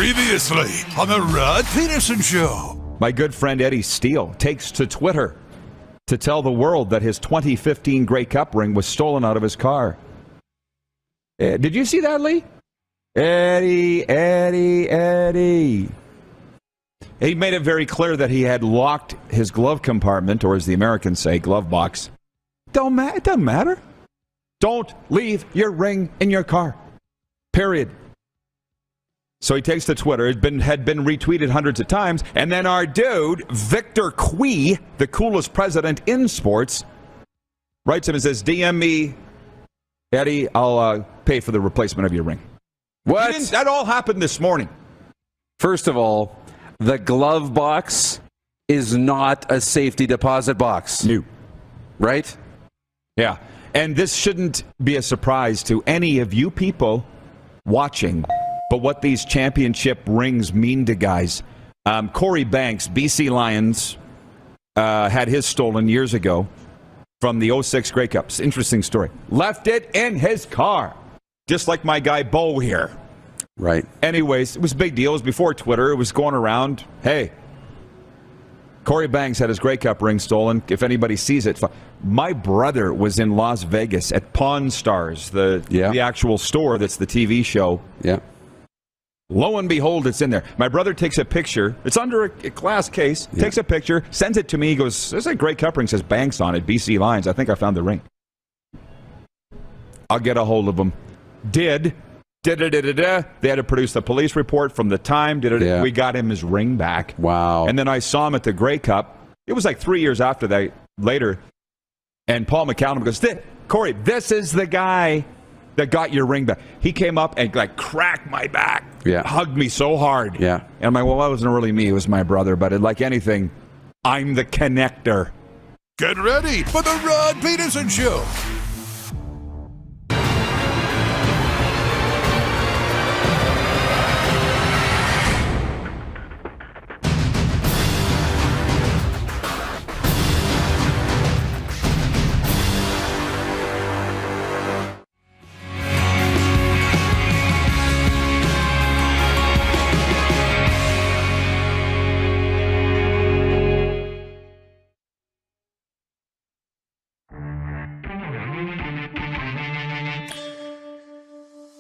Previously on the Rod Pedersen Show. My good friend Eddie Steele takes to Twitter to tell the world that his 2015 Grey Cup ring was stolen out of his car. Did you see that, Lee? Eddie. He made it very clear that he had locked his glove compartment, or as the Americans say, glove box. It doesn't matter. Don't leave your ring in your car. Period. So he takes to Twitter. It had been retweeted hundreds of times. And then our dude, Victor Cui, the coolest president in sports, writes him and says, DM me, Eddie, I'll pay for the replacement of your ring. What? That all happened this morning. First of all, the glove box is not a safety deposit box. No. Right? Yeah. And this shouldn't be a surprise to any of you people watching. But what these championship rings mean to guys. Corey Banks, BC Lions, had his stolen years ago from the 06 Grey Cups. Interesting story. Left it in his car. Just like my guy Bo here. Right. Anyways, it was a big deal. It was before Twitter. It was going around. Hey, Corey Banks had his Grey Cup ring stolen. If anybody sees it. My brother was in Las Vegas at Pawn Stars, the actual store that's the TV show. Yeah. Lo and behold, it's in there. My brother takes a picture. It's under a glass case. Yeah. Takes a picture, sends it to me. He goes, there's a Grey Cup ring, says Banks on it, BC Lions. I think I found the ring. I'll get a hold of them. Did. They had to produce the police report from the time. We got him his ring back. Wow. And then I saw him at the Grey Cup. It was like 3 years after that, later. And Paul McCallum goes, Corey, this is the guy that got your ring back. He came up and like cracked my back. Yeah. Hugged me so hard. Yeah. And I'm like, well, that wasn't really me. It was my brother. But like anything, I'm the connector. Get ready for the Rod Pedersen Show.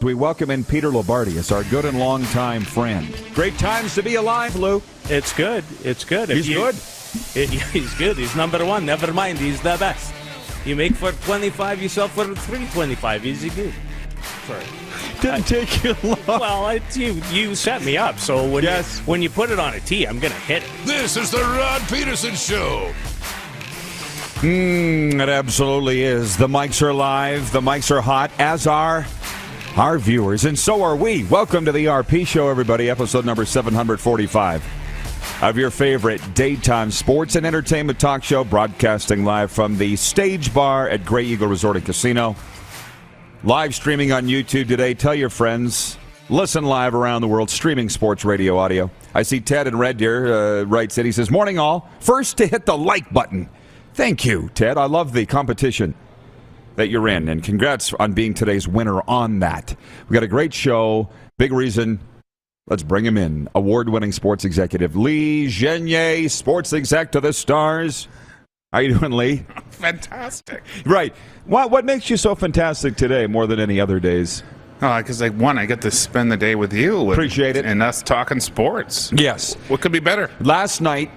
We welcome in Peter Lombardi as our good and long-time friend. Great times to be alive, Lou. It's good. It's good. He's good. He's good. He's number one. Never mind. He's the best. You make for 25, you sell for 325. Easy good. Sorry. Didn't take you long. Well, you set me up. So when you put it on a tee, I'm going to hit it. This is the Rod Pedersen Show. It absolutely is. The mics are live. The mics are hot, as are our viewers, and so are we. Welcome to the RP Show, everybody. Episode number 745 of your favorite daytime sports and entertainment talk show, broadcasting live from the Stage Bar at Grey Eagle Resort and Casino. Live streaming on YouTube today. Tell your friends. Listen live around the world, streaming sports radio audio. I see Ted in Red Deer writes it. He says, morning all. First to hit the like button. Thank you, Ted. I love the competition that you're in, and congrats on being today's winner on that. We got a great show. Big reason. Let's bring him in. Award-winning sports executive Lee Genier, sports exec to the stars. How you doing, Lee? Fantastic. Right. What makes you so fantastic today more than any other days? Because I get to spend the day with you. Appreciate it. And us talking sports. Yes. What could be better? Last night,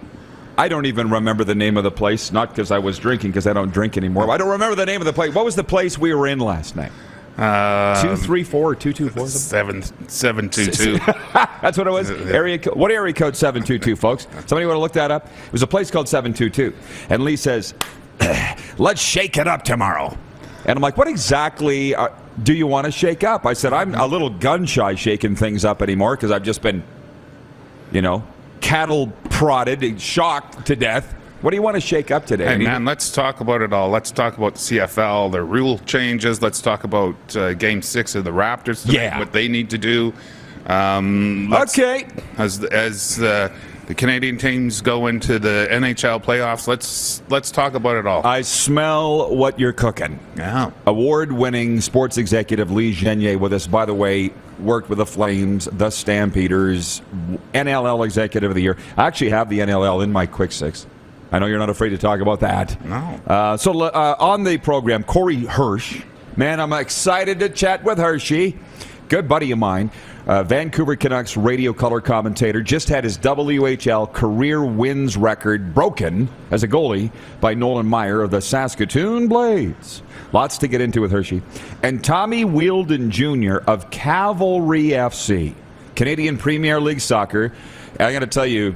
I don't even remember the name of the place, not because I was drinking, because I don't drink anymore. I don't remember the name of the place. What was the place we were in last night? 234 or 224? 722. That's what it was? What area code 722, folks? Somebody want to look that up? It was a place called 722. And Lee says, let's shake it up tomorrow. And I'm like, what exactly do you want to shake up? I said, I'm a little gun-shy shaking things up anymore because I've just been, cattle prodded, shocked to death. What do you want to shake up today? Hey, man, let's talk about it all. Let's talk about the CFL, the rule changes. Let's talk about Game 6 of the Raptors tonight, what they need to do. Okay. As The Canadian teams go into the NHL playoffs. Let's talk about it all. I smell what you're cooking. Yeah. Award-winning sports executive Lee Genier with us. By the way, worked with the Flames, the Stampeders, NLL Executive of the Year. I actually have the NLL in my Quick Six. I know you're not afraid to talk about that. No. So on the program, Corey Hirsch. Man, I'm excited to chat with Hershey. Good buddy of mine. Vancouver Canucks radio color commentator, just had his WHL career wins record broken as a goalie by Nolan Meyer of the Saskatoon Blades. Lots to get into with Hershey. And Tommy Wheeldon Jr. of Cavalry FC, Canadian Premier League Soccer. I'm going to tell you,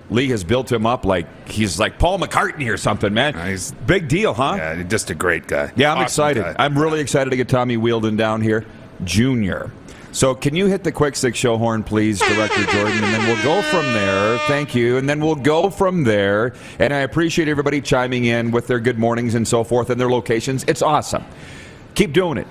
Lee has built him up like he's like Paul McCartney or something, man. He's big deal, huh? Yeah, just a great guy. Yeah, I'm Awesome excited. guy. I'm really excited to get Tommy Wheeldon down here, Jr. So can you hit the Quick Six show horn, please, Director Jordan? And then we'll go from there. Thank you. And then we'll go from there. And I appreciate everybody chiming in with their good mornings and so forth and their locations. It's awesome. Keep doing it.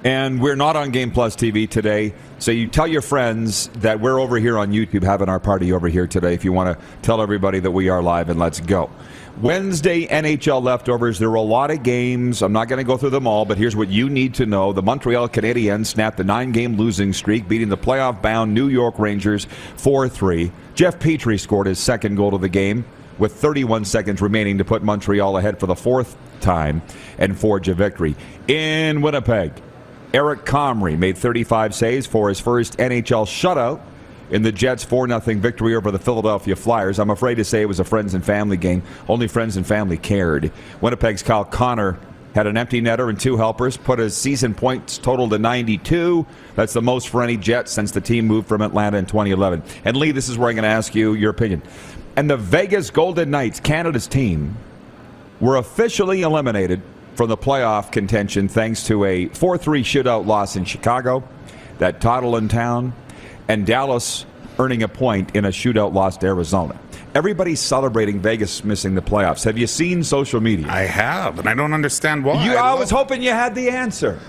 And we're not on Game Plus TV today. So you tell your friends that we're over here on YouTube having our party over here today if you want to tell everybody that we are live, and let's go. Wednesday, NHL Leftovers. There were a lot of games. I'm not going to go through them all, but here's what you need to know. The Montreal Canadiens snapped the 9-game losing streak, beating the playoff-bound New York Rangers 4-3. Jeff Petrie scored his second goal of the game with 31 seconds remaining to put Montreal ahead for the fourth time and forge a victory. In Winnipeg, Eric Comrie made 35 saves for his first NHL shutout in the Jets' 4-0 victory over the Philadelphia Flyers. I'm afraid to say it was a friends and family game. Only friends and family cared. Winnipeg's Kyle Connor had an empty netter and 2 helpers, put his season points total to 92. That's the most for any Jet since the team moved from Atlanta in 2011. And Lee, this is where I'm going to ask you your opinion. And the Vegas Golden Knights, Canada's team, were officially eliminated from the playoff contention thanks to a 4-3 shootout loss in Chicago, that toddle in town, and Dallas earning a point in a shootout loss to Arizona. Everybody's celebrating Vegas missing the playoffs. Have you seen social media? I have, and I don't understand why. I was hoping you had the answer.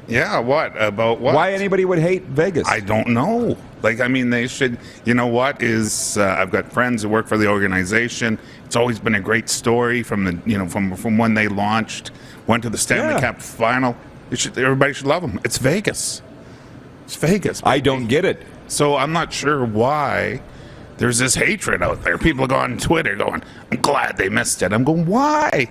Yeah, what? About what? Why anybody would hate Vegas? I don't know. Like, I mean, they should. You know what is? I've got friends who work for the organization. It's always been a great story from the from when they launched, went to the Stanley Cup final. Everybody should love them. It's Vegas. It's Vegas. I don't get it. So I'm not sure why there's this hatred out there. People go on Twitter going, "I'm glad they missed it." I'm going, why?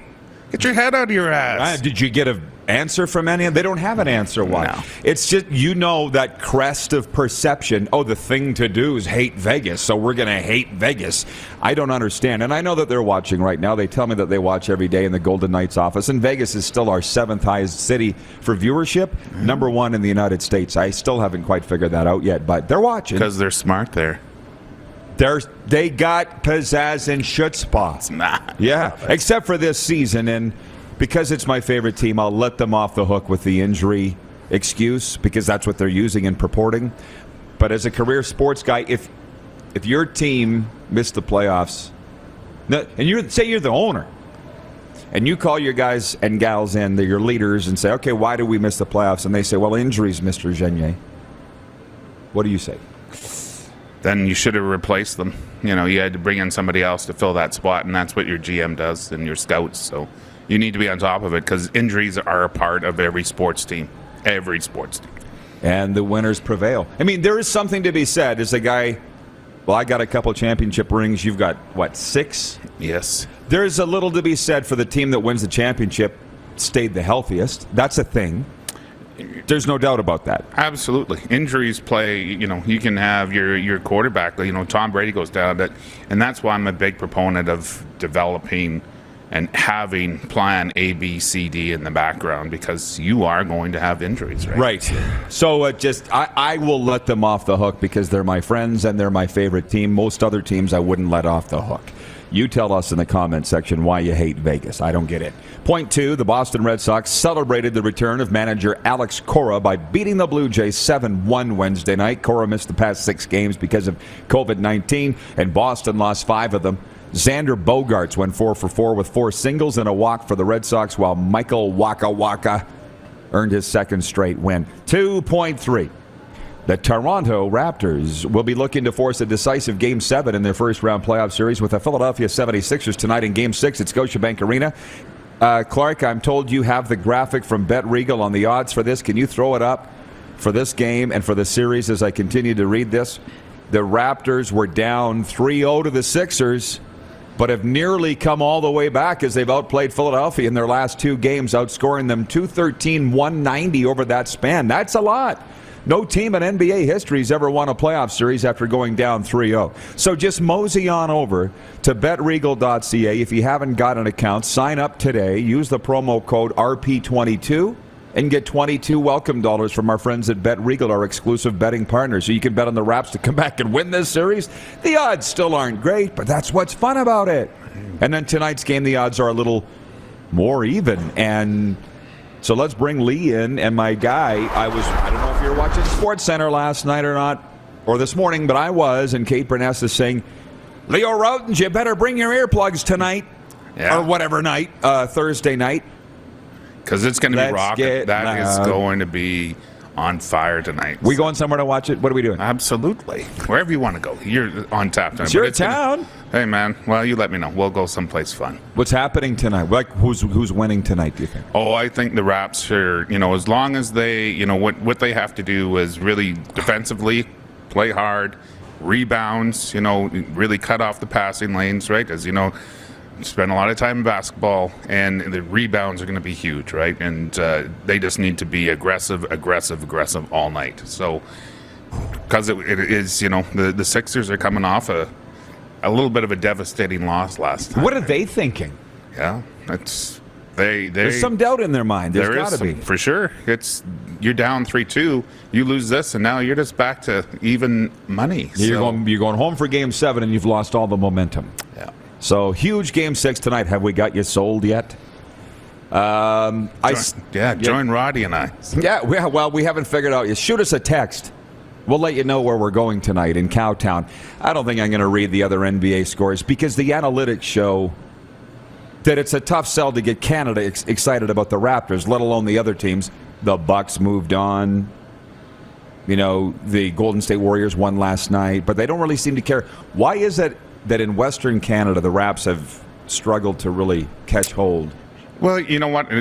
Get your head out of your ass. Did you get an answer from any of them? They don't have an answer why. No. It's just, that crest of perception. Oh, the thing to do is hate Vegas, so we're going to hate Vegas. I don't understand. And I know that they're watching right now. They tell me that they watch every day in the Golden Knights office. And Vegas is still our 7th highest city for viewership, number 1 in the United States. I still haven't quite figured that out yet, but they're watching. Because they're smart there. They got pizzazz and chutzpah. Nah. Yeah, except for this season. And because it's my favorite team, I'll let them off the hook with the injury excuse because that's what they're using and purporting. But as a career sports guy, if your team missed the playoffs, and you're the owner, and you call your guys and gals in, they're your leaders, and say, okay, why did we miss the playoffs? And they say, well, injuries, Mr. Genier. What do you say? Then you should have replaced them. You had to bring in somebody else to fill that spot, and that's what your GM does and your scouts. So you need to be on top of it because injuries are a part of every sports team. Every sports team. And the winners prevail. I mean, there is something to be said as a guy, well, I got a couple championship rings. You've got, 6? Yes. There's a little to be said for the team that wins the championship stayed the healthiest. That's a thing. There's no doubt about that. Absolutely. Injuries play, you can have your quarterback, Tom Brady goes down, and that's why I'm a big proponent of developing and having plan A, B, C, D in the background because you are going to have injuries, right? Right. So I will let them off the hook because they're my friends and they're my favorite team. Most other teams I wouldn't let off the hook. You tell us in the comment section why you hate Vegas. I don't get it. Point 2, the Boston Red Sox celebrated the return of manager Alex Cora by beating the Blue Jays 7-1 Wednesday night. Cora missed the past 6 games because of COVID-19, and Boston lost 5 of them. Xander Bogaerts went 4 for 4 with 4 singles and a walk for the Red Sox, while Michael Waka Waka earned his second straight win. 2.3. The Toronto Raptors will be looking to force a decisive Game 7 in their first-round playoff series with the Philadelphia 76ers tonight in Game 6 at Scotiabank Arena. Clark, I'm told you have the graphic from BetRegal on the odds for this. Can you throw it up for this game and for the series as I continue to read this? The Raptors were down 3-0 to the Sixers, but have nearly come all the way back as they've outplayed Philadelphia in their last 2 games, outscoring them 213-190 over that span. That's a lot. No team in NBA history has ever won a playoff series after going down 3-0. So just mosey on over to betregal.ca. If you haven't got an account, sign up today. Use the promo code RP22 and get 22 welcome dollars from our friends at BetRegal, our exclusive betting partner. So you can bet on the Raps to come back and win this series. The odds still aren't great, but that's what's fun about it. And then tonight's game, the odds are a little more even. And so let's bring Lee in. And my guy, I don't know if you were watching SportsCenter last night or not, or this morning, but I was. And Kate Burness is saying, Leo Routens, you better bring your earplugs tonight. Yeah. Or whatever night, Thursday night. Because it's going to be rocking. That is going to be on fire tonight. We going somewhere to watch it? What are we doing? Absolutely. Wherever you want to go. You're on tap time. It's your town. Hey, man. Well, you let me know. We'll go someplace fun. What's happening tonight? Like, who's winning tonight, do you think? Oh, I think the Raps are, as long as they, what they have to do is really defensively play hard, rebounds, really cut off the passing lanes, right? As spend a lot of time in basketball, and the rebounds are going to be huge, right? And they just need to be aggressive all night. So, because it is, the Sixers are coming off a little bit of a devastating loss last time. What are they thinking? Yeah, there's some doubt in their mind. There's got to be, for sure. You're down 3-2. You lose this, and now you're just back to even money. You're going home for Game 7, and you've lost all the momentum. Yeah. So, huge Game 6 tonight. Have we got you sold yet? Join Roddy and I. Yeah, well, we haven't figured out yet. Shoot us a text. We'll let you know where we're going tonight in Cowtown. I don't think I'm going to read the other NBA scores because the analytics show that it's a tough sell to get Canada excited about the Raptors, let alone the other teams. The Bucks moved on. The Golden State Warriors won last night, but they don't really seem to care. Why is it that in Western Canada, the Raps have struggled to really catch hold? Well, you know what?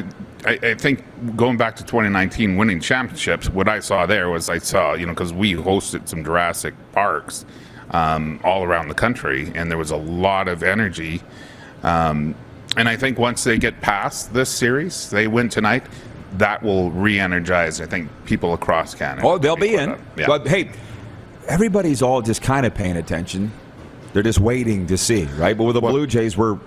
I think going back to 2019, winning championships, what I saw there was because we hosted some Jurassic Parks all around the country, and there was a lot of energy. And I think once they get past this series, they win tonight, that will re-energize, I think, people across Canada. Oh, they'll be in. Yeah. But, hey, everybody's all just kind of paying attention. They're just waiting to see, right? But with the Blue Jays, we're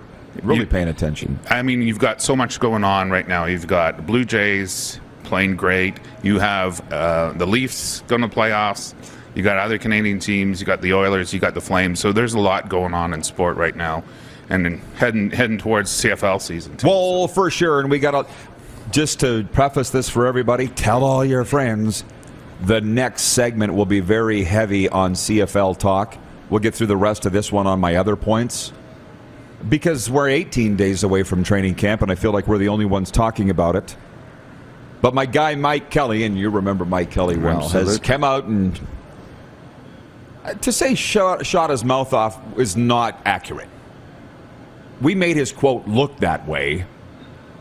really paying attention. I mean, you've got so much going on right now. You've got the Blue Jays playing great. You have the Leafs going to playoffs. You got other Canadian teams. You got the Oilers. You got the Flames. So there's a lot going on in sport right now, and then heading towards CFL season too. Well, for sure. And we got just to preface this for everybody, tell all your friends. The next segment will be very heavy on CFL talk. We'll get through the rest of this one on my other points because we're 18 days away from training camp, and I feel like we're the only ones talking about it. But my guy Mike Kelly, and you remember Mike Kelly well, has come out and to say shot his mouth off is not accurate. We made his quote look that way,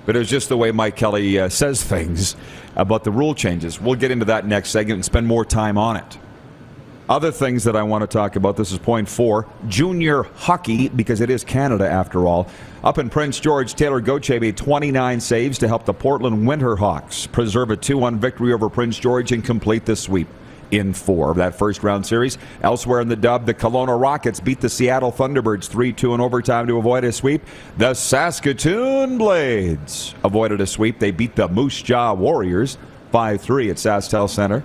but it was just the way Mike Kelly says things about the rule changes. We'll get into that next segment and spend more time on it. Other things that I want to talk about, this is point 4, junior hockey, because it is Canada after all. Up in Prince George, Taylor Gauthier made 29 saves to help the Portland Winterhawks preserve a 2-1 victory over Prince George and complete the sweep in 4 of that first-round series. Elsewhere in the dub, the Kelowna Rockets beat the Seattle Thunderbirds 3-2 in overtime to avoid a sweep. The Saskatoon Blades avoided a sweep. They beat the Moose Jaw Warriors 5-3 at SaskTel Center.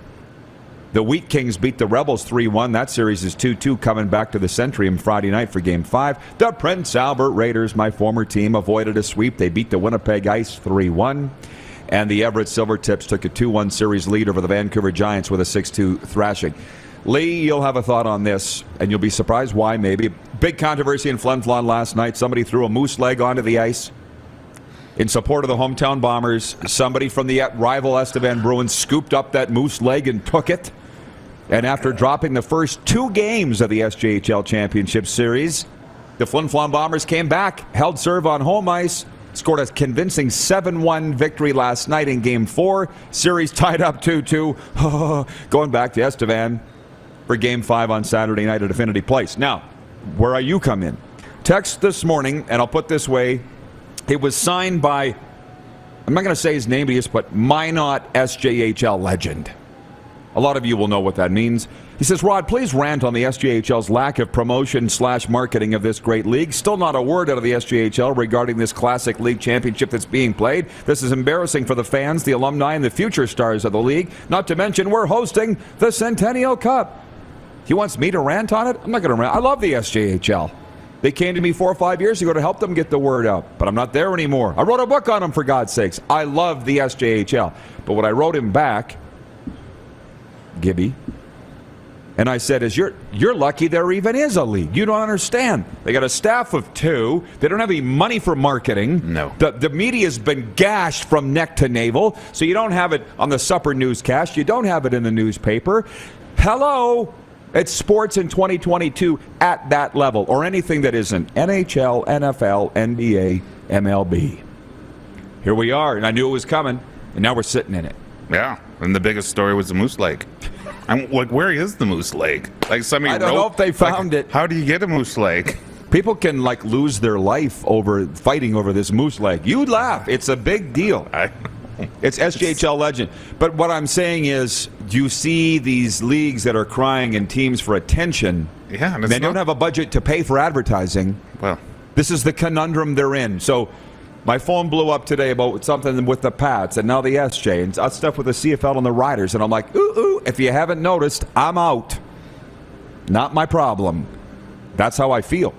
The Wheat Kings beat the Rebels 3-1. That series is 2-2 coming back to the Centrium Friday night for Game 5. The Prince Albert Raiders, my former team, avoided a sweep. They beat the Winnipeg Ice 3-1. And the Everett Silvertips took a 2-1 series lead over the Vancouver Giants with a 6-2 thrashing. Lee, you'll have a thought on this, and you'll be surprised why maybe. Big controversy in Flin Flon last night. Somebody threw a moose leg onto the ice in support of the hometown Bombers. Somebody from the rival Estevan Bruins scooped up that moose leg and took it. And after dropping the first 2 games of the SJHL Championship Series, the Flin Flon Bombers came back, held serve on home ice, scored a convincing 7-1 victory last night in Game 4. Series tied up 2-2, going back to Estevan for Game 5 on Saturday night at Affinity Place. Now, where you come in. Text this morning, and I'll put this way, it was signed by, I'm not going to say his name, but he just put Minot SJHL legend. A lot of you will know what that means. He says, Rod, please rant on the SJHL's lack of promotion/marketing of this great league. Still not a word out of the SJHL regarding this classic league championship that's being played. This is embarrassing for the fans, the alumni, and the future stars of the league. Not to mention, we're hosting the Centennial Cup. He wants me to rant on it? I'm not going to rant. I love the SJHL. They came to me 4 or 5 years ago to help them get the word out, but I'm not there anymore. I wrote a book on them, for God's sakes. I love the SJHL. But what I wrote him back, Gibby, and I said, "Is you're lucky there even is a league. You don't understand. They got a staff of 2. They don't have any money for marketing. No. The media's been gashed from neck to navel, so you don't have it on the supper newscast. You don't have it in the newspaper. Hello, it's sports in 2022 at that level, or anything that isn't NHL, NFL, NBA, MLB. Here we are, and I knew it was coming, and now we're sitting in it. Yeah, and the biggest story was the Moose Lake. I'm like, where is the Moose Lake? Like somebody I don't know if they found it. How do you get a Moose Lake? People can lose their life over fighting over this Moose Lake. You'd laugh. It's a big deal. It's SJHL legend. But what I'm saying is, you see these leagues that are crying and teams for attention. Yeah, and they don't have a budget to pay for advertising. Well, this is the conundrum they're in. So my phone blew up today about something with the Pats and now the SJ and stuff with the CFL and the Riders. And I'm like, ooh, if you haven't noticed, I'm out. Not my problem. That's how I feel.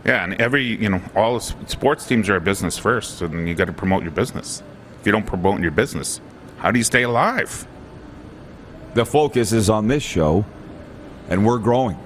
yeah, and all sports teams are a business first, and you got to promote your business. If you don't promote your business, how do you stay alive? The focus is on this show, and we're growing.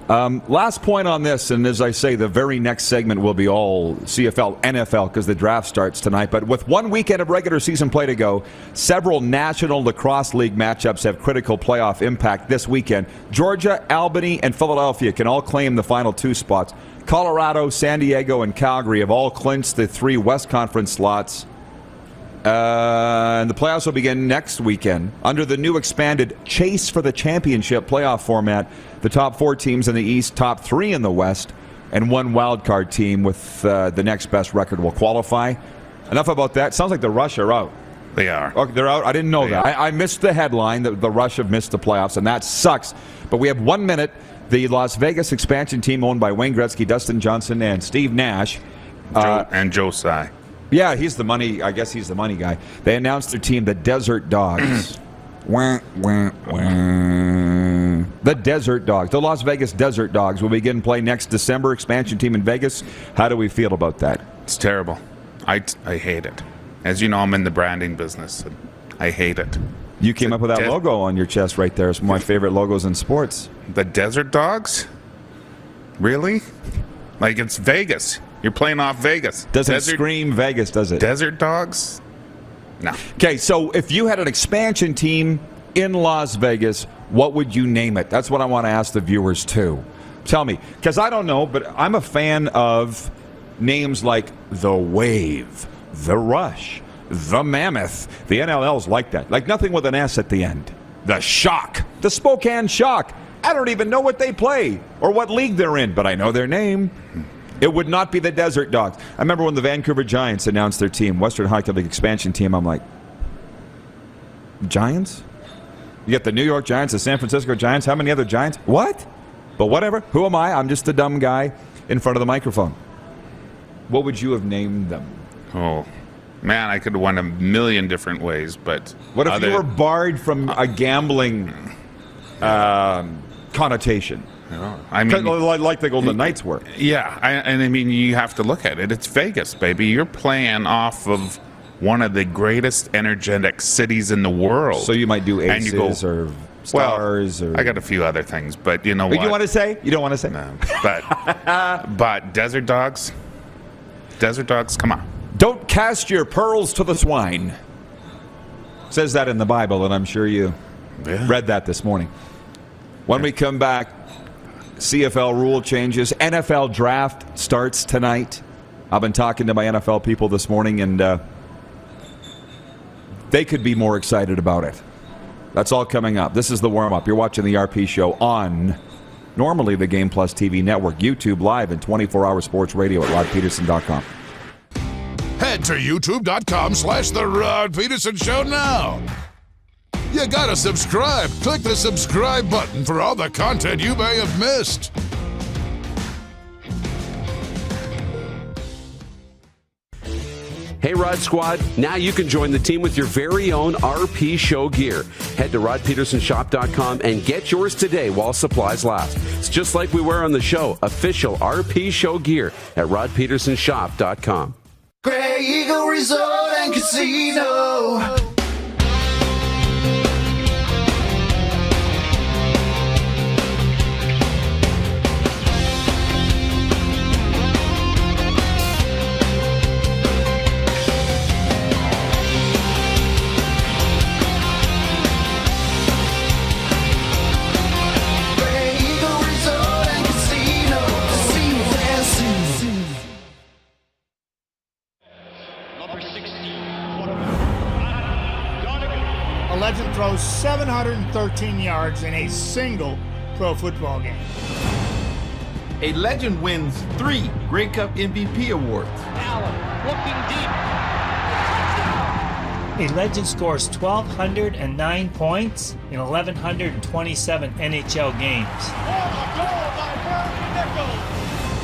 Last point on this, and as I say, the very next segment will be all CFL, NFL, because the draft starts tonight. But with 1 weekend of regular season play to go, several National Lacrosse League matchups have critical playoff impact this weekend. Georgia, Albany, and Philadelphia can all claim the final 2 spots. Colorado, San Diego, and Calgary have all clinched the 3 West Conference slots. And the playoffs will begin next weekend. Under the new expanded Chase for the Championship playoff format, the top 4 teams in the East, top 3 in the West, and 1 wildcard team with the next best record will qualify. Enough about that. Sounds like the Rush are out. They are. Okay, they're out? I didn't know that. I missed the headline that the Rush have missed the playoffs, and that sucks. But we have 1 minute. The Las Vegas expansion team owned by Wayne Gretzky, Dustin Johnson, and Steve Nash. And Joe Tsai. Yeah, he's the money. I guess he's the money guy. They announced their team, the Desert Dogs. The Desert Dogs. The Las Vegas Desert Dogs will begin play next December. Expansion team in Vegas. How do we feel about that? It's terrible. I hate it. As you know, I'm in the branding business. And I hate it. You came up with that logo on your chest right there. It's one of my favorite logos in sports. The Desert Dogs? Really? Like, it's Vegas. You're playing off Vegas. Doesn't scream Vegas, does it? Desert Dogs? No. Okay, so if you had an expansion team in Las Vegas, what would you name it? That's what I want to ask the viewers, too. Tell me, because I don't know, but I'm a fan of names like The Wave, The Rush, The Mammoth. The NLL's like that. Like nothing with an S at the end. The Shock. The Spokane Shock. I don't even know what they play or what league they're in, but I know their name. It would not be the Desert Dogs. I remember when the Vancouver Giants announced their team, Western Hockey League expansion team, I'm like, Giants? You get the New York Giants, the San Francisco Giants, how many other Giants? What? But whatever. Who am I? I'm just a dumb guy in front of the microphone. What would you have named them? Oh, man, I could have won a million different ways, but... What if you were barred from a gambling connotation? I mean, like the Golden Knights were. Yeah, I mean, you have to look at it. It's Vegas, baby. You're playing off of one of the greatest energetic cities in the world. So you might do Aces or Stars. Well, I got a few other things, but you know what? You want to say? You don't want to say? No, but Desert Dogs, come on. Don't cast your pearls to the swine. It says that in the Bible, and I'm sure you read that this morning. When we come back, CFL rule changes. NFL draft starts tonight. I've been talking to my NFL people this morning, and they could be more excited about it. That's all coming up. This is the warm-up. You're watching the RP Show on normally the Game Plus TV network, YouTube Live, and 24-hour sports radio at rodpeterson.com. Head to youtube.com/The Rod Peterson Show now. You gotta subscribe. Click the subscribe button for all the content you may have missed. Hey, Rod Squad, now you can join the team with your very own RP Show gear. Head to rodpetersonshop.com and get yours today while supplies last. It's just like we wear on the show, official RP Show gear at rodpetersonshop.com. Grey Eagle Resort and Casino. Legend throws 713 yards in a single pro football game. A legend wins 3 Grey Cup MVP awards. Alum looking deep. A legend scores 1,209 points in 1,127 NHL games.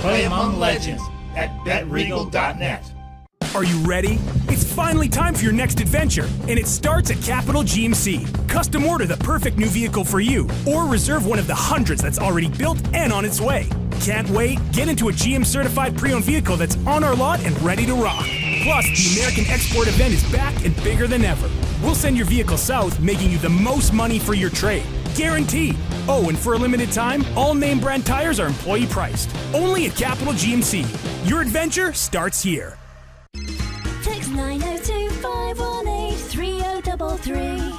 Play among legends at betregal.net. Are you ready? It's finally time for your next adventure, and it starts at Capital GMC. Custom order the perfect new vehicle for you, or reserve one of the hundreds that's already built and on its way. Can't wait? Get into a GM certified pre-owned vehicle that's on our lot and ready to rock. Plus, the American Export event is back and bigger than ever. We'll send your vehicle south, making you the most money for your trade. Guaranteed. Oh, and for a limited time, all name brand tires are employee priced. Only at Capital GMC. Your adventure starts here. Text 902-518-3033.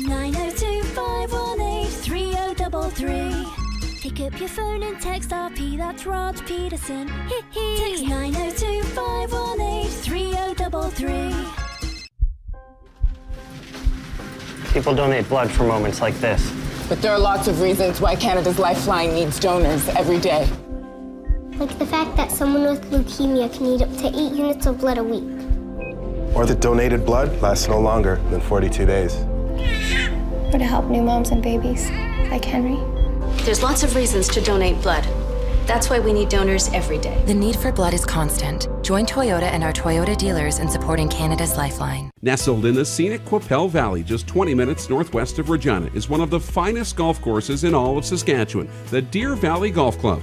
902-518-3033. Pick up your phone and text RP, that's Rod Peterson. Text 902-518-3033. People donate blood for moments like this. But there are lots of reasons why Canada's Lifeline needs donors every day. Like the fact that someone with leukemia can need up to 8 units of blood a week. Or that donated blood lasts no longer than 42 days. Or to help new moms and babies, like Henry. There's lots of reasons to donate blood. That's why we need donors every day. The need for blood is constant. Join Toyota and our Toyota dealers in supporting Canada's Lifeline. Nestled in the scenic Qu'Appelle Valley, just 20 minutes northwest of Regina, is one of the finest golf courses in all of Saskatchewan, the Deer Valley Golf Club.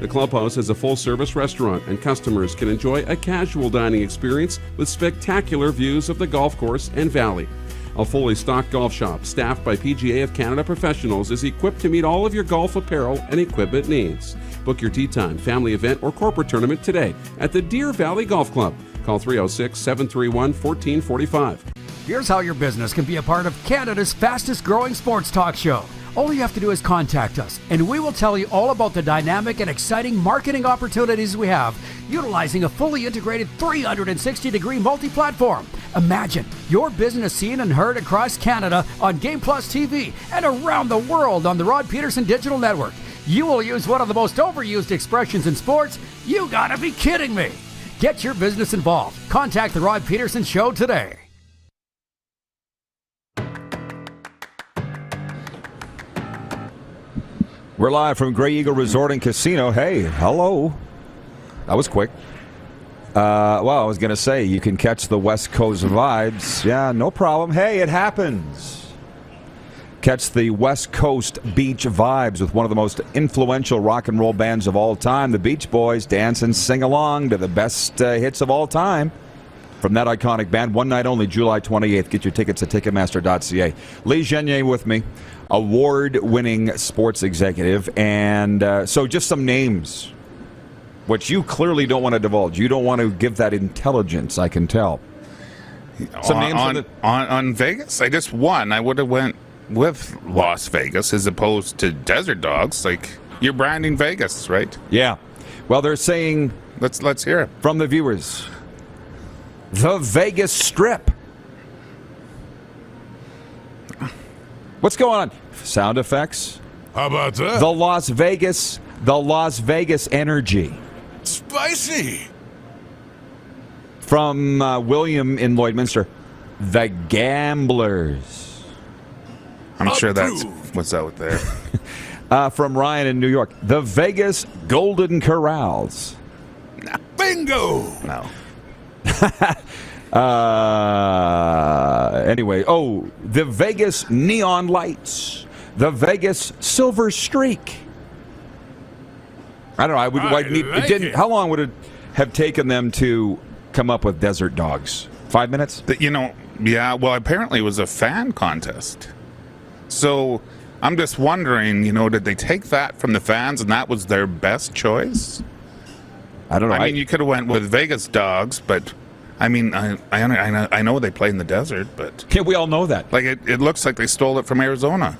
The clubhouse has a full-service restaurant, and customers can enjoy a casual dining experience with spectacular views of the golf course and valley. A fully stocked golf shop, staffed by PGA of Canada professionals, is equipped to meet all of your golf apparel and equipment needs. Book your tee time, family event, or corporate tournament today at the Deer Valley Golf Club. Call 306-731-1445. Here's how your business can be a part of Canada's fastest growing sports talk show. All you have to do is contact us, and we will tell you all about the dynamic and exciting marketing opportunities we have, utilizing a fully integrated 360-degree multi-platform. Imagine your business seen and heard across Canada on Game Plus TV and around the world on the Rod Peterson Digital Network. You will use one of the most overused expressions in sports. You gotta be kidding me. Get your business involved. Contact the Rod Peterson Show today. We're live from Grey Eagle Resort and Casino. Hey, hello. That was quick. Well, I was going to say, you can catch the West Coast vibes. Yeah, no problem. Hey, it happens. Catch the West Coast beach vibes with one of the most influential rock and roll bands of all time, the Beach Boys. Dance and sing along to the best hits of all time from that iconic band. One night only, July 28th. Get your tickets at Ticketmaster.ca. Lee Genier with me, award-winning sports executive. And so just some names, which you clearly don't want to divulge. You don't want to give that intelligence, I can tell. Some names on Vegas? I just won. I would have went with Las Vegas as opposed to Desert Dogs. Like, you're branding Vegas, right? Yeah. Well, they're saying... Let's hear it. From the viewers. The Vegas Strip. What's going on? Sound effects? How about that? The Las Vegas energy. Spicy. From William in Lloydminster. The Gamblers. I'm sure that's what's out there. From Ryan in New York. The Vegas Golden Corrals. Bingo. No. Anyway, the Vegas Neon Lights. The Vegas Silver Streak. I don't know. How long would it have taken them to come up with Desert Dogs? 5 minutes? Yeah, well, apparently it was a fan contest. So I'm just wondering, did they take that from the fans and that was their best choice? I don't know. I mean, you could have went with Vegas Dogs, but I mean, I know they play in the desert, but yeah, we all know that. Like it looks like they stole it from Arizona.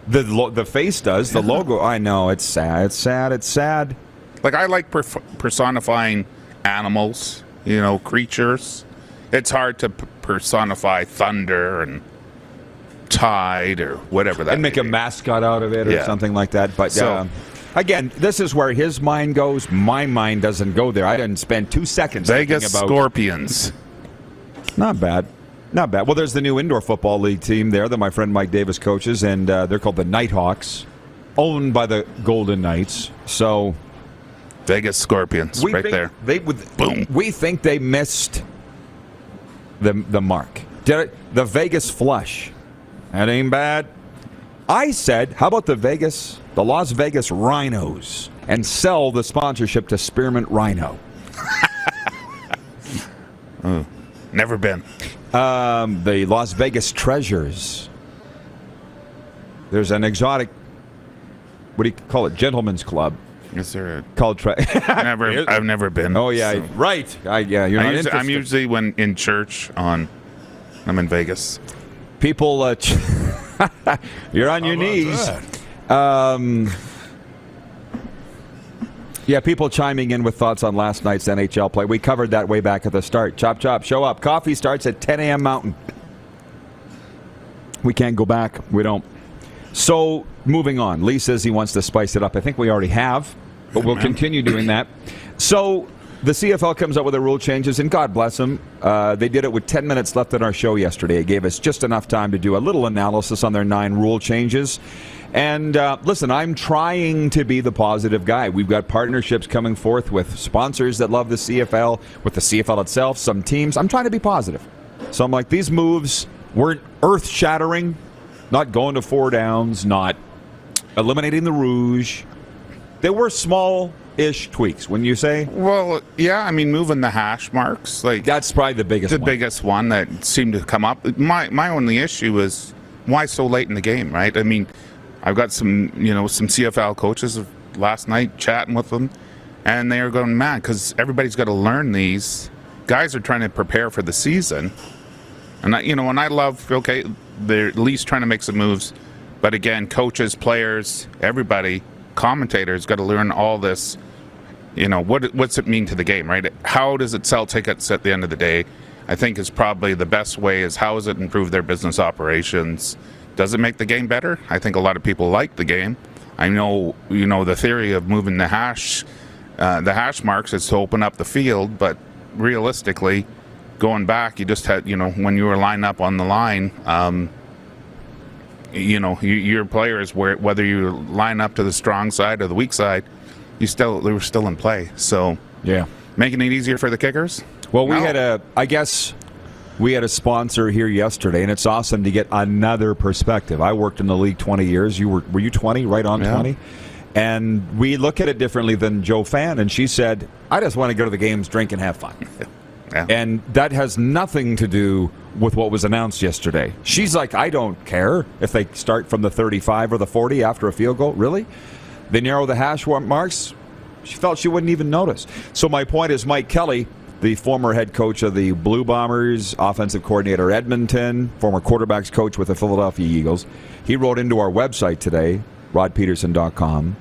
The face does. The logo. I know. It's sad. It's sad. It's sad. Like, I like personifying animals, creatures. It's hard to personify thunder and tide or whatever that. And make a mascot out of it or something like that. But again, this is where his mind goes. My mind doesn't go there. I didn't spend 2 seconds Vegas thinking about Scorpions. Not bad. Not bad. Well, there's the new indoor football league team there that my friend Mike Davis coaches, and they're called the Nighthawks, owned by the Golden Knights. So, Vegas Scorpions, there. Boom. We think they missed the mark. The Vegas Flush. That ain't bad. I said, how about the Las Vegas Rhinos, and sell the sponsorship to Spearmint Rhino? Never been. The Las Vegas Treasures. There's an exotic, what do you call it, gentleman's club. Is there a... Called I've never been. Oh, yeah, so. right. You're not interested. I'm usually when in church I'm in Vegas. People, you're on your knees. Yeah, people chiming in with thoughts on last night's NHL play. We covered that way back at the start. Chop, chop, show up. Coffee starts at 10 a.m. Mountain. We can't go back. We don't. So, moving on. Lee says he wants to spice it up. I think we already have, but we'll continue doing that. So, the CFL comes up with the rule changes, and God bless them. They did it with 10 minutes left in our show yesterday. It gave us just enough time to do a little analysis on their 9 rule changes. And listen, I'm trying to be the positive guy. We've got partnerships coming forth with sponsors that love the CFL, with the CFL itself, some teams. I'm trying to be positive. So I'm like, these moves weren't earth-shattering, not going to 4 downs, not eliminating the Rouge. They were small-ish tweaks, wouldn't you say? Well, yeah, I mean, moving the hash marks. That's probably the biggest one. The biggest one that seemed to come up. My only issue is, why so late in the game, right? I mean... I've got some CFL coaches last night chatting with them, and they are going mad because everybody's got to learn these. Guys are trying to prepare for the season, and I love, they're at least trying to make some moves, but again, coaches, players, everybody, commentators got to learn all this. What's it mean to the game, right? How does it sell tickets at the end of the day? I think is probably the best way is how does it improve their business operations? Does it make the game better? I think a lot of people like the game. I know, the theory of moving the hash marks is to open up the field, but realistically, going back, you just had, when you were lined up on the line, your players, whether you line up to the strong side or the weak side, they were still in play. So, yeah, making it easier for the kickers. Well, we had a sponsor here yesterday, and it's awesome to get another perspective. I worked in the league 20 years. Were you 20? Right on 20? And we look at it differently than Joe Fan, and she said, I just want to go to the games, drink, and have fun. Yeah. And that has nothing to do with what was announced yesterday. She's like, I don't care if they start from the 35 or the 40 after a field goal. Really? They narrow the hash marks? She felt she wouldn't even notice. So my point is, Mike Kelly the former head coach of the Blue Bombers, offensive coordinator Edmonton, former quarterbacks coach with the Philadelphia Eagles. He wrote into our website today, rodpeterson.com,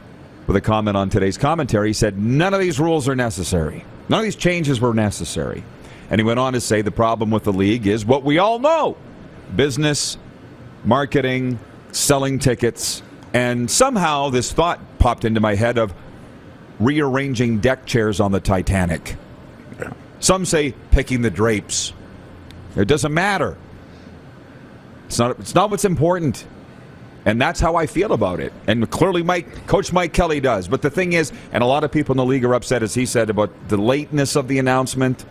with a comment on today's commentary. He said, none of these rules are necessary. None of these changes were necessary. And he went on to say the problem with the league is what we all know. Business, marketing, selling tickets, and somehow this thought popped into my head of rearranging deck chairs on the Titanic. Yeah. Some say picking the drapes. It doesn't matter. It's not what's important. And that's how I feel about it. And clearly Coach Mike Kelly does. But the thing is, and a lot of people in the league are upset, as he said, about the lateness of the announcement.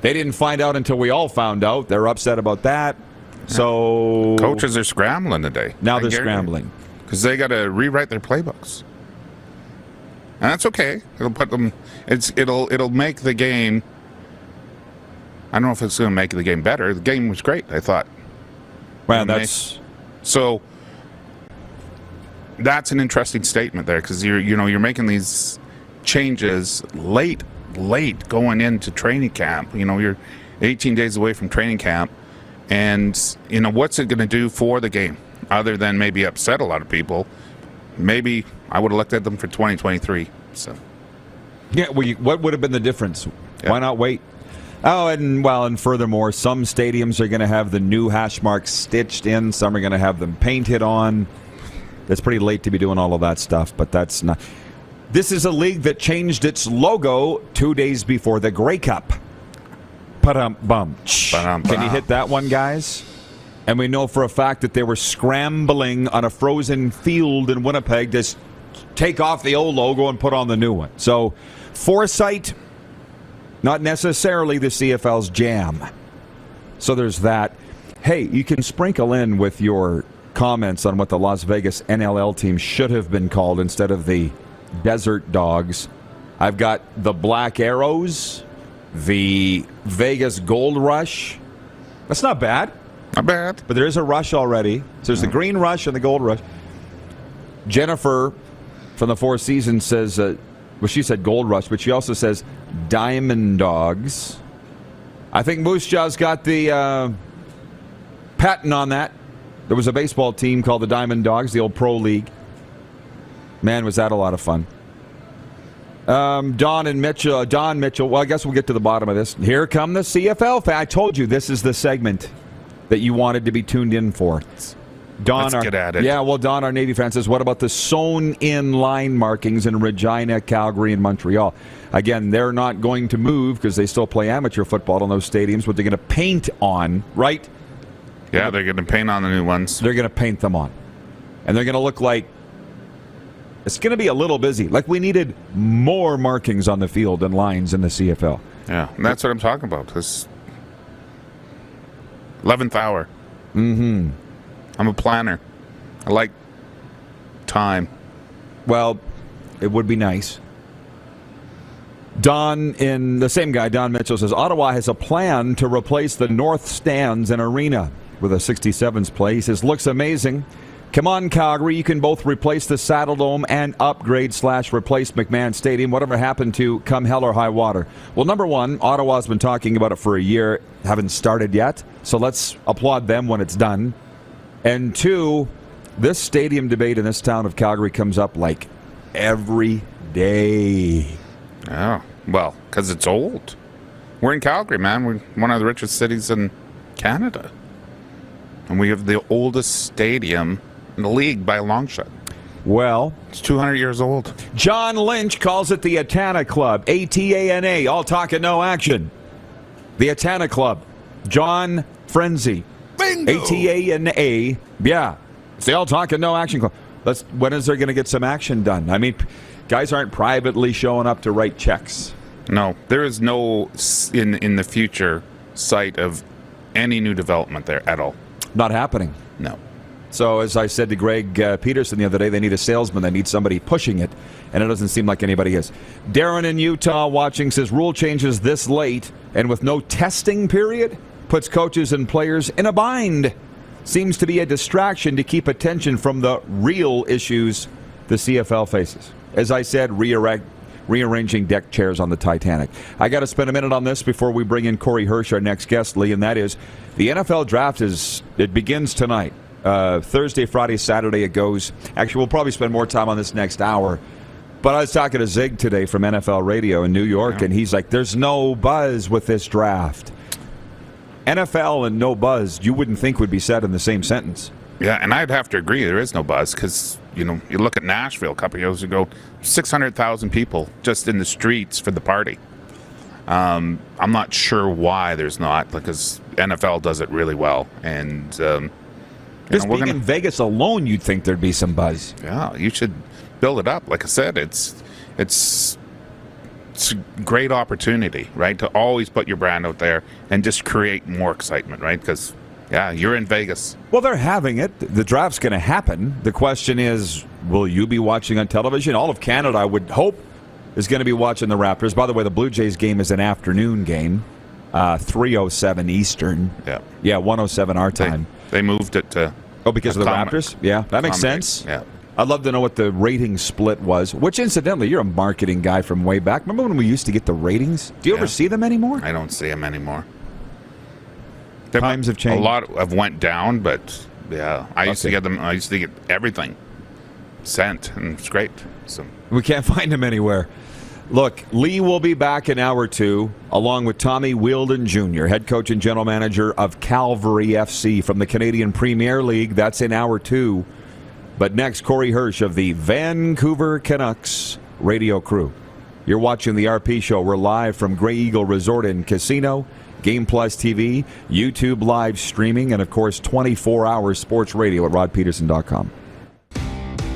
They didn't find out until we all found out. They're upset about that. So coaches are scrambling today. Now they're scrambling. Because they got to rewrite their playbooks. And that's okay. It'll put them. It'll make the game. I don't know if it's going to make the game better. The game was great, I thought. Well, so. That's an interesting statement there, because you're making these changes late going into training camp. You're 18 days away from training camp, and what's it going to do for the game other than maybe upset a lot of people? Maybe I would have looked at them for 2023. So, yeah, what would have been the difference? Yeah. Why not wait? Oh, and furthermore, some stadiums are going to have the new hash marks stitched in. Some are going to have them painted on. It's pretty late to be doing all of that stuff, but that's not. This is a league that changed its logo 2 days before the Grey Cup. Ba-dum-bum. Can you hit that one, guys? And we know for a fact that they were scrambling on a frozen field in Winnipeg to take off the old logo and put on the new one. So, foresight, not necessarily the CFL's jam. So there's that. Hey, you can sprinkle in with your comments on what the Las Vegas NLL team should have been called instead of the Desert Dogs. I've got the Black Arrows, the Vegas Gold Rush. That's not bad. Not bad. But there is a rush already. So there's the Green Rush and the Gold Rush. Jennifer from the Four Seasons says, she said Gold Rush, but she also says Diamond Dogs. I think Moose Jaw's got the patent on that. There was a baseball team called the Diamond Dogs, the old pro league. Man, was that a lot of fun. Don Mitchell. Well, I guess we'll get to the bottom of this. Here come the CFL. I told you this is the segment that you wanted to be tuned in for. Let's get at it. Yeah, well, Don, our Navy fan, says, what about the sewn-in line markings in Regina, Calgary, and Montreal? Again, they're not going to move because they still play amateur football in those stadiums, but they're going to paint on, right? Yeah, they're going to paint on the new ones. They're going to paint them on. And they're going to look like it's going to be a little busy. Like we needed more markings on the field and lines in the CFL. Yeah, and that's what I'm talking about. This 11th hour. Mm-hmm. I'm a planner. I like time. Well, it would be nice. Don Mitchell says, Ottawa has a plan to replace the North Stands and Arena with a 67s play. He says, looks amazing. Come on, Calgary. You can both replace the Saddle Dome and upgrade/replace McMahon Stadium. Whatever happened to come hell or high water? Well, number one, Ottawa's been talking about it for a year. Haven't started yet. So let's applaud them when it's done. And two, this stadium debate in this town of Calgary comes up like every day. Oh, well, because it's old. We're in Calgary, man. We're one of the richest cities in Canada. And we have the oldest stadium in the league by a long shot. Well, it's 200 years old. John Lynch calls it the Atana Club. ATANA, all talk and no action. The Atana Club. John Frenzy. Bingo! ATANA. Yeah. It's the all talk and no action club. When is there going to get some action done? I mean, guys aren't privately showing up to write checks. No, there is no, in the future, sight of any new development there at all. Not happening. No. So, as I said to Greg Pedersen the other day, they need a salesman. They need somebody pushing it, and it doesn't seem like anybody is. Darren in Utah watching says, rule changes this late and with no testing period puts coaches and players in a bind. Seems to be a distraction to keep attention from the real issues the CFL faces. As I said, rearranging deck chairs on the Titanic. I got to spend a minute on this before we bring in Corey Hirsch, our next guest, Lee, and that is the NFL draft begins tonight. Thursday, Friday, Saturday it goes. Actually, we'll probably spend more time on this next hour. But I was talking to Zig today from NFL Radio in New York, and he's like, there's no buzz with this draft. NFL and no buzz, you wouldn't think would be said in the same sentence. Yeah, and I'd have to agree there is no buzz because, you look at Nashville a couple of years ago, 600,000 people just in the streets for the party. I'm not sure why there's not, because NFL does it really well. And just being in Vegas alone, you'd think thered be some buzz. Yeah, you should build it up. Like I said, it's a great opportunity, right, to always put your brand out there and just create more excitement, right? Because, yeah, you're in Vegas. Well, they're having it. The draft's going to happen. The question is, will you be watching on television? All of Canada, I would hope, is going to be watching the Raptors. By the way, the Blue Jays game is an afternoon game, 3:07 Eastern. Yeah, 1:07 our time. They moved it to... Oh, because of the Raptors? Yeah, that makes sense. Yeah. I'd love to know what the rating split was, which, incidentally, you're a marketing guy from way back. Remember when we used to get the ratings? Do you ever see them anymore? I don't see them anymore. Times have changed. A lot have went down, but, yeah, I used to get them. I used to get everything sent, and it's great. So we can't find them anywhere. Look, Lee will be back in hour 2, along with Tommy Wheeldon Jr., head coach and general manager of Cavalry FC from the Canadian Premier League. That's in hour 2. But next, Corey Hirsch of the Vancouver Canucks radio crew. You're watching the RP Show. We're live from Grey Eagle Resort and Casino, Game Plus TV, YouTube live streaming, and, of course, 24-hour sports radio at rodpeterson.com.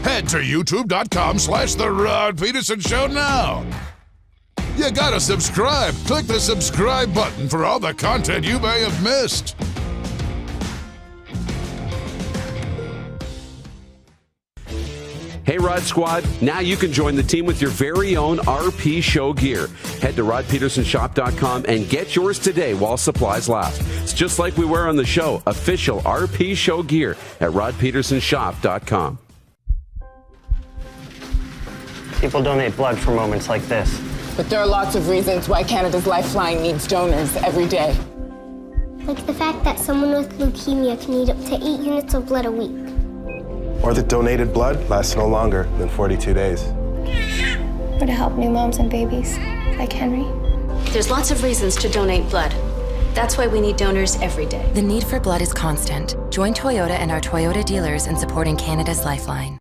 Head to youtube.com/The Rod Peterson Show now. You gotta subscribe. Click the subscribe button for all the content you may have missed. Hey, Rod Squad, now you can join the team with your very own RP Show gear. Head to rodpetersonshop.com and get yours today while supplies last. It's just like we wear on the show, official RP Show gear at rodpetersonshop.com. People donate blood for moments like this. But there are lots of reasons why Canada's Lifeline needs donors every day. Like the fact that someone with leukemia can need up to 8 units of blood a week. Or that donated blood lasts no longer than 42 days. Or to help new moms and babies, like Henry. There's lots of reasons to donate blood. That's why we need donors every day. The need for blood is constant. Join Toyota and our Toyota dealers in supporting Canada's Lifeline.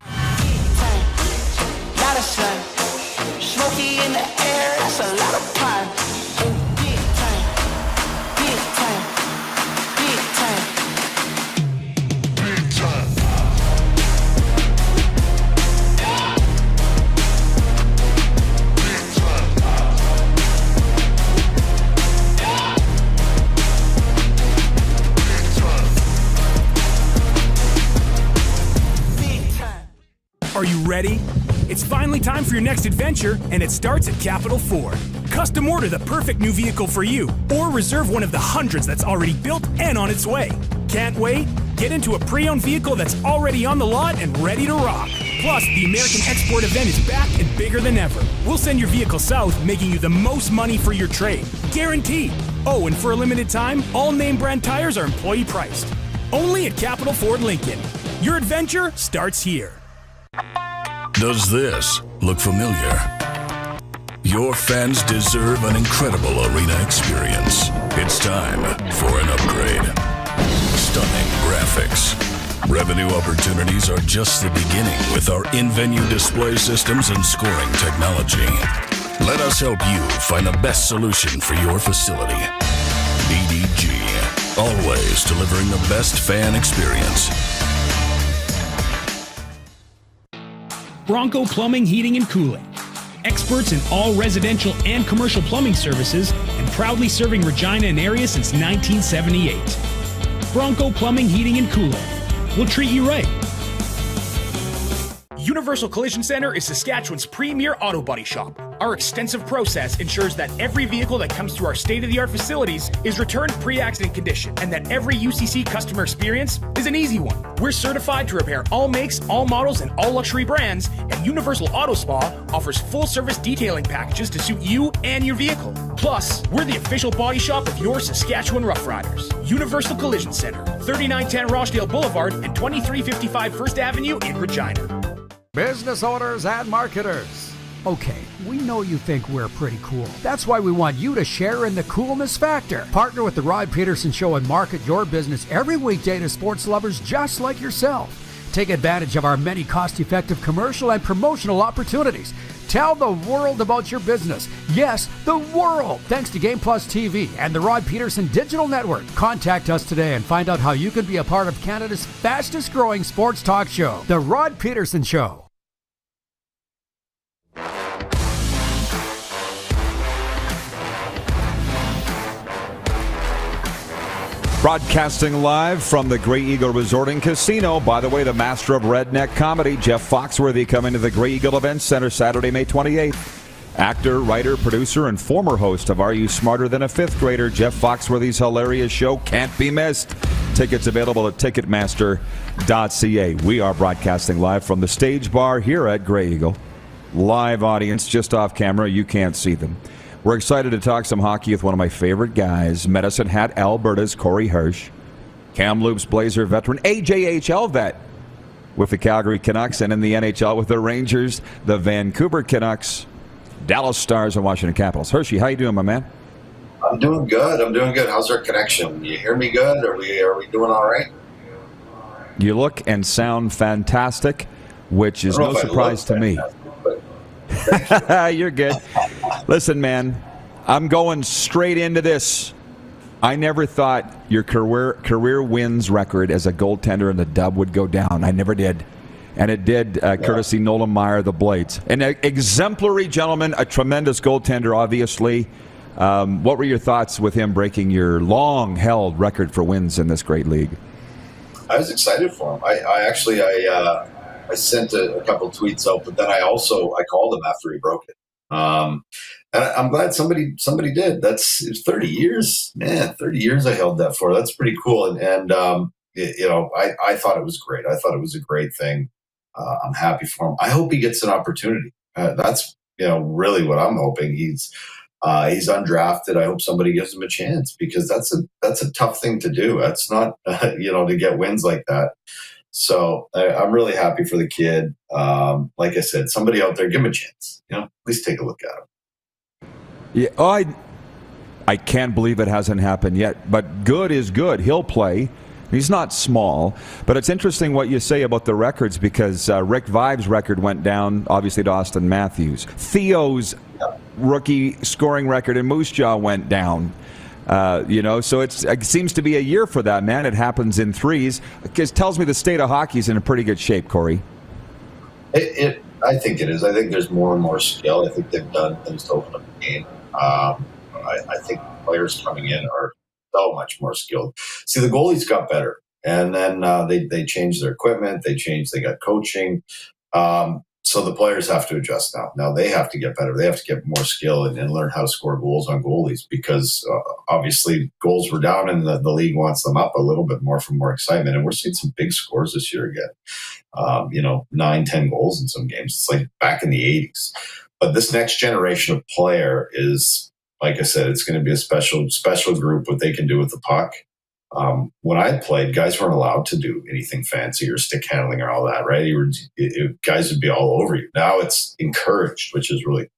Lot of sun, smoky in the air, that's a lot of time. Big time, big time, big time, big time. Are you ready? It's finally time for your next adventure, and it starts at Capital Ford. Custom order the perfect new vehicle for you, or reserve one of the hundreds that's already built and on its way. Can't wait? Get into a pre-owned vehicle that's already on the lot and ready to rock. Plus, the American Export event is back and bigger than ever. We'll send your vehicle south, making you the most money for your trade. Guaranteed. Oh, and for a limited time, all name brand tires are employee priced. Only at Capital Ford Lincoln. Your adventure starts here. Does this look familiar? Your fans deserve an incredible arena experience. It's time for an upgrade. Stunning graphics. Revenue opportunities are just the beginning with our in-venue display systems and scoring technology. Let us help you find the best solution for your facility. BDG, always delivering the best fan experience. Bronco Plumbing, Heating, and Cooling. Experts in all residential and commercial plumbing services and proudly serving Regina and area since 1978. Bronco Plumbing, Heating, and Cooling. We'll treat you right. Universal Collision Center is Saskatchewan's premier auto body shop. Our extensive process ensures that every vehicle that comes through our state-of-the-art facilities is returned pre-accident condition, and that every UCC customer experience is an easy one. We're certified to repair all makes, all models, and all luxury brands, and Universal Auto Spa offers full-service detailing packages to suit you and your vehicle. Plus, we're the official body shop of your Saskatchewan Rough Riders. Universal Collision Center, 3910 Rochdale Boulevard and 2355 First Avenue in Regina. Business owners and marketers. Okay, we know you think we're pretty cool. That's why we want you to share in the coolness factor. Partner with the Rod Pedersen Show and market your business every weekday to sports lovers just like yourself. Take advantage of our many cost-effective commercial and promotional opportunities. Tell the world about your business. Yes, the world. Thanks to Game Plus TV and the Rod Pedersen Digital Network. Contact us today and find out how you can be a part of Canada's fastest growing sports talk show, The Rod Pedersen Show. Broadcasting live from the Grey Eagle Resort and Casino. By the way, the master of redneck comedy, Jeff Foxworthy, coming to the Grey Eagle Events Center Saturday, May 28th. Actor, writer, producer, and former host of Are You Smarter Than a Fifth Grader? Jeff Foxworthy's hilarious show can't be missed. Tickets available at Ticketmaster.ca. We are broadcasting live from the Stage Bar here at Grey Eagle. Live audience just off camera. You can't see them. We're excited to talk some hockey with one of my favorite guys, Medicine Hat Alberta's Corey Hirsch, Kamloops Blazer veteran, AJHL vet with the Calgary Canucks, and in the NHL with the Rangers, the Vancouver Canucks, Dallas Stars, and Washington Capitals. Hershey, how you doing, my man? I'm doing good. How's our connection? You hear me good? Are we doing all right? You look and sound fantastic, which is no surprise to me. You're good. Listen, man, I'm going straight into this. I never thought your career wins record as a goaltender in the dub would go down. I never did. And it did, courtesy Nolan Meyer, the Blades. An exemplary gentleman, a tremendous goaltender, obviously. What were your thoughts with him breaking your long-held record for wins in this great league? I was excited for him. I sent a couple tweets out, but then I called him after he broke it. And I'm glad somebody did. It's 30 years, man. 30 years I held that for. That's pretty cool. And I thought it was great. I thought it was a great thing. I'm happy for him. I hope he gets an opportunity. That's really what I'm hoping. He's undrafted. I hope somebody gives him a chance, because that's a tough thing to do. That's not to get wins like that. So I'm really happy for the kid. Like I said, somebody out there, give him a chance. At least take a look at him. Yeah, I can't believe it hasn't happened yet. But good is good. He'll play. He's not small. But it's interesting what you say about the records, because Rick Vive's record went down, obviously, to Austin Matthews. Theo's rookie scoring record in Moose Jaw went down. So it seems to be a year for that, man. It happens in threes. It tells me the state of hockey is in a pretty good shape, Corey. I think it is. I think there's more and more skill. I think they've done things to open up the game. I think players coming in are so much more skilled. See, the goalies got better, and then they changed their equipment. They got coaching. So the players have to adjust now. Now they have to get better. They have to get more skill and learn how to score goals on goalies, because obviously goals were down, and the league wants them up a little bit more for more excitement. And we're seeing some big scores this year again. 9-10 goals in some games. It's like back in the 80s. But this next generation of player is, like I said, it's going to be a special group, what they can do with the puck. When I played, guys weren't allowed to do anything fancy or stick handling or all that, right? Guys would be all over you. Now it's encouraged, which is really.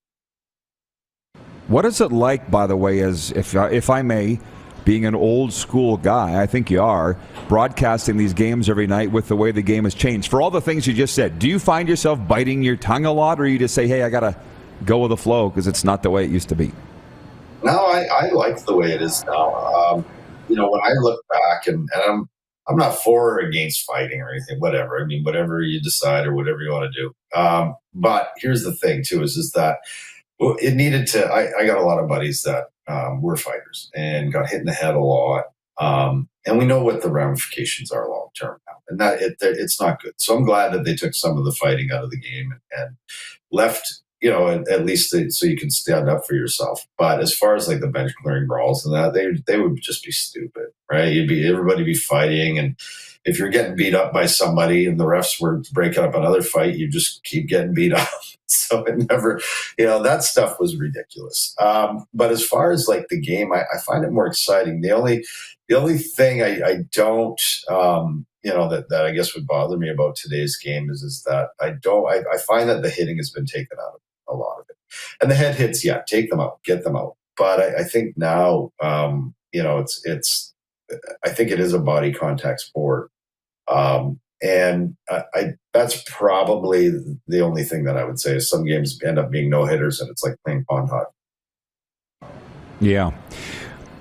What is it like, by the way, as if I may, being an old school guy, I think you are, broadcasting these games every night with the way the game has changed? For all the things you just said, do you find yourself biting your tongue a lot, or you just say, hey, I got to go with the flow because it's not the way it used to be? No, I like the way it is now. When I look back, and I'm not for or against fighting or anything, whatever. I mean, whatever you decide or whatever you want to do. But here's the thing, too, is that it needed to. I got a lot of buddies that were fighters and got hit in the head a lot. And we know what the ramifications are long term now, and that it's not good. So I'm glad that they took some of the fighting out of the game and left at least so you can stand up for yourself. But as far as like the bench clearing brawls and that, they would just be stupid, right? Everybody be fighting, and if you're getting beat up by somebody and the refs were breaking up another fight, you just keep getting beat up. So it never, that stuff was ridiculous. But as far as like the game, I find it more exciting. The only thing I don't, that I guess would bother me about today's game is that I find that the hitting has been taken out of a lot of it. And the head hits, take them out, get them out. But I think now, it's I think it is a body contact sport. And that's probably the only thing that I would say is some games end up being no hitters and it's like playing pond hockey. Yeah.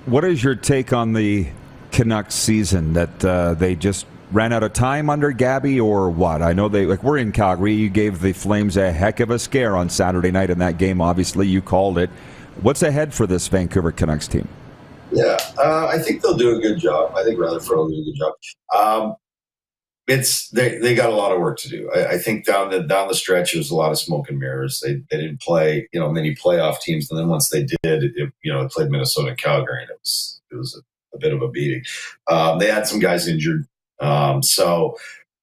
What is your take on the Canucks season, that they just ran out of time under Gabby, or what? I know we're in Calgary. You gave the Flames a heck of a scare on Saturday night in that game. Obviously, you called it. What's ahead for this Vancouver Canucks team? Yeah, I think they'll do a good job. I think Rutherford will do a good job. They got a lot of work to do. I think down the stretch, it was a lot of smoke and mirrors. They didn't play, many playoff teams, and then once they did, it played Minnesota and Calgary, and it was a bit of a beating. They had some guys injured, so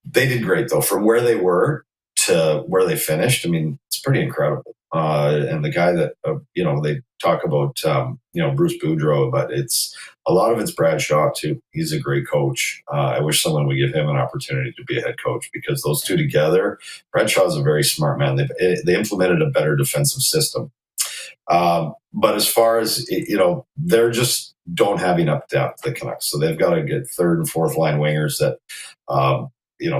they did great though. From where they were to where they finished, I mean, it's pretty incredible. And the guy that they talk about, Bruce Boudreau, but a lot of it's Brad Shaw too. He's a great coach. I wish someone would give him an opportunity to be a head coach, because those two together, Brad Shaw's a very smart man. They implemented a better defensive system. But as far as, they're just don't have enough depth, the Canucks. So they've got to get third and fourth line wingers that,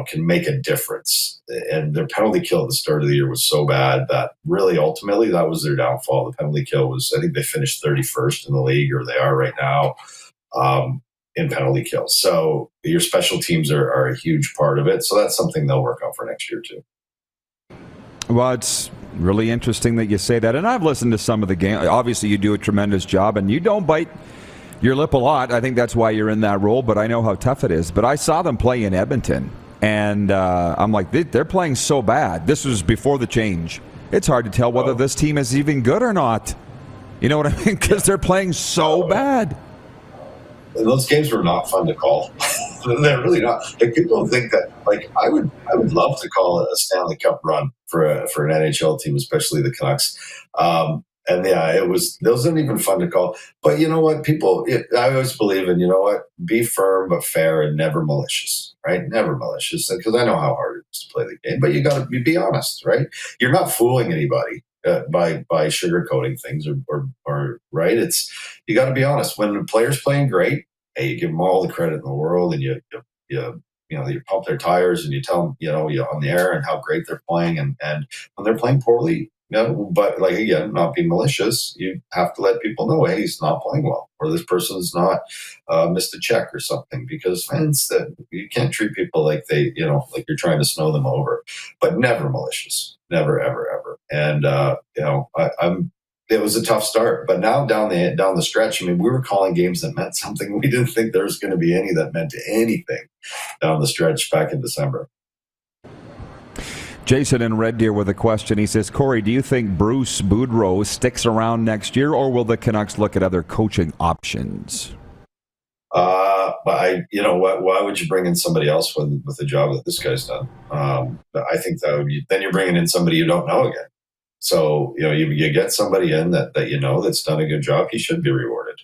can make a difference. And their penalty kill at the start of the year was so bad that really ultimately that was their downfall. The penalty kill was, I think they finished 31st in the league, or they are right now, in penalty kill. So your special teams are a huge part of it. So that's something they'll work on for next year too. Well, it's really interesting that you say that. And I've listened to some of the game. Obviously, you do a tremendous job, and you don't bite your lip a lot. I think that's why you're in that role, but I know how tough it is. But I saw them play in Edmonton, and I'm like, they're playing so bad. This was before the change. It's hard to tell whether this team is even good or not. You know what I mean? Because they're playing so bad. And those games were not fun to call. They're really not. Like, people think that, like, I would love to call it a Stanley Cup run for an NHL team, especially the Canucks. And yeah, those aren't even fun to call. But you know what, I always believe in, be firm but fair and never malicious, right? Never malicious, because I know how hard it is to play the game. But you got to be honest, right? You're not fooling anybody by sugarcoating things or right. You got to be honest. When the player's playing great, hey, you give them all the credit in the world, and you pump their tires and you tell them, you're on the air and how great they're playing, and when they're playing poorly. But like, again, not being malicious, you have to let people know, hey, he's not playing well, or this person's not missed a check or something, because fans, that you can't treat people like like you're trying to snow them over, but never malicious, never, ever, ever. And it was a tough start, but now down the stretch, I mean, we were calling games that meant something. We didn't think there was going to be any that meant anything down the stretch back in December. Jason in Red Deer with a question. He says, Corey, do you think Bruce Boudreau sticks around next year, or will the Canucks look at other coaching options? But why would you bring in somebody else with the job that this guy's done? I think that then you're bringing in somebody you don't know again. So, you get somebody in that that's done a good job, he should be rewarded.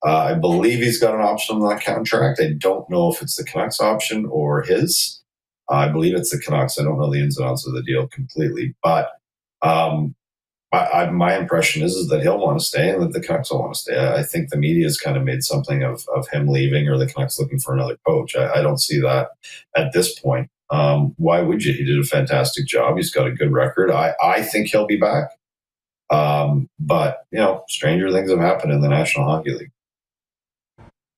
I believe he's got an option on that contract. I don't know if it's the Canucks option or his. I believe it's the Canucks. I don't know the ins and outs of the deal completely, but my impression is that he'll want to stay and that the Canucks will want to stay. I think the media has kind of made something of him leaving or the Canucks looking for another coach. I don't see that at this point. Why would you? He did a fantastic job. He's got a good record. I think he'll be back. But, stranger things have happened in the National Hockey League.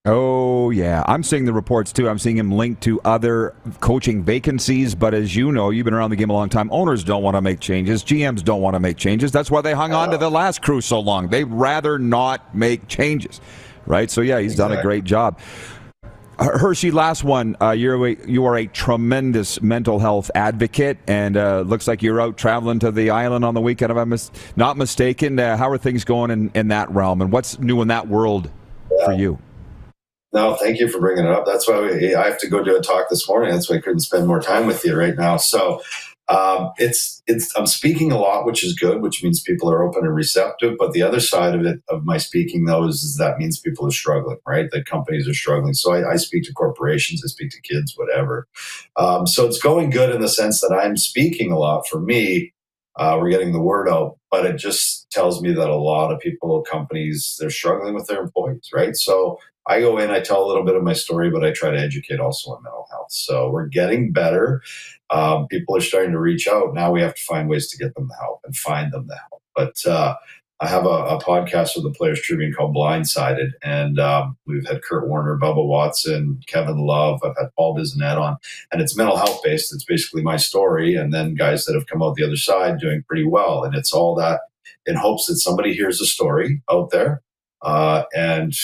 Oh, yeah. I'm seeing the reports, too. I'm seeing him linked to other coaching vacancies. But as you know, you've been around the game a long time. Owners don't want to make changes. GMs don't want to make changes. That's why they hung on to the last crew so long. They'd rather not make changes, right? So, yeah, he's done a great job. Hershey, last one. You are a tremendous mental health advocate, and looks like you're out traveling to the island on the weekend, if I'm not mistaken. How are things going in that realm, and what's new in that world for you? No, thank you for bringing it up. That's why I have to go do a talk this morning. That's why I couldn't spend more time with you right now. So I'm speaking a lot, which is good, which means people are open and receptive. But the other side of it, of my speaking, though, is that means people are struggling, right? That companies are struggling. So I speak to corporations, I speak to kids, whatever. So it's going good in the sense that I'm speaking a lot. For me, we're getting the word out, but it just tells me that a lot of people, companies, they're struggling with their employees, right? So I go in, I tell a little bit of my story, but I try to educate also on mental health. So we're getting better. People are starting to reach out. Now we have to find ways to get them the help and find them the help. But I have a podcast with the Players Tribune called Blindsided, and we've had Kurt Warner, Bubba Watson, Kevin Love. I've had Paul Bissonnette on, and it's mental health based. It's basically my story, and then guys that have come out the other side doing pretty well. And it's all that in hopes that somebody hears a story out there and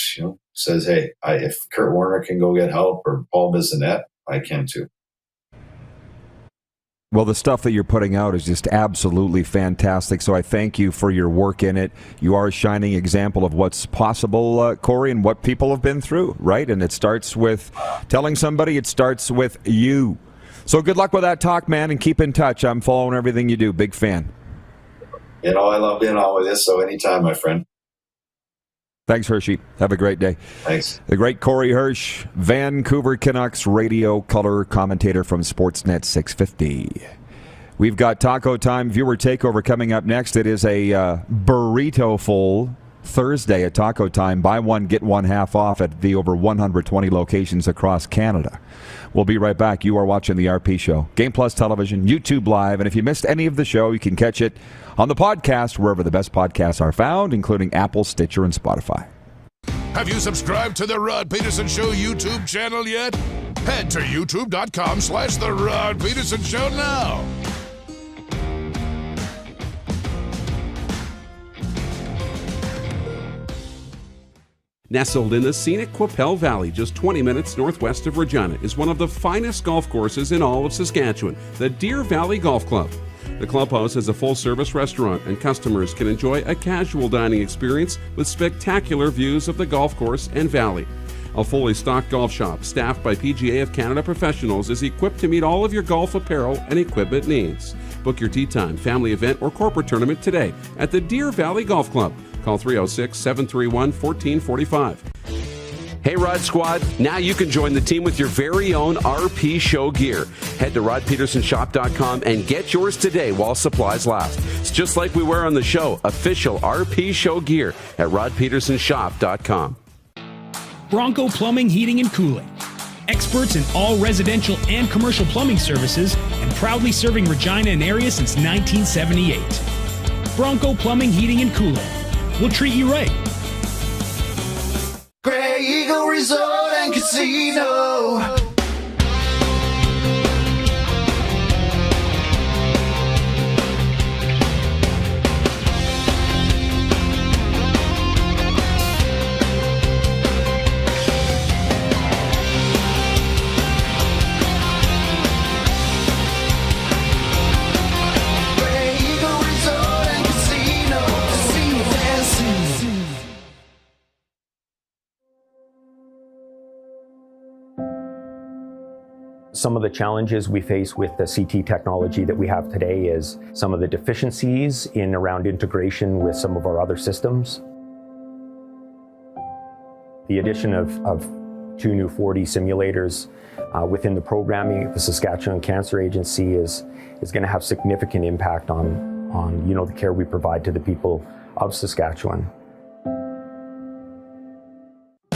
says, "Hey, if Kurt Warner can go get help, or Paul Bissonnette, I can too." Well, the stuff that you're putting out is just absolutely fantastic. So I thank you for your work in it. You are a shining example of what's possible, Corey, and what people have been through, right? And it starts with telling somebody. It starts with you. So good luck with that talk, man, and keep in touch. I'm following everything you do. Big fan. I love being on with this. So anytime, my friend. Thanks, Hershey. Have a great day. Thanks. The great Corey Hirsch, Vancouver Canucks radio color commentator from Sportsnet 650. We've got Taco Time Viewer Takeover coming up next. It is a burrito-full Thursday at Taco Time. Buy one, get one half off at the over 120 locations across Canada. We'll be right back. You are watching The RP Show. Game Plus Television, YouTube Live, and if you missed any of the show, you can catch it on the podcast wherever the best podcasts are found, including Apple, Stitcher, and Spotify. Have you subscribed to the Rod Pedersen Show YouTube channel yet? Head to youtube.com/The Rod Pedersen Show now. Nestled in the scenic Qu'Appelle Valley, just 20 minutes northwest of Regina, is one of the finest golf courses in all of Saskatchewan, the Deer Valley Golf Club. The clubhouse is a full-service restaurant, and customers can enjoy a casual dining experience with spectacular views of the golf course and valley. A fully stocked golf shop, staffed by PGA of Canada professionals, is equipped to meet all of your golf apparel and equipment needs. Book your tee time, family event, or corporate tournament today at the Deer Valley Golf Club. Call 306-731-1445. Hey Rod Squad, now you can join the team with your very own RP Show gear. Head to rodpetersenshop.com and get yours today while supplies last. It's just like we wear on the show, official RP Show gear at rodpetersenshop.com. Bronco Plumbing, Heating, and Cooling. Experts in all residential and commercial plumbing services, and proudly serving Regina and area since 1978. Bronco Plumbing, Heating, and Cooling. We'll treat you right. Grey Eagle Resort and Casino. Some of the challenges we face with the CT technology that we have today is some of the deficiencies in around integration with some of our other systems. The addition of 2 new 4D simulators within the programming of the Saskatchewan Cancer Agency is going to have significant impact on the care we provide to the people of Saskatchewan.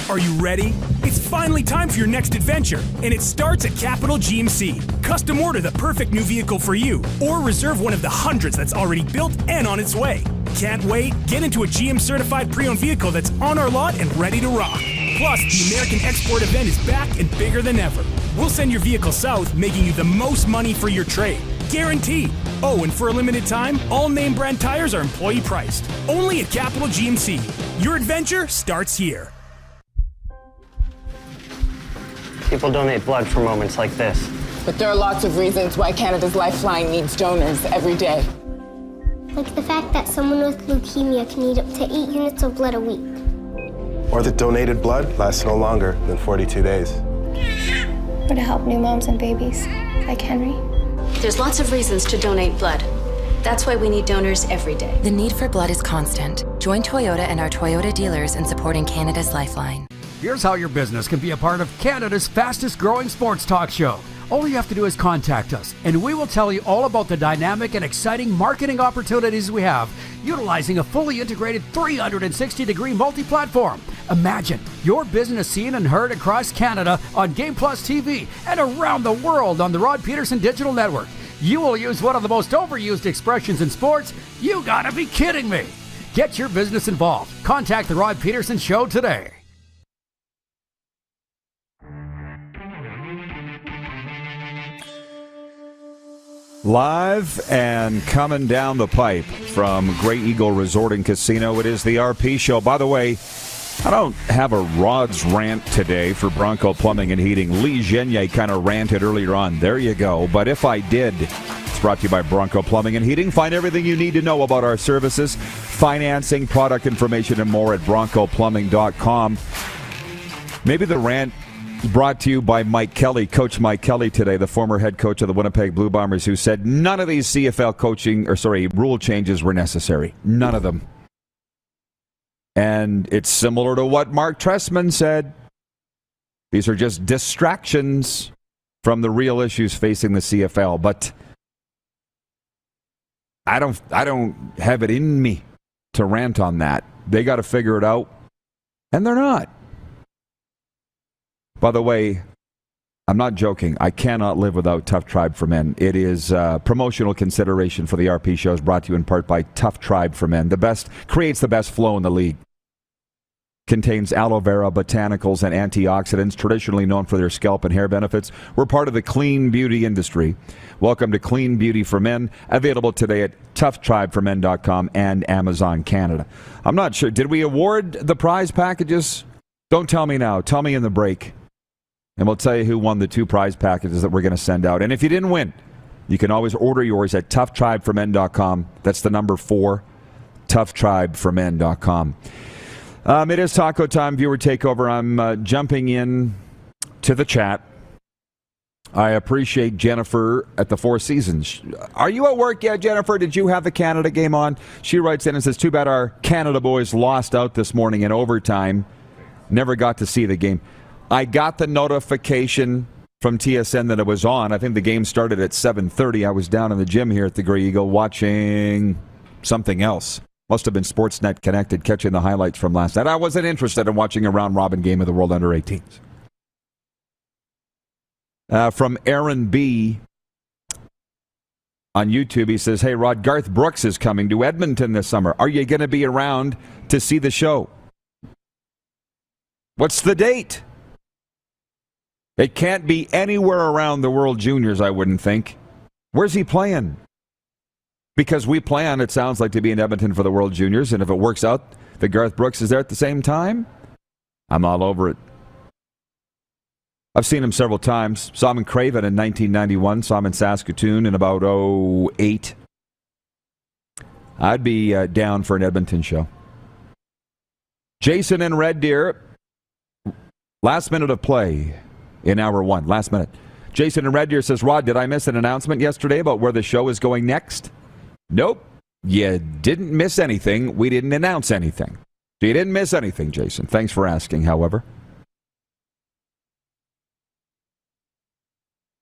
Are you ready? It's finally time for your next adventure, and it starts at Capital GMC. Custom order the perfect new vehicle for you, or reserve one of the hundreds that's already built and on its way. Can't wait? Get into a GM certified pre-owned vehicle that's on our lot and ready to rock. Plus, the American Export event is back and bigger than ever. We'll send your vehicle south, making you the most money for your trade. Guaranteed. Oh, and for a limited time, all name brand tires are employee priced. Only at Capital GMC. Your adventure starts here. People donate blood for moments like this. But there are lots of reasons why Canada's Lifeline needs donors every day. Like the fact that someone with leukemia can need up to 8 units of blood a week. Or that donated blood lasts no longer than 42 days. Or to help new moms and babies, like Henry. There's lots of reasons to donate blood. That's why we need donors every day. The need for blood is constant. Join Toyota and our Toyota dealers in supporting Canada's Lifeline. Here's how your business can be a part of Canada's fastest growing sports talk show. All you have to do is contact us, and we will tell you all about the dynamic and exciting marketing opportunities we have, utilizing a fully integrated 360-degree multi-platform. Imagine your business seen and heard across Canada on Game Plus TV and around the world on the Rod Pedersen Digital Network. You will use one of the most overused expressions in sports. You gotta be kidding me. Get your business involved. Contact the Rod Pedersen Show today. Live and coming down the pipe from Grey Eagle Resort and Casino, it is the RP Show. By the way, I don't have a Rod's rant today for Bronco Plumbing and Heating. Lee Genier kind of ranted earlier on. There you go. But if I did, it's brought to you by Bronco Plumbing and Heating. Find everything you need to know about our services, financing, product information, and more at broncoplumbing.com. Maybe the rant brought to you by Mike Kelly, Coach Mike Kelly today, the former head coach of the Winnipeg Blue Bombers, who said none of these CFL rule changes were necessary. None of them. And it's similar to what Mark Trestman said. These are just distractions from the real issues facing the CFL. But I don't have it in me to rant on that. They got to figure it out, and they're not. By the way, I'm not joking. I cannot live without Tough Tribe for Men. It is promotional consideration for the RP shows, brought to you in part by Tough Tribe for Men. The best, creates the best flow in the league. Contains aloe vera, botanicals, and antioxidants, traditionally known for their scalp and hair benefits. We're part of the clean beauty industry. Welcome to Clean Beauty for Men, available today at toughtribeformen.com and Amazon Canada. I'm not sure. Did we award the prize packages? Don't tell me now. Tell me in the break. And we'll tell you who won the 2 prize packages that we're going to send out. And if you didn't win, you can always order yours at toughtribeformen.com. That's the number 4, toughtribeformen.com. It is taco time, viewer takeover. I'm jumping in to the chat. I appreciate Jennifer at the Four Seasons. Are you at work yet, Jennifer? Did you have the Canada game on? She writes in and says, too bad our Canada boys lost out this morning in overtime. Never got to see the game. I got the notification from TSN that it was on. I think the game started at 7:30. I was down in the gym here at the Grey Eagle watching something else. Must have been Sportsnet connected, catching the highlights from last night. I wasn't interested in watching a round-robin game of the World Under-18s. From Aaron B. on YouTube, he says, hey, Rod, Garth Brooks is coming to Edmonton this summer. Are you going to be around to see the show? What's the date? It can't be anywhere around the World Juniors, I wouldn't think. Where's he playing? Because we plan, it sounds like, to be in Edmonton for the World Juniors, and if it works out that Garth Brooks is there at the same time, I'm all over it. I've seen him several times. Saw him in Craven in 1991. Saw him in Saskatoon in about 2008. I'd be down for an Edmonton show. Jason in Red Deer. Last minute of play in hour 1. Last minute. Jason in Red Deer says, Rod, did I miss an announcement yesterday about where the show is going next? Nope. You didn't miss anything. We didn't announce anything. So you didn't miss anything, Jason. Thanks for asking, however.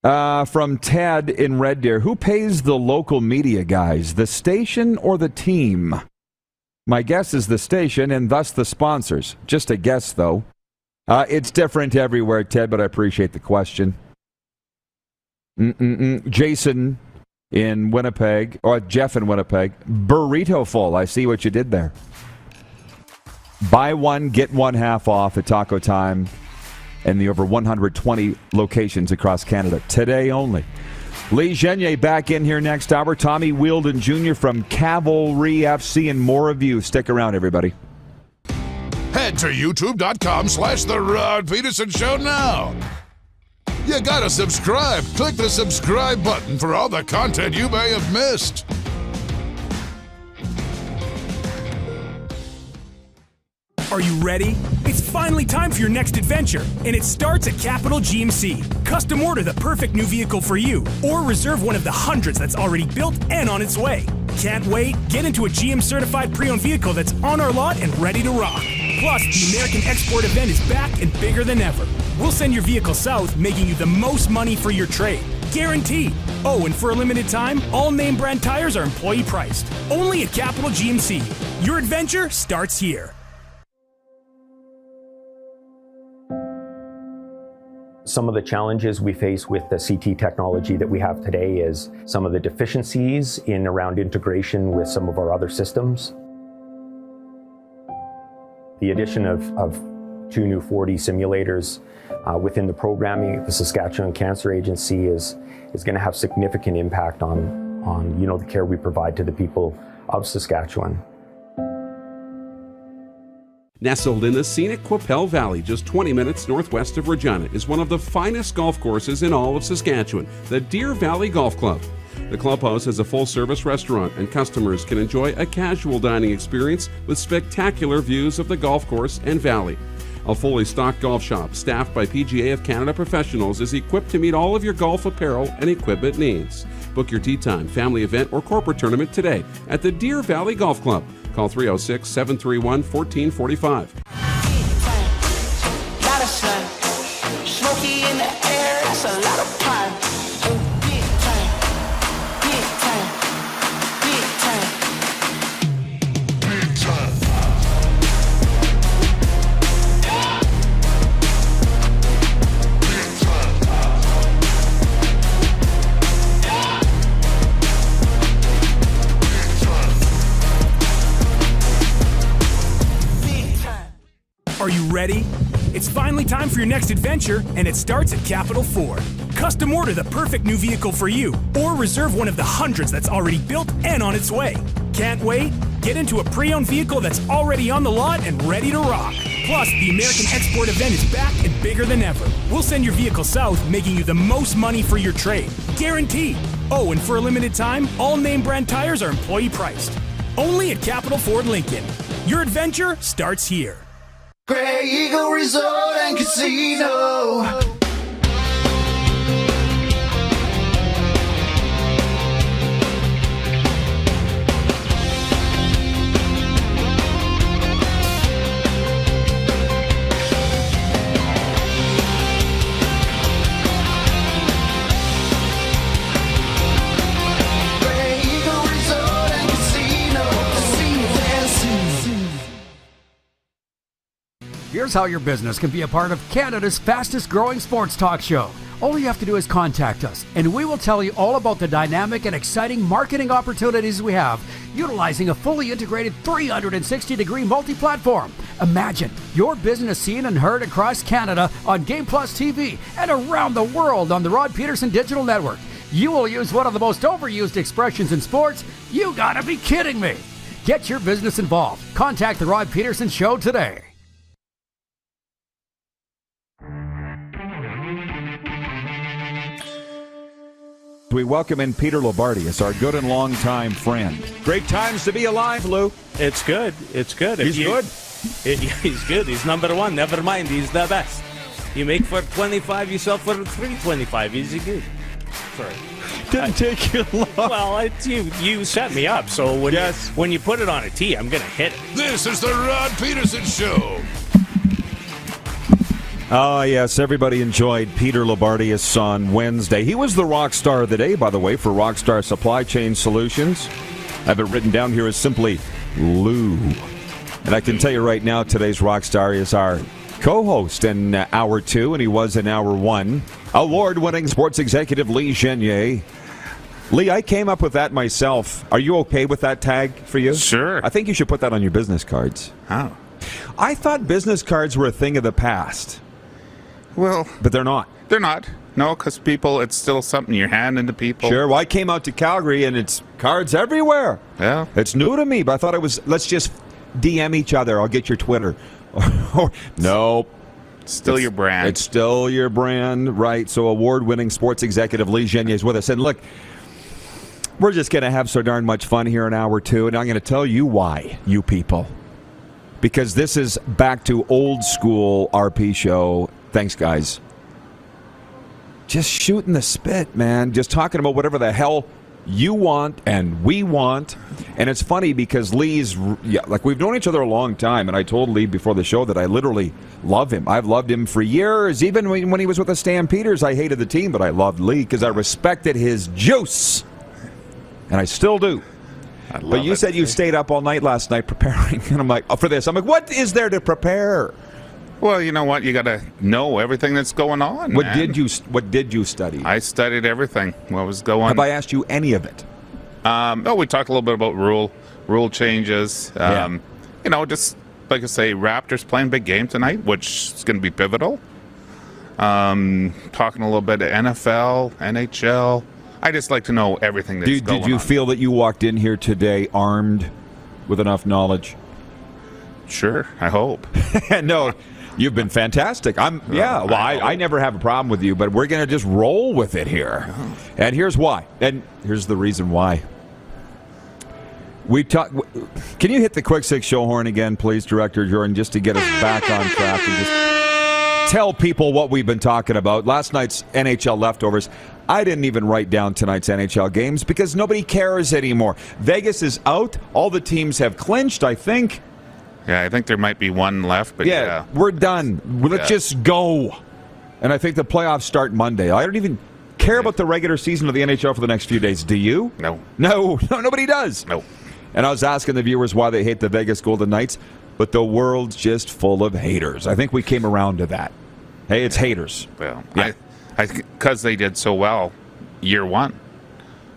From Ted in Red Deer, who pays the local media guys, the station or the team? My guess is the station and thus the sponsors. Just a guess, though. It's different everywhere, Ted, but I appreciate the question. Jason in Winnipeg, or Jeff in Winnipeg, burrito full. I see what you did there. Buy one, get one half off at Taco Time and the over 120 locations across Canada. Today only. Lee Genier back in here next hour. Tommy Wheeldon Jr. from Cavalry FC and more of you. Stick around, everybody. Head to youtube.com/The Rod Pedersen Show now. You gotta subscribe. Click the subscribe button for all the content you may have missed. Are you ready? It's finally time for your next adventure, and it starts at Capital GMC. Custom order the perfect new vehicle for you, or reserve one of the hundreds that's already built and on its way. Can't wait? Get into a GM certified pre-owned vehicle that's on our lot and ready to rock. Plus, the American Export event is back and bigger than ever. We'll send your vehicle south, making you the most money for your trade. Guaranteed. Oh, and for a limited time, all name brand tires are employee priced. Only at Capital GMC. Your adventure starts here. Some of the challenges we face with the CT technology that we have today is some of the deficiencies in around integration with some of our other systems. The addition of 2 new 4D simulators within the programming of the Saskatchewan Cancer Agency is going to have significant impact on the care we provide to the people of Saskatchewan. Nestled in the scenic Qu'Appelle Valley, just 20 minutes northwest of Regina, is one of the finest golf courses in all of Saskatchewan, the Deer Valley Golf Club. The Clubhouse has a full-service restaurant, and customers can enjoy a casual dining experience with spectacular views of the golf course and valley. A fully stocked golf shop, staffed by PGA of Canada professionals, is equipped to meet all of your golf apparel and equipment needs. Book your tee time, family event, or corporate tournament today at the Deer Valley Golf Club. Call 306-731-1445. Lot of sun, smoky in the air, that's a lot of pine. Big time, big time, big time, big time. Are you ready? It's finally time for your next adventure, and it starts at Capital Ford. Custom order the perfect new vehicle for you, or reserve one of the hundreds that's already built and on its way. Can't wait? Get into a pre-owned vehicle that's already on the lot and ready to rock. Plus, the American Export event is back and bigger than ever. We'll send your vehicle south, making you the most money for your trade. Guaranteed. Oh, and for a limited time, all name brand tires are employee priced. Only at Capital Ford Lincoln. Your adventure starts here. Grey Eagle Resort and Casino. Grey Eagle Resort and Casino. Here's how your business can be a part of Canada's fastest growing sports talk show. All you have to do is contact us, and we will tell you all about the dynamic and exciting marketing opportunities we have, utilizing a fully integrated 360-degree multi-platform. Imagine your business seen and heard across Canada on Game Plus TV and around the world on the Rod Pedersen Digital Network. You will use one of the most overused expressions in sports. You gotta be kidding me. Get your business involved. Contact the Rod Pedersen Show today. We welcome in Peter Lobardius, our good and long-time friend. Great times to be alive, Lou. It's good. It's good. He's good? He's good. He's number one. Never mind. He's the best. You make for 25, you sell for 325. He's good. Sorry. Didn't take you long. Well, you set me up, so when you put it on a tee, I'm going to hit it. This is the Rod Pedersen Show. Oh, yes, everybody enjoyed Peter Lobardius on Wednesday. He was the rock star of the day, by the way, for Rockstar Supply Chain Solutions. I have it written down here as simply Lou. And I can tell you right now, today's rock star is our co-host in Hour 2, and he was in Hour 1. Award-winning sports executive Lee Genier. Lee, I came up with that myself. Are you okay with that tag for you? Sure. I think you should put that on your business cards. How? I thought business cards were a thing of the past. Well, but they're not. They're not. No, because it's still something you're handing to people. Sure. Well, I came out to Calgary, and it's cards everywhere. Yeah. It's new to me, but I thought it was, let's just DM each other. I'll get your Twitter. Nope. Still your brand. It's still your brand, right? So award-winning sports executive Lee Genier is with us. And look, we're just going to have so darn much fun here in hour two, and I'm going to tell you why, you people. Because this is back to old school RP show. Thanks, guys. Just shooting the spit, man. Just talking about whatever the hell you want and we want. And it's funny because Lee's, we've known each other a long time, and I told Lee before the show that I literally love him. I've loved him for years. Even when he was with the Stampeders, I hated the team, but I loved Lee because I respected his juice. And I still do. But you said you stayed up all night last night preparing, and I'm like, for this. I'm like, what is there to prepare? Well, you know what? You got to know everything that's going on. What did you study? I studied everything. What was going on? Have I asked you any of it? We talked a little bit about rule changes. You know, just like I say, Raptors playing big game tonight, which is going to be pivotal. Talking a little bit of NFL, NHL. I just like to know everything that's going on. Did you feel that you walked in here today armed with enough knowledge? Sure, I hope. No, you've been fantastic. I never have a problem with you, but we're going to just roll with it here. And here's why. And here's the reason why. Can you hit the quick six show horn again, please, Director Jordan, just to get us back on track and just tell people what we've been talking about. Last night's NHL Leftovers. I didn't even write down tonight's NHL games because nobody cares anymore. Vegas is out. All the teams have clinched, I think. Yeah, I think there might be one left, but yeah. We're done. Let's just go. And I think the playoffs start Monday. I don't even care about the regular season of the NHL for the next few days. Do you? No. No, nobody does. No. And I was asking the viewers why they hate the Vegas Golden Knights, but the world's just full of haters. I think we came around to that. Hey, it's haters. Well, yeah. Because they did so well year one.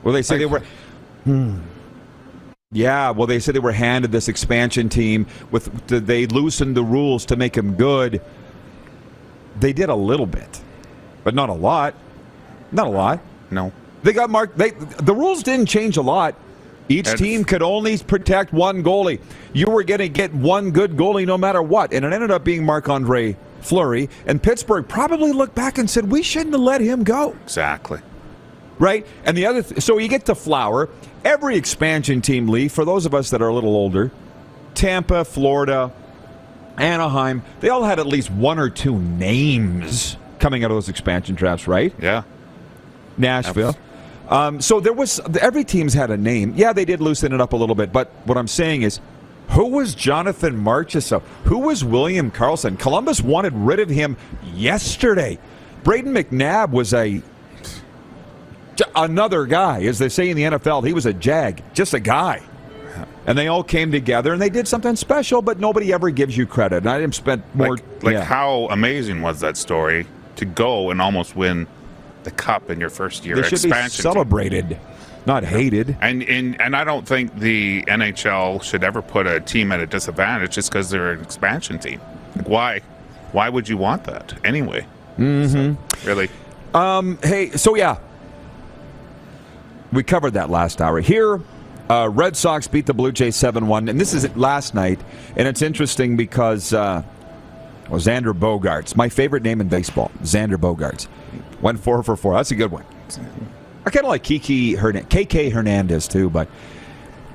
Well, they say they were... Yeah, well, they said they were handed this expansion team. They loosened the rules to make them good. They did a little bit, but not a lot. Not a lot. No. They got marked. The rules didn't change a lot. Each team could only protect one goalie. You were going to get one good goalie no matter what, and it ended up being Marc-Andre Fleury. And Pittsburgh probably looked back and said, we shouldn't have let him go. Exactly. Right? And the other so you get to Flower. Every expansion team, Lee, for those of us that are a little older, Tampa, Florida, Anaheim, they all had at least one or two names coming out of those expansion drafts, right? Yeah. Nashville. So there was, every team's had a name. Yeah, they did loosen it up a little bit, but what I'm saying is, who was Jonathan Marchessault? Who was William Karlsson? Columbus wanted rid of him yesterday. Braden McNabb was another guy, as they say in the NFL. He was a jag, just a guy. And they all came together, and they did something special, but nobody ever gives you credit. And I didn't spend more... how amazing was that story to go and almost win the Cup in your first year expansion? They should be celebrated, not hated. And I don't think the NHL should ever put a team at a disadvantage just because they're an expansion team. Why? Why would you want that anyway? Mm-hmm. So, really? Hey, so yeah. We covered that last hour. Here, Red Sox beat the Blue Jays 7-1, and this is last night, and it's interesting because Xander Bogaerts, my favorite name in baseball, Xander Bogaerts, went 4 for 4. That's a good one. I kind of like KK Hernandez, too, but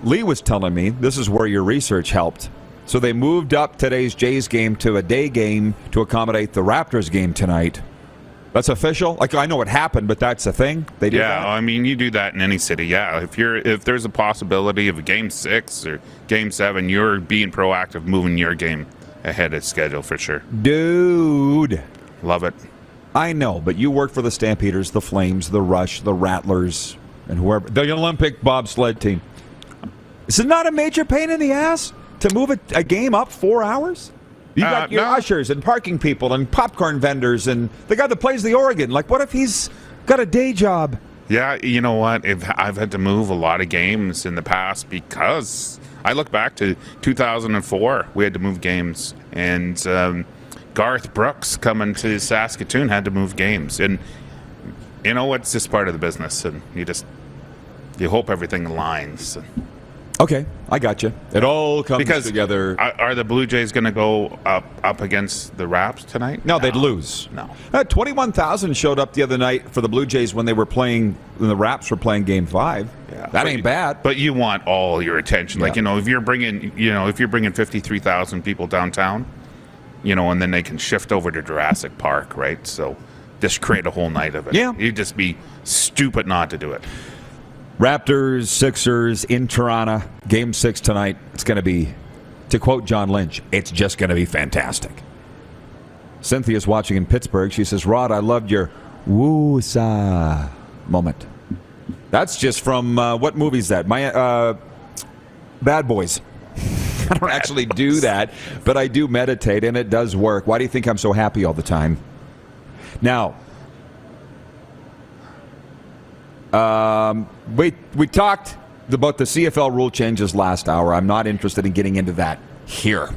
Lee was telling me this is where your research helped. So they moved up today's Jays game to a day game to accommodate the Raptors game tonight. That's official? Like, I know what happened, but that's a thing? They did that? I mean, you do that in any city, yeah. If there's a possibility of a Game 6 or Game 7, you're being proactive, moving your game ahead of schedule for sure. Dude. Love it. I know, but you work for the Stampeders, the Flames, the Rush, the Rattlers, and whoever. The Olympic bobsled team. Is it not a major pain in the ass to move a game up 4 hours? You got your ushers and parking people and popcorn vendors and the guy that plays the organ. Like, what if he's got a day job? Yeah, you know what? I've had to move a lot of games in the past because I look back to 2004. We had to move games. And Garth Brooks coming to Saskatoon had to move games. And, you know, it's just part of the business. And you hope everything aligns. Okay, I got you. It all comes together. Are the Blue Jays going to go up against the Raps tonight? No, they'd lose. No. 21,000 showed up the other night for the Blue Jays when they were playing. When the Raps were playing Game 5. Yeah, that ain't bad. But you want all your attention. Like, if you're bringing 53,000 people downtown, and then they can shift over to Jurassic Park, right? So just create a whole night of it. Yeah. You'd just be stupid not to do it. Raptors, Sixers in Toronto. Game 6 tonight. It's going to be, to quote John Lynch, it's just going to be fantastic. Cynthia's watching in Pittsburgh. She says, Rod, I loved your woo-sa moment. That's just from, what movie is that? My Bad Boys. I don't actually do that, but I do meditate, and it does work. Why do you think I'm so happy all the time? Now, we talked about the CFL rule changes last hour. I'm not interested in getting into that here,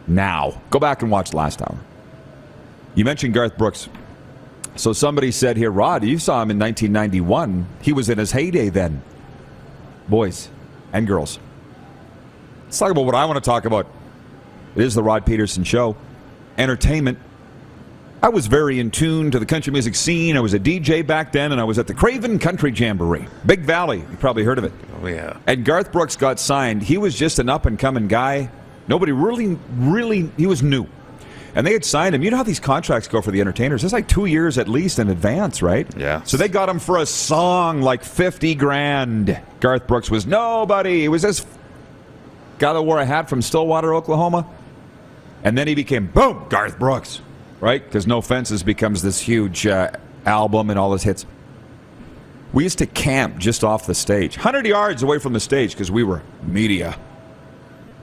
now. Go back and watch last hour. You mentioned Garth Brooks. So somebody said here, Rod, you saw him in 1991. He was in his heyday then. Boys and girls. Let's talk about what I want to talk about. It is the Rod Pedersen Show. Entertainment. I was very in tune to the country music scene. I was a DJ back then, and I was at the Craven Country Jamboree. Big Valley. You probably heard of it. Oh, yeah. And Garth Brooks got signed. He was just an up-and-coming guy. Nobody really, he was new. And they had signed him. You know how these contracts go for the entertainers? It's like 2 years at least in advance, right? Yeah. So they got him for a song like $50,000. Garth Brooks was nobody. He was this guy that wore a hat from Stillwater, Oklahoma. And then he became, boom, Garth Brooks, right? Because No Fences becomes this huge album and all his hits. We used to camp just off the stage, 100 yards away from the stage because we were media.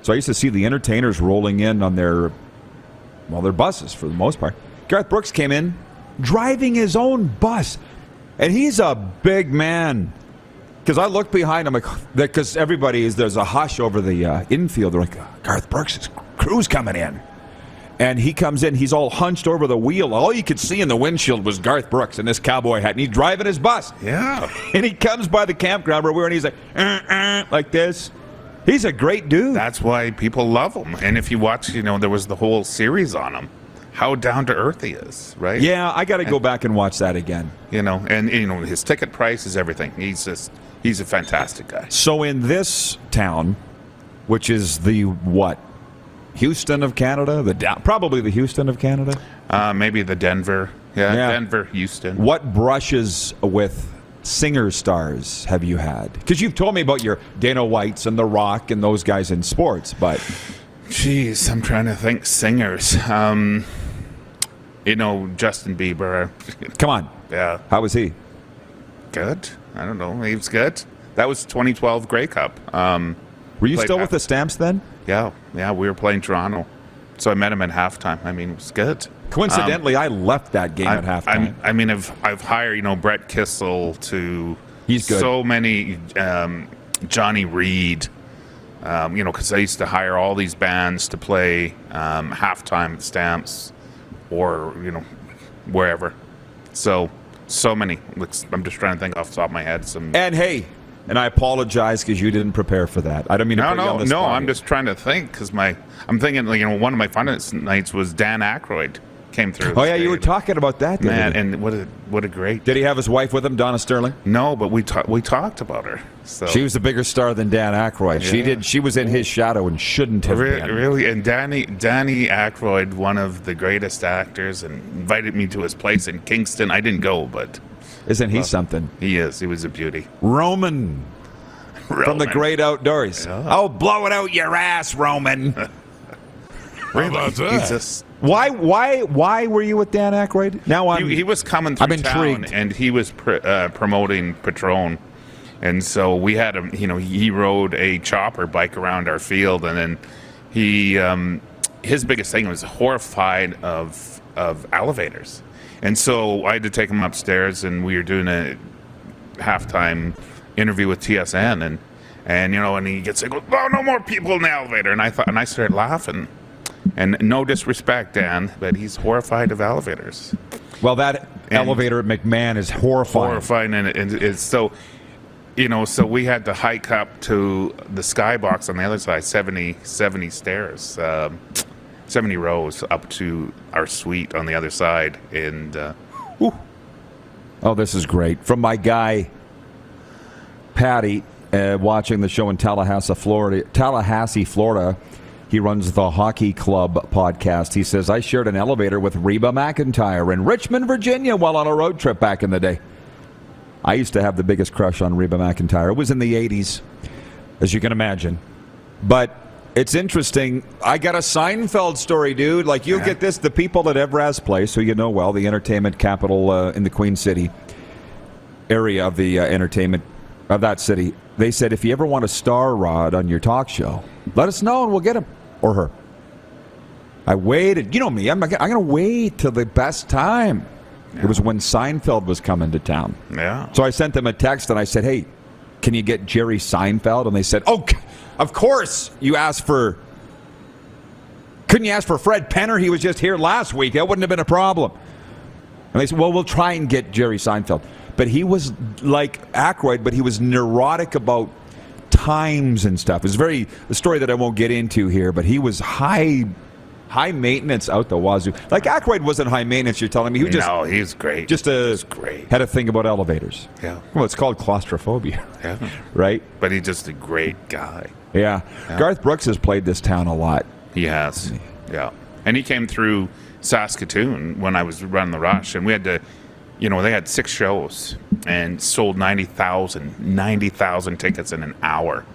So I used to see the entertainers rolling in on their buses for the most part. Garth Brooks came in driving his own bus. And he's a big man. Because I look behind him, because there's a hush over the infield. They're like, Garth Brooks' crew's coming in. And he comes in, he's all hunched over the wheel. All you could see in the windshield was Garth Brooks in this cowboy hat. And he's driving his bus. Yeah. And he comes by the campground where we're, and he's like this. He's a great dude. That's why people love him. And if you watch, there was the whole series on him. How down to earth he is, right? Yeah, I got to go back and watch that again. And his ticket price is everything. He's a fantastic guy. So in this town, which is the what? Houston of Canada? Probably the Houston of Canada? Maybe the Denver. Yeah, Denver, Houston. What brushes with singer stars have you had? Because you've told me about your Dana Whites and The Rock and those guys in sports, but... Jeez, I'm trying to think singers. Justin Bieber. Come on. Yeah. How was he? Good. I don't know. He was good. That was 2012 Grey Cup. Were you still with the Stamps then? Yeah. We were playing Toronto. So I met him at halftime. It was good. Coincidentally, I left that game at halftime. I've hired, Brett Kissel to... He's good. So many... Johnny Reed... because I used to hire all these bands to play halftime at Stamps or, wherever. So many. I'm just trying to think off the top of my head. And hey, and I apologize because you didn't prepare for that. I don't mean to put you on the spot. I'm just trying to think because I'm thinking, one of my funnest nights was Dan Aykroyd came through. Oh, yeah, you were talking about that. Man, and what a great... Did he have his wife with him, Donna Sterling? No, but we talked about her. So. She was a bigger star than Dan Aykroyd. Yeah. She was in his shadow and shouldn't have been. Really, and Danny Aykroyd, one of the greatest actors, and invited me to his place in Kingston. I didn't go, but... Isn't he something? He is. He was a beauty. Roman. From the Great Outdoors. Yeah. Oh, blow it out your ass, Roman. Really? How about that? Why were you with Dan Aykroyd? Now he was coming through town and he was promoting Patron, and so we had him. He rode a chopper bike around our field, and then he his biggest thing was horrified of elevators, and so I had to take him upstairs, and we were doing a halftime interview with TSN, and he gets like, "Oh, no more people in the elevator," and I started laughing. And no disrespect, Dan, but he's horrified of elevators. Well, that elevator at McMahon is horrifying. Horrifying, and it's so... So we had to hike up to the skybox on the other side, 70 stairs, 70 rows up to our suite on the other side. And, oh, this is great. From my guy, Patty, watching the show in Tallahassee, Florida. He runs the Hockey Club podcast. He says, I shared an elevator with Reba McEntire in Richmond, Virginia while on a road trip back in the day. I used to have the biggest crush on Reba McEntire. It was in the 80s, as you can imagine. But it's interesting. I got a Seinfeld story, dude. Like, you'll get this. The people at Evraz Place, who you know well, the entertainment capital in the Queen City area of the entertainment of that city, they said, if you ever want a star, Rod, on your talk show, let us know and we'll get him or her. I waited. You know me. I'm going to wait till the best time. Yeah. It was when Seinfeld was coming to town. Yeah. So I sent them a text and I said, hey, can you get Jerry Seinfeld? And they said, oh, of course. Couldn't you ask for Fred Penner? He was just here last week. That wouldn't have been a problem. And they said, well, we'll try and get Jerry Seinfeld. But he was like Aykroyd, but he was neurotic about times and stuff. It's a story that I won't get into here, but he was high maintenance out the wazoo. Like Aykroyd wasn't high maintenance, you're telling me. No, he's great. He's great. Had a thing about elevators. Yeah. Well, it's called claustrophobia. Yeah. Right? But he's just a great guy. Yeah. Garth Brooks has played this town a lot. He has. Yeah. And he came through Saskatoon when I was running the Rush, and we had to, they had 6 shows and sold 90,000 tickets in an hour.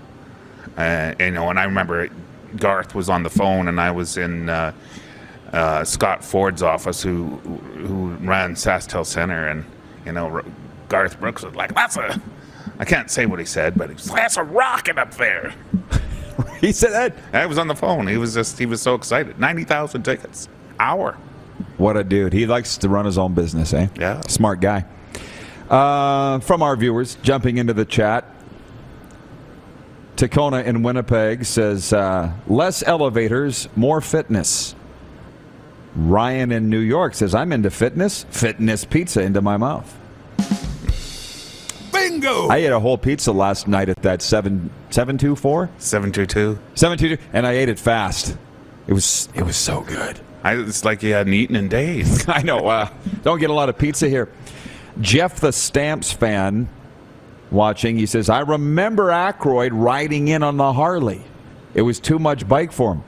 And I remember Garth was on the phone, and I was in Scott Ford's office, who ran SaskTel Center, and Garth Brooks was like, I can't say what he said, but he was like, that's a rocket up there. He said that? I was on the phone. He was so excited. 90,000 tickets, hour. What a dude. He likes to run his own business, eh? Yeah. Smart guy. From our viewers, jumping into the chat, Tacona in Winnipeg says, less elevators, more fitness. Ryan in New York says, I'm into fitness pizza into my mouth. Bingo! I ate a whole pizza last night at that 724? 722, and I ate it fast. It was so good. It's like you hadn't eaten in days. I know. Don't get a lot of pizza here. Jeff, the Stamps fan, watching, he says, I remember Aykroyd riding in on the Harley. It was too much bike for him.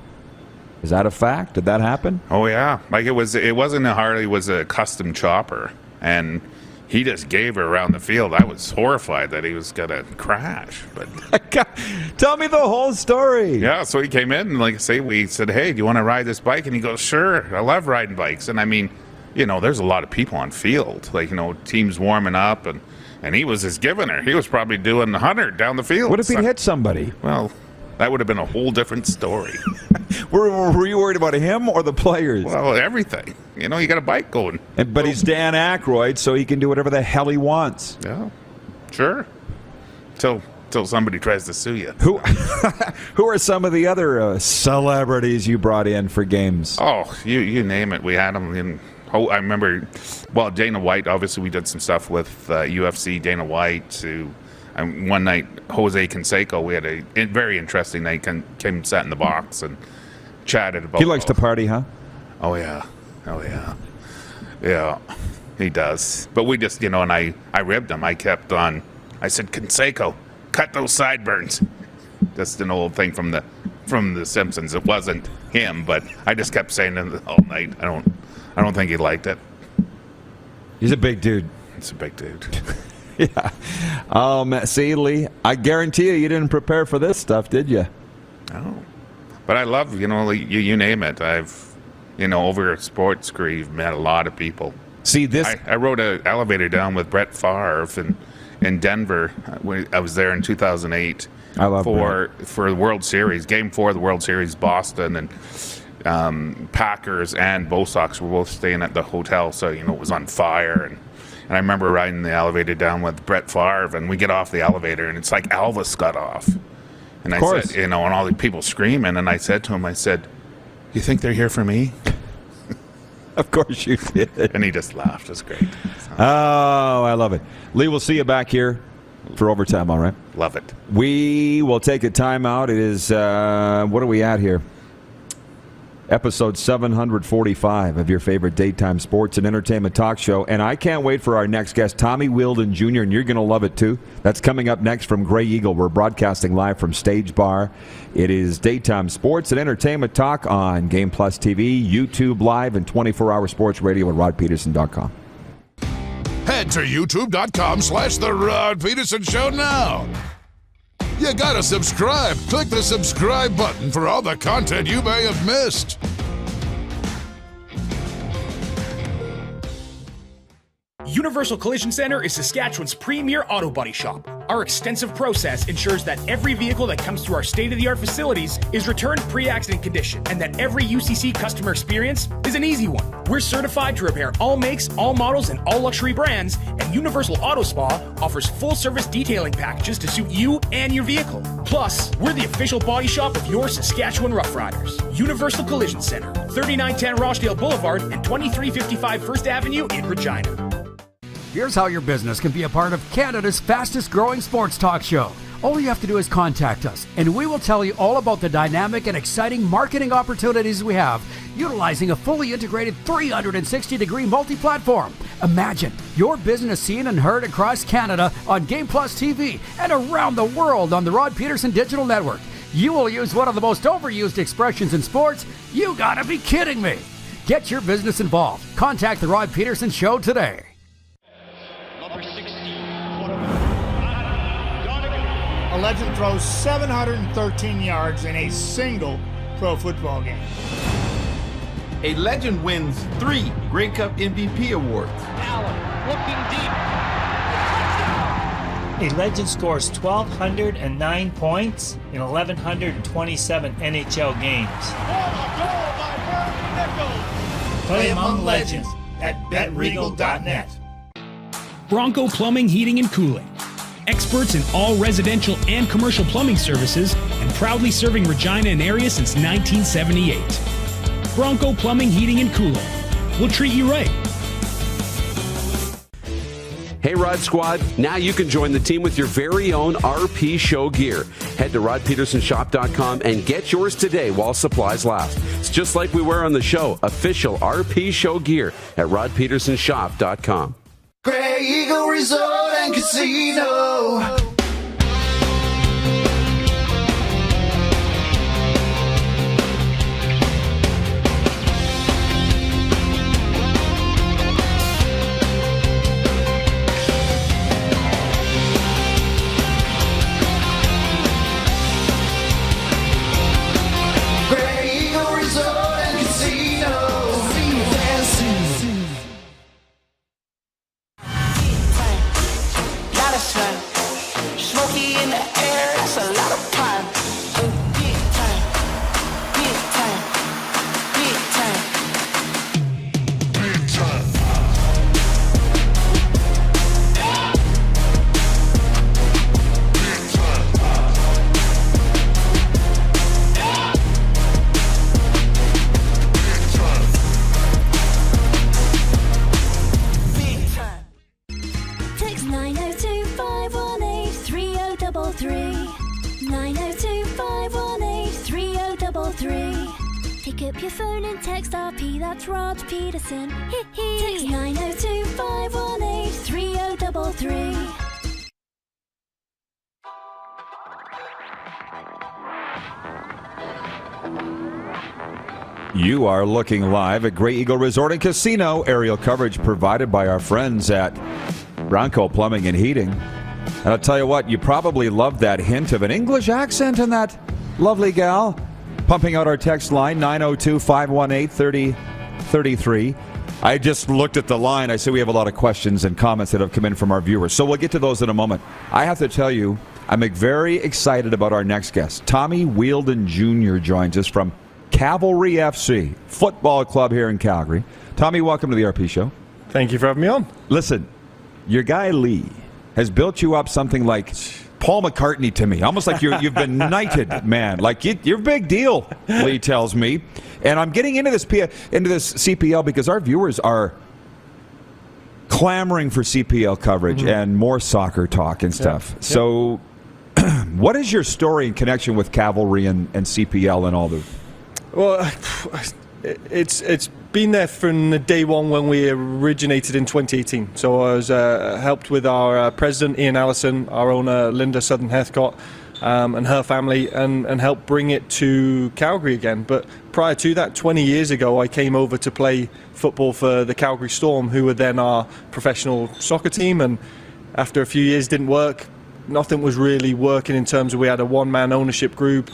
Is that a fact? Did that happen? Oh, yeah. Like it wasn't a Harley, it was a custom chopper. And he just gave her around the field. I was horrified that he was going to crash. But tell me the whole story. Yeah, so he came in, and like I say, we said, hey, do you want to ride this bike? And he goes, sure. I love riding bikes. And I mean, there's a lot of people on field. Like, teams warming up, and he was just giving her. He was probably doing 100 down the field. What if he'd hit somebody? Well, that would have been a whole different story. Were you worried about him or the players? Well, everything. You got a bike going. But he's Dan Aykroyd, so he can do whatever the hell he wants. Yeah, sure. Till somebody tries to sue you. Who are some of the other celebrities you brought in for games? Oh, you name it. We had them in. I remember, Dana White, obviously we did some stuff with UFC, Dana White, one night, Jose Canseco, we had a very interesting night, came sat in the box and chatted about. He likes to party, huh? Oh, yeah. Yeah, he does. But we just, and I ribbed him. I kept on, I said, Canseco, cut those sideburns. Just an old thing from the Simpsons. It wasn't him, but I just kept saying it all night. I don't think he liked it. He's a big dude. It's a big dude. Yeah. See, Lee, I guarantee you didn't prepare for this stuff, did you? No. But I love, you name it. I've, over at Sports Grieve, met a lot of people. See, this... I rode an elevator down with Brett Favre in Denver. I was there in 2008 I love for the World Series, Game 4 of the World Series, Boston, and Packers and Bo Sox were both staying at the hotel, so, it was on fire. And I remember riding the elevator down with Brett Favre, and we get off the elevator, and it's like Elvis got off. And I said, and all the people screaming, and I said to him, you think they're here for me? Of course you did. And he just laughed. It was great. Oh, I love it. Lee, we'll see you back here for overtime, all right? Love it. We will take a timeout. It is, what are we at here? Episode 745 of your favorite daytime sports and entertainment talk show. And I can't wait for our next guest, Tommy Wheeldon Jr., and you're going to love it too. That's coming up next from Grey Eagle. We're broadcasting live from Stage Bar. It is daytime sports and entertainment talk on Game Plus TV, YouTube Live, and 24-hour sports radio at rodpeterson.com. Head to youtube.com/The Rod Peterson Show now. You gotta subscribe. Click the subscribe button for all the content you may have missed. Universal Collision Center is Saskatchewan's premier auto body shop. Our extensive process ensures that every vehicle that comes through our state-of-the-art facilities is returned pre-accident condition, and that every UCC customer experience is an easy one. We're certified to repair all makes, all models, and all luxury brands, and Universal Auto Spa offers full-service detailing packages to suit you and your vehicle. Plus, we're the official body shop of your Saskatchewan Rough Riders. Universal Collision Center, 3910 Rochdale Boulevard and 2355 First Avenue in Regina. Here's how your business can be a part of Canada's fastest growing sports talk show. All you have to do is contact us, and we will tell you all about the dynamic and exciting marketing opportunities we have, utilizing a fully integrated 360-degree multi-platform. Imagine your business seen and heard across Canada on Game Plus TV and around the world on the Rod Peterson Digital Network. You will use one of the most overused expressions in sports. You gotta be kidding me. Get your business involved. Contact the Rod Peterson Show today. A legend throws 713 yards in a single pro football game. A legend wins 3 Grey Cup MVP awards. Alum looking deep. A legend scores 1,209 points in 1,127 NHL games. Play among legends at betregal.net. Bronco Plumbing, Heating, and Cooling. Experts in all residential and commercial plumbing services, and proudly serving Regina and area since 1978. Bronco Plumbing, Heating, and Cooling. We'll treat you right. Hey Rod Squad, now you can join the team with your very own RP Show gear. Head to rodpetersonshop.com and get yours today while supplies last. It's just like we wear on the show, official RP Show gear at rodpetersonshop.com. Grey Eagle Resort and Casino. Grey Eagle Resort and Casino. Smoky in the air, that's a lot of time. Big time, big time, big time, big time. Text 902-518-3033. 902-518-3033. Pick up your phone and text RP, that's Rod Peterson. Text 902-518-3033. You are looking live at Grey Eagle Resort and Casino. Aerial coverage provided by our friends at Bronco Plumbing and Heating. And I'll tell you what, you probably love that hint of an English accent in that lovely gal. Pumping out our text line, 902-518-3033. I just looked at the line. I see we have a lot of questions and comments that have come in from our viewers. So we'll get to those in a moment. I have to tell you, I'm very excited about our next guest. Tommy Wheeldon Jr. joins us from Cavalry FC, football club here in Calgary. Tommy, welcome to the RP Show. Thank you for having me on. Listen, your guy Lee has built you up something like Paul McCartney to me. Almost like you've been knighted, man. Like you're a big deal, Lee tells me. And I'm getting into this CPL because our viewers are clamoring for CPL coverage and more soccer talk and stuff. Yep. So what is your story in connection with Cavalry and CPL and all the... Well, it's been there from the day one when we originated in 2018. So I was helped with our president, Ian Allison, our owner, Linda Southern-Heathcott, and her family, and helped bring it to Calgary again. But prior to that, 20 years ago, I came over to play football for the Calgary Storm, who were then our professional soccer team. And after a few years, didn't work. Nothing was really working in terms of we had a one-man ownership group,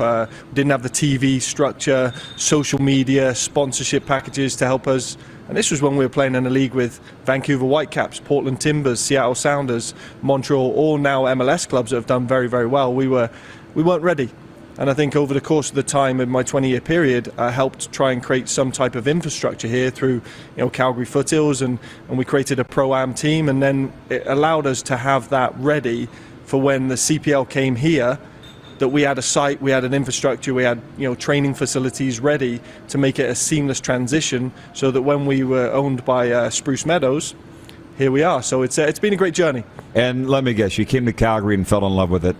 didn't have the TV structure, social media, sponsorship packages to help us. And this was when we were playing in a league with Vancouver Whitecaps, Portland Timbers, Seattle Sounders, Montreal, all now MLS clubs that have done very, very well. We weren't ready. And I think over the course of the time in my 20-year period, I helped try and create some type of infrastructure here through Calgary Foothills, and we created a Pro-Am team, and then it allowed us to have that ready for when the CPL came here, that we had a site, we had an infrastructure, we had training facilities ready to make it a seamless transition, so that when we were owned by Spruce Meadows, here we are. So it's been a great journey. And let me guess, you came to Calgary and fell in love with it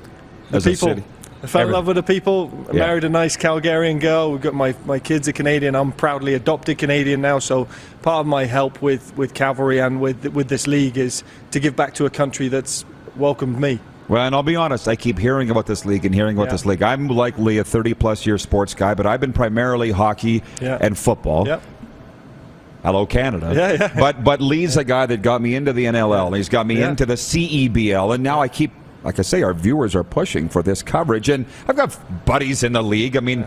as a city? I fell in love with the people. I married a nice Calgarian girl. We've got my kids are Canadian. I'm proudly adopted Canadian now. So part of my help with Cavalry and with this league is to give back to a country that's welcomed me. Well, and I'll be honest, I keep hearing about this league and hearing about this league. I'm likely a 30-plus year sports guy, but I've been primarily hockey and football. Yep. Hello, Canada. Yeah. But Lee's a guy that got me into the NLL, and he's got me into the CEBL, and now I keep, like I say, our viewers are pushing for this coverage. And I've got buddies in the league. I mean,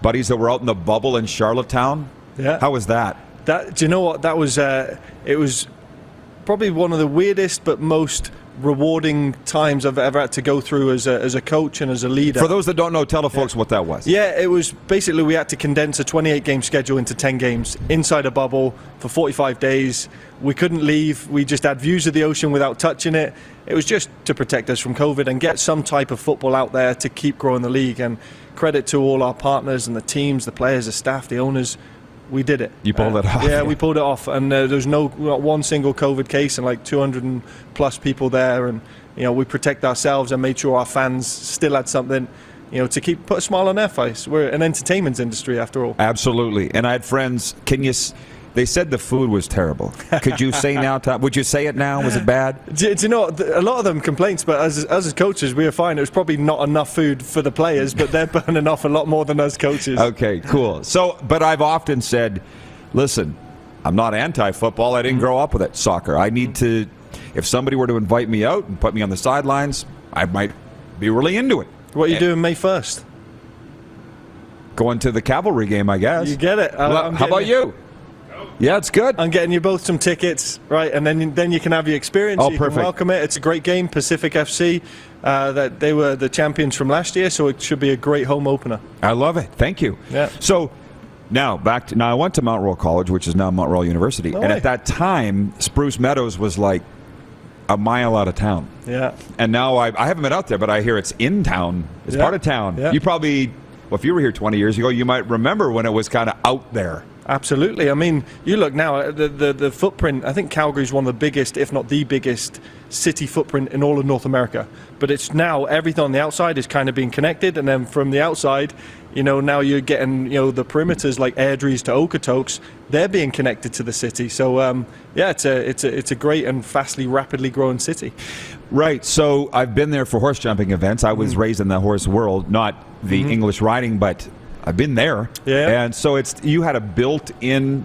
buddies that were out in the bubble in Charlottetown. Yeah. How was that? Do you know what? That was, it was probably one of the weirdest but most rewarding times I've ever had to go through as a coach and as a leader. For those that don't know, tell the folks what that was. Yeah, it was basically we had to condense a 28-game schedule into 10 games inside a bubble for 45 days. We couldn't leave. We just had views of the ocean without touching it. It was just to protect us from COVID and get some type of football out there to keep growing the league. And credit to all our partners and the teams, the players, the staff, the owners. We did it. You pulled it off. Yeah, we pulled it off, and there's not one single COVID case, and like 200 and plus people there, and we protect ourselves and made sure our fans still had something, to put a smile on their face. We're an entertainment industry after all. Absolutely. And I had friends. They said the food was terrible. Could you say now, Tom? Would you say it now? Was it bad? Do you know, a lot of them complaints, but as coaches, we were fine. It was probably not enough food for the players, but they're burning off a lot more than us coaches. Okay, cool. So, but I've often said, listen, I'm not anti-football. I didn't grow up with it, soccer. I need to, if somebody were to invite me out and put me on the sidelines, I might be really into it. What are you doing May 1st? Going to the Cavalry game, I guess. You get it. How about you? Yeah, it's good. I'm getting you both some tickets, right? And then you can have your experience. Oh, you perfect. can welcome it. It's a great game. Pacific FC, that they were the champions from last year, so it should be a great home opener. I love it. Thank you. Yeah. So now I went to Mount Royal College, which is now Mount Royal University, No and way. at that time, Spruce Meadows was like a mile out of town. Yeah. And now I haven't been out there, but I hear it's in town. It's part of town. Yeah. You probably, if you were here 20 years ago, you might remember when it was kind of out there. Absolutely. I mean, you look now, the footprint, I think Calgary's one of the biggest, if not the biggest, city footprint in all of North America. But it's now, everything on the outside is kind of being connected, and then from the outside, now you're getting, the perimeters like Airdries to Okotoks, they're being connected to the city. So, it's a great and rapidly growing city. Right. So I've been there for horse jumping events. I was raised in the horse world, not the English riding, but I've been there. Yeah. And so you had a built-in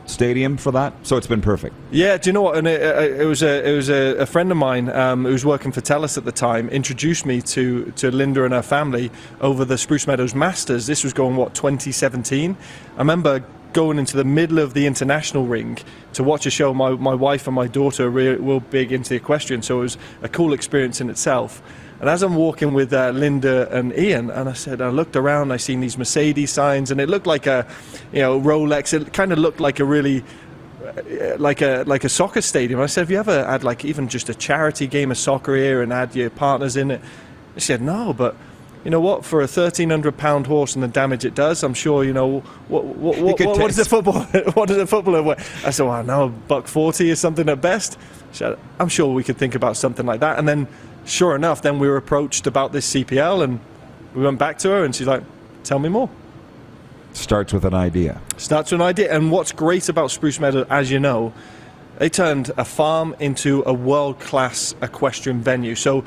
stadium for that, so it's been perfect. Yeah, do you know what? And it was a friend of mine who was working for TELUS at the time introduced me to Linda and her family over the Spruce Meadows Masters. This was going 2017. I remember going into the middle of the international ring to watch a show. My wife and my daughter are real big into the equestrian, so it was a cool experience in itself. And as I'm walking with Linda and Ian, and I looked around, I seen these Mercedes signs, and it looked like a, Rolex. It kind of looked like a really, like a soccer stadium. I said, have you ever had even just a charity game of soccer here and had your partners in it? She said, no, but you know what, for a 1,300-pound horse and the damage it does, I'm sure, you know, what does a footballer weigh? I said, well, no, $140 is something at best. She said, I'm sure we could think about something like that. And then, sure enough, then we were approached about this CPL, and we went back to her, and she's like, tell me more. Starts with an idea. And what's great about Spruce Meadow, as you know, they turned a farm into a world-class equestrian venue. So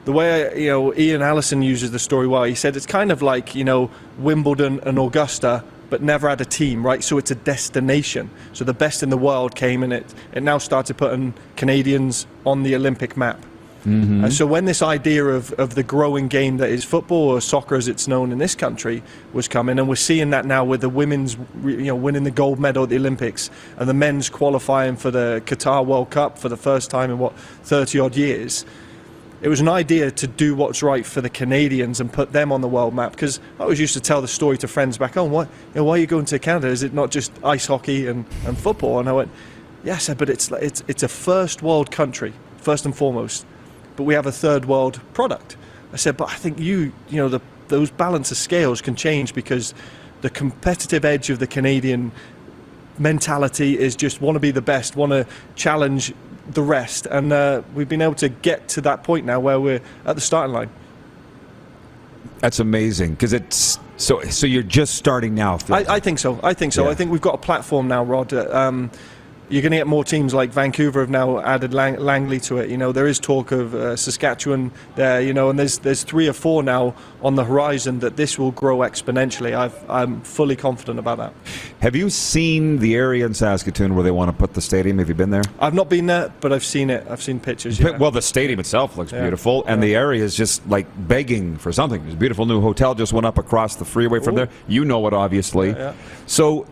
the way, you know, Ian Allison uses the story well, he said it's kind of like, you know, Wimbledon and Augusta, but never had a team, right? So it's a destination. So the best in the world came, and it now started putting Canadians on the Olympic map. Mm-hmm. So when this idea of the growing game that is football, or soccer as it's known in this country, was coming, and we're seeing that now with the women's, you know, winning the gold medal at the Olympics, and the men's qualifying for the Qatar World Cup for the first time in 30 odd years, it was an idea to do what's right for the Canadians and put them on the world map. Because I always used to tell the story to friends back home, why are you going to Canada? Is it not just ice hockey and football? And I went, yes, but it's a first world country, first and foremost. But we have a third world product. I said, but I think those balance of scales can change, because the competitive edge of the Canadian mentality is just want to be the best, want to challenge the rest. And we've been able to get to that point now where we're at the starting line. That's amazing, because it's so you're just starting now. I think so. Yeah. I think we've got a platform now, Rod. You're going to get more teams like Vancouver have now added Langley to it. You know, there is talk of Saskatchewan there, you know, and there's 3 or 4 now on the horizon that this will grow exponentially. I'm fully confident about that. Have you seen the area in Saskatoon where they want to put the stadium? Have you been there? I've not been there, but I've seen it. I've seen pictures. Yeah. Well, the stadium itself looks beautiful, and the area is just like begging for something. There's a beautiful new hotel just went up across the freeway from there. You know it, obviously. Yeah. So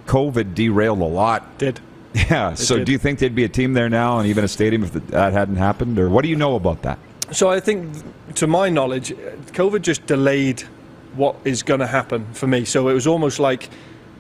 COVID derailed a lot. Yeah. So do you think there'd be a team there now and even a stadium if that hadn't happened? Or what do you know about that? So I think, to my knowledge, COVID just delayed what is going to happen for me. So it was almost like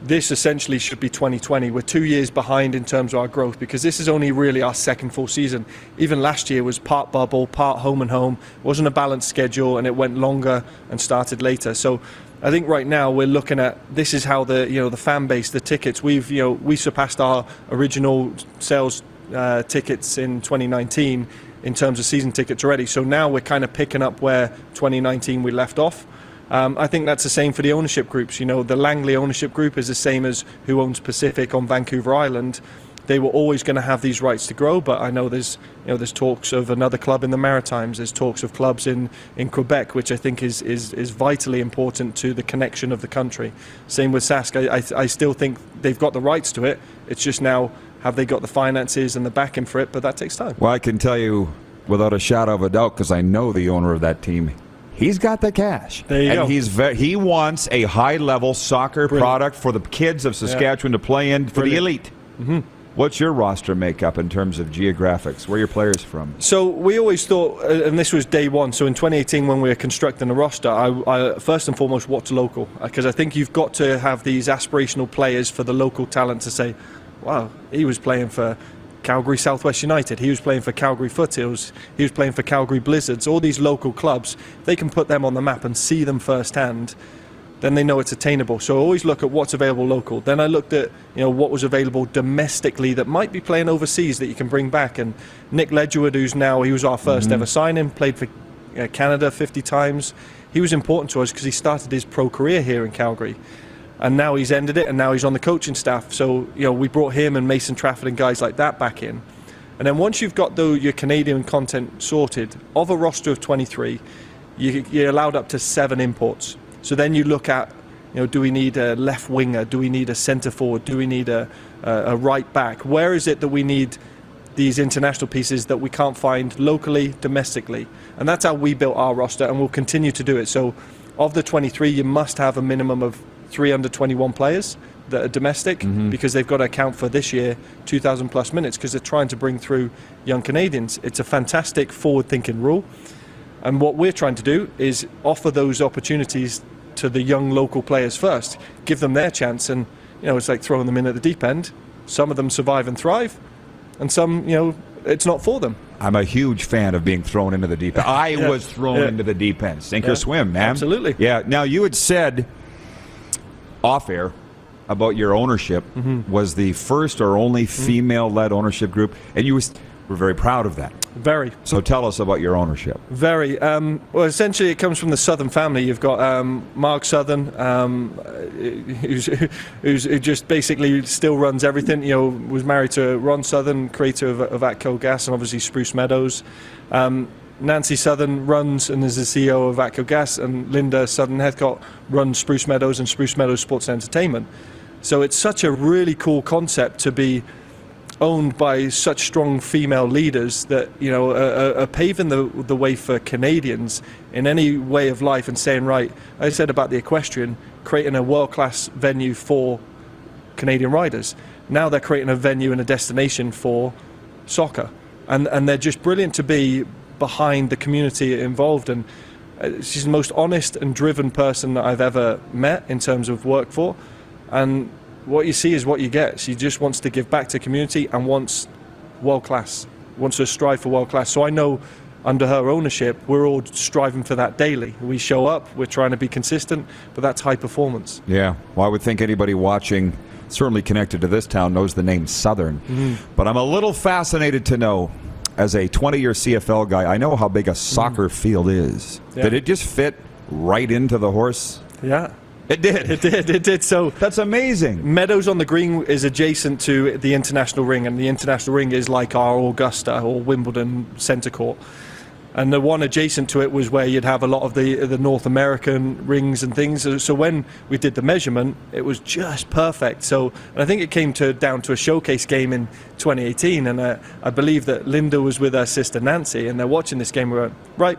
this essentially should be 2020. We're 2 years behind in terms of our growth, because this is only really our second full season. Even last year was part bubble, part home and home. It wasn't a balanced schedule, and it went longer and started later. So I think right now we're looking at, this is how the fan base, the tickets, we surpassed our original sales tickets in 2019 in terms of season tickets already. So now we're kind of picking up where 2019 we left off. I think that's the same for the ownership groups. You know, the Langley ownership group is the same as who owns Pacific on Vancouver Island. They were always going to have these rights to grow, but I know there's talks of another club in the Maritimes. There's talks of clubs in Quebec, which I think is vitally important to the connection of the country. Same with Sask. I still think they've got the rights to it. It's just now, have they got the finances and the backing for it? But that takes time. Well, I can tell you without a shadow of a doubt, because I know the owner of that team, he's got the cash. There you go. He wants a high-level soccer product for the kids of Saskatchewan to play in for the elite. Mm-hmm. What's your roster makeup in terms of geographics? Where are your players from? So we always thought, and this was day one, so in 2018 when we were constructing the roster, I first and foremost, what's local? Because I think you've got to have these aspirational players for the local talent to say, wow, he was playing for Calgary Southwest United, he was playing for Calgary Foothills, he was playing for Calgary Blizzards, all these local clubs. They can put them on the map and see them firsthand, then they know it's attainable. So I always look at what's available local. Then I looked at what was available domestically that might be playing overseas that you can bring back. And Nhl Leftovers, he was our first ever signing, played for Canada 50 times. He was important to us because he started his pro career here in Calgary. And now he's ended it, and now he's on the coaching staff. So we brought him and Mason Trafford and guys like that back in. And then once you've got your Canadian content sorted, of a roster of 23, you're allowed up to 7 imports. So then you look at, do we need a left winger? Do we need a centre forward? Do we need a right back? Where is it that we need these international pieces that we can't find locally, domestically? And that's how we built our roster, and we'll continue to do it. So of the 23, you must have a minimum of 3 under 21 players that are domestic, because they've got to account for this year 2,000 plus minutes, because they're trying to bring through young Canadians. It's a fantastic forward-thinking rule. And what we're trying to do is offer those opportunities to the young local players first, give them their chance, and it's like throwing them in at the deep end. Some of them survive and thrive, and some it's not for them. I'm a huge fan of being thrown into the deep end. I was thrown into the deep end. Sink or swim, man. Absolutely. Yeah. Now, you had said off air about your ownership was the first or only female-led ownership group, and you were very proud of that. Very. So tell us about your ownership. Very. Well, essentially, it comes from the Southern family. You've got Mark Southern, who just basically still runs everything. Was married to Ron Southern, creator of Atco Gas, and obviously Spruce Meadows. Nancy Southern runs and is the CEO of Atco Gas, and Linda Southern Heathcott runs Spruce Meadows and Spruce Meadows Sports Entertainment. So it's such a really cool concept to be owned by such strong female leaders that are paving the way for Canadians in any way of life and saying, right, I said about the equestrian, creating a world-class venue for Canadian riders. Now they're creating a venue and a destination for soccer, and they're just brilliant to be behind the community involved. And she's the most honest and driven person that I've ever met in terms of work for. And what you see is what you get. She just wants to give back to community and wants world class, wants to strive for world class. So I know under her ownership, we're all striving for that daily. We show up, we're trying to be consistent, but that's high performance. Yeah, well, I would think anybody watching, certainly connected to this town, knows the name Southern. But I'm a little fascinated to know, as a 20-year CFL guy, I know how big a soccer field is. Yeah. Did it just fit right into the horse? Yeah. It did. It did. So that's amazing. Meadows on the Green is adjacent to the International Ring, and the International Ring is like our Augusta or Wimbledon Centre Court. And the one adjacent to it was where you'd have a lot of the North American rings and things. So when we did the measurement, it was just perfect. So I think it came down to a showcase game in 2018, and I believe that Linda was with her sister Nancy, and they're watching this game. We went, right,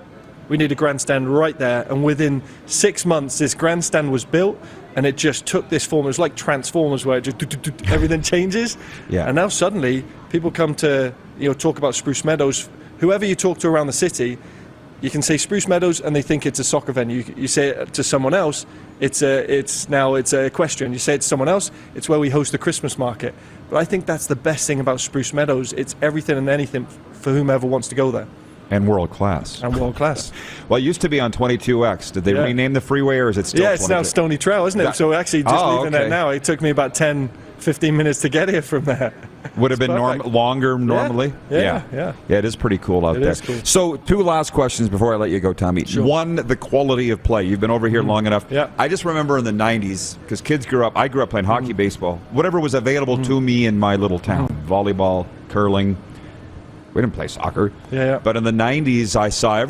we need a grandstand right there. And within 6 months, this grandstand was built, and it just took this form. It was like Transformers, where it just everything changes. Yeah. And now suddenly people come to talk about Spruce Meadows. Whoever you talk to around the city, you can say Spruce Meadows, and they think it's a soccer venue. You say it to someone else, it's a equestrian. You say it to someone else, it's where we host the Christmas market. But I think that's the best thing about Spruce Meadows. It's everything and anything for whomever wants to go there. And world class. Well, it used to be on 22X. Did they rename the freeway, or is it still 22? Yeah, it's now Stony Trail, isn't it? So actually, just leaving there now, it took me about 10-15 minutes to get here from there. Would have been longer normally? Yeah, it is pretty cool out there. Is cool. So, two last questions before I let you go, Tommy. Sure. One, the quality of play. You've been over here long enough. Yeah. I just remember in the 90s, because I grew up playing hockey, baseball, whatever was available to me in my little town. Volleyball, curling. We didn't play soccer. Yeah. But in the 90s, I saw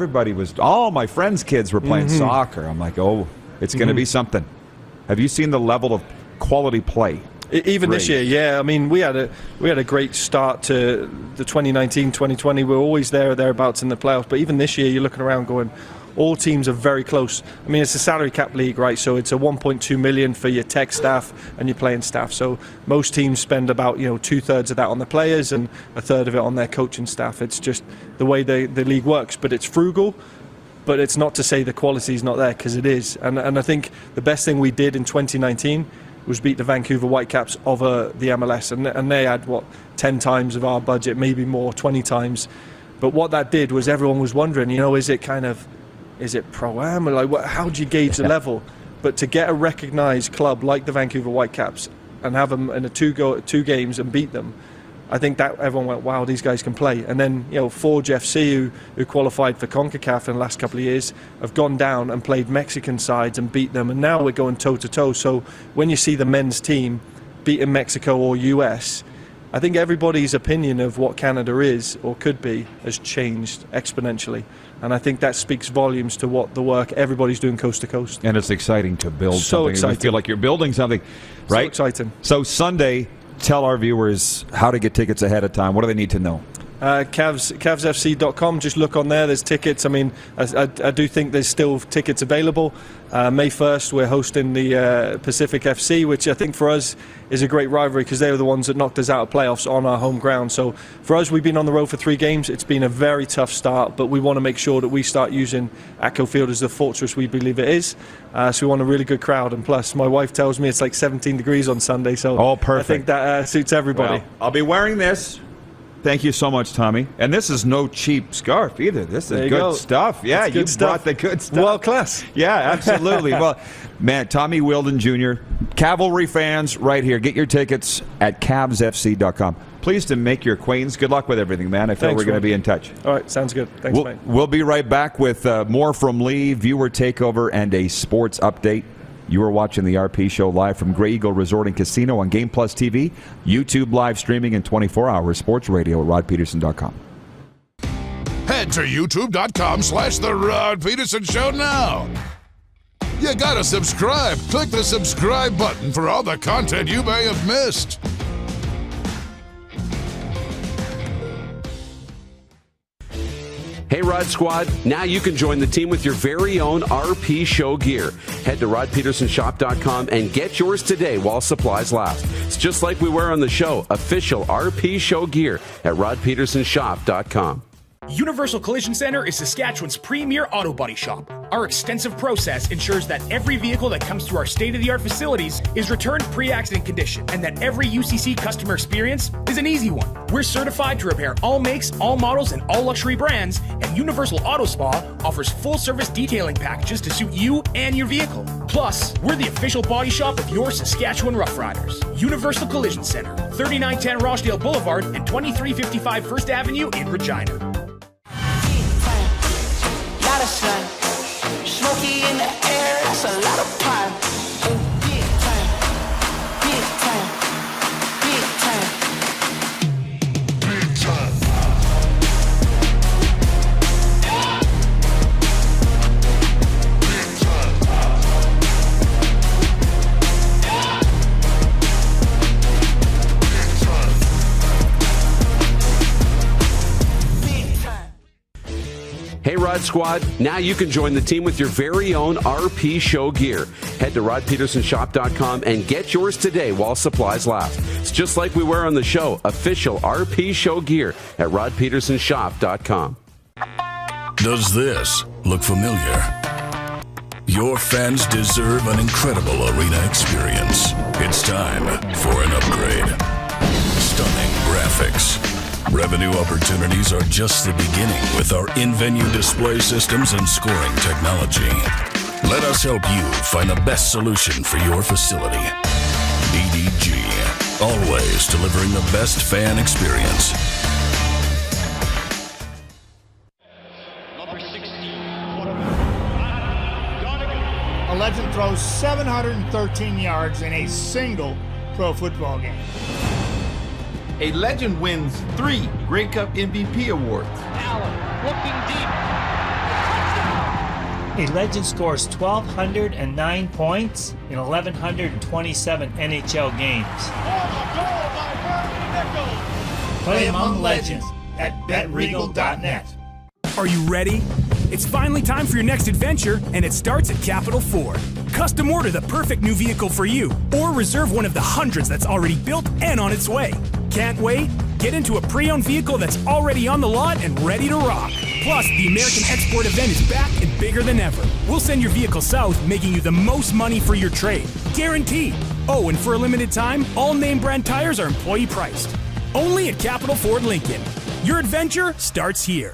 all my friends' kids were playing soccer. I'm like, oh, it's going to be something. Have you seen the level of quality play? Even this year, yeah. I mean, we had a great start to the 2019-2020. We were always thereabouts in the playoffs. But even this year, you're looking around going, all teams are very close. I mean, it's a salary cap league, right? So it's a $1.2 million for your tech staff and your playing staff. So most teams spend about 2/3 of that on the players and 1/3 of it on their coaching staff. It's just the way the league works. But it's frugal. But it's not to say the quality is not there, because it is. And I think the best thing we did in 2019 was beat the Vancouver Whitecaps of the MLS, and they had 10 times of our budget, maybe more, 20 times. But what that did was everyone was wondering, is it pro-am? Like, how do you gauge the level? But to get a recognised club like the Vancouver Whitecaps and have them in two games and beat them, I think that everyone went, wow, these guys can play. And then, Forge FC, who qualified for CONCACAF in the last couple of years, have gone down and played Mexican sides and beat them. And now we're going toe-to-toe. So when you see the men's team beating Mexico or US, I think everybody's opinion of what Canada is or could be has changed exponentially. And I think that speaks volumes to what the work everybody's doing coast to coast. And it's exciting to build so something. Exciting. You feel like you're building something, right? So exciting. So Sunday, tell our viewers how to get tickets ahead of time. What do they need to know? CavsFC.com. Just look on there. There's tickets. I mean, I do think there's still tickets available. May 1st, we're hosting the Pacific FC, which I think for us is a great rivalry, because they were the ones that knocked us out of playoffs on our home ground. So for us, we've been on the road for 3 games. It's been a very tough start, but we want to make sure that we start using Atco Field as the fortress we believe it is. So we want a really good crowd. And plus, my wife tells me it's like 17 degrees on Sunday. So perfect. I think that suits everybody. Well, I'll be wearing this. Thank you so much, Tommy. And this is no cheap scarf either. This is good stuff. Yeah, you brought the good stuff. World class. Yeah, absolutely. Well, man, Tommy Wheeldon Jr., Cavalry fans right here. Get your tickets at CavsFC.com. Pleased to make your acquaintance. Good luck with everything, man. I feel we're going to be in touch. All right, sounds good. Thanks, mate. We'll be right back with more from Lee, viewer takeover, and a sports update. You are watching the RP Show live from Grey Eagle Resort and Casino on Game Plus TV, YouTube live streaming, and 24-hour sports radio at rodpeterson.com. Head to youtube.com/The Rod Peterson Show now. You gotta subscribe. Click the subscribe button for all the content you may have missed. Hey, Rod Squad, now you can join the team with your very own RP Show gear. Head to rodpetersonshop.com and get yours today while supplies last. It's just like we wear on the show, official RP Show gear at rodpetersonshop.com. Universal Collision Center is Saskatchewan's premier auto body shop. Our extensive process ensures that every vehicle that comes through our state-of-the-art facilities is returned pre-accident condition, and that every UCC customer experience is an easy one. We're certified to repair all makes, all models, and all luxury brands, and Universal Auto Spa offers full-service detailing packages to suit you and your vehicle. Plus, we're the official body shop of your Saskatchewan Rough Riders. Universal Collision Center, 3910 Rochdale Boulevard and 2355 First Avenue in Regina. Lot of sun, smoky in the air, that's a lot of pine. And big time, big time, big time, big time. Hey, Rod Squad, now you can join the team with your very own RP Show gear. Head to rodpetersonshop.com and get yours today while supplies last. It's just like we wear on the show, official RP Show gear at rodpetersonshop.com. Does this look familiar? Your fans deserve an incredible arena experience. It's time for an upgrade. Stunning graphics. Revenue opportunities are just the beginning with our in-venue display systems and scoring technology. Let us help you find the best solution for your facility. EDG, always delivering the best fan experience. A legend throws 713 yards in a single pro football game. A legend wins 3 Grey Cup MVP awards. Alum looking deep. A legend scores 1,209 points in 1,127 NHL games. Play among legends at betregal.net. Are you ready? It's finally time for your next adventure, and it starts at Capital Ford. Custom order the perfect new vehicle for you, or reserve one of the hundreds that's already built and on its way. Can't wait? Get into a pre-owned vehicle that's already on the lot and ready to rock. Plus, the American Export event is back and bigger than ever. We'll send your vehicle south, making you the most money for your trade. Guaranteed. Oh, and for a limited time, all name brand tires are employee priced. Only at Capital Ford Lincoln. Your adventure starts here.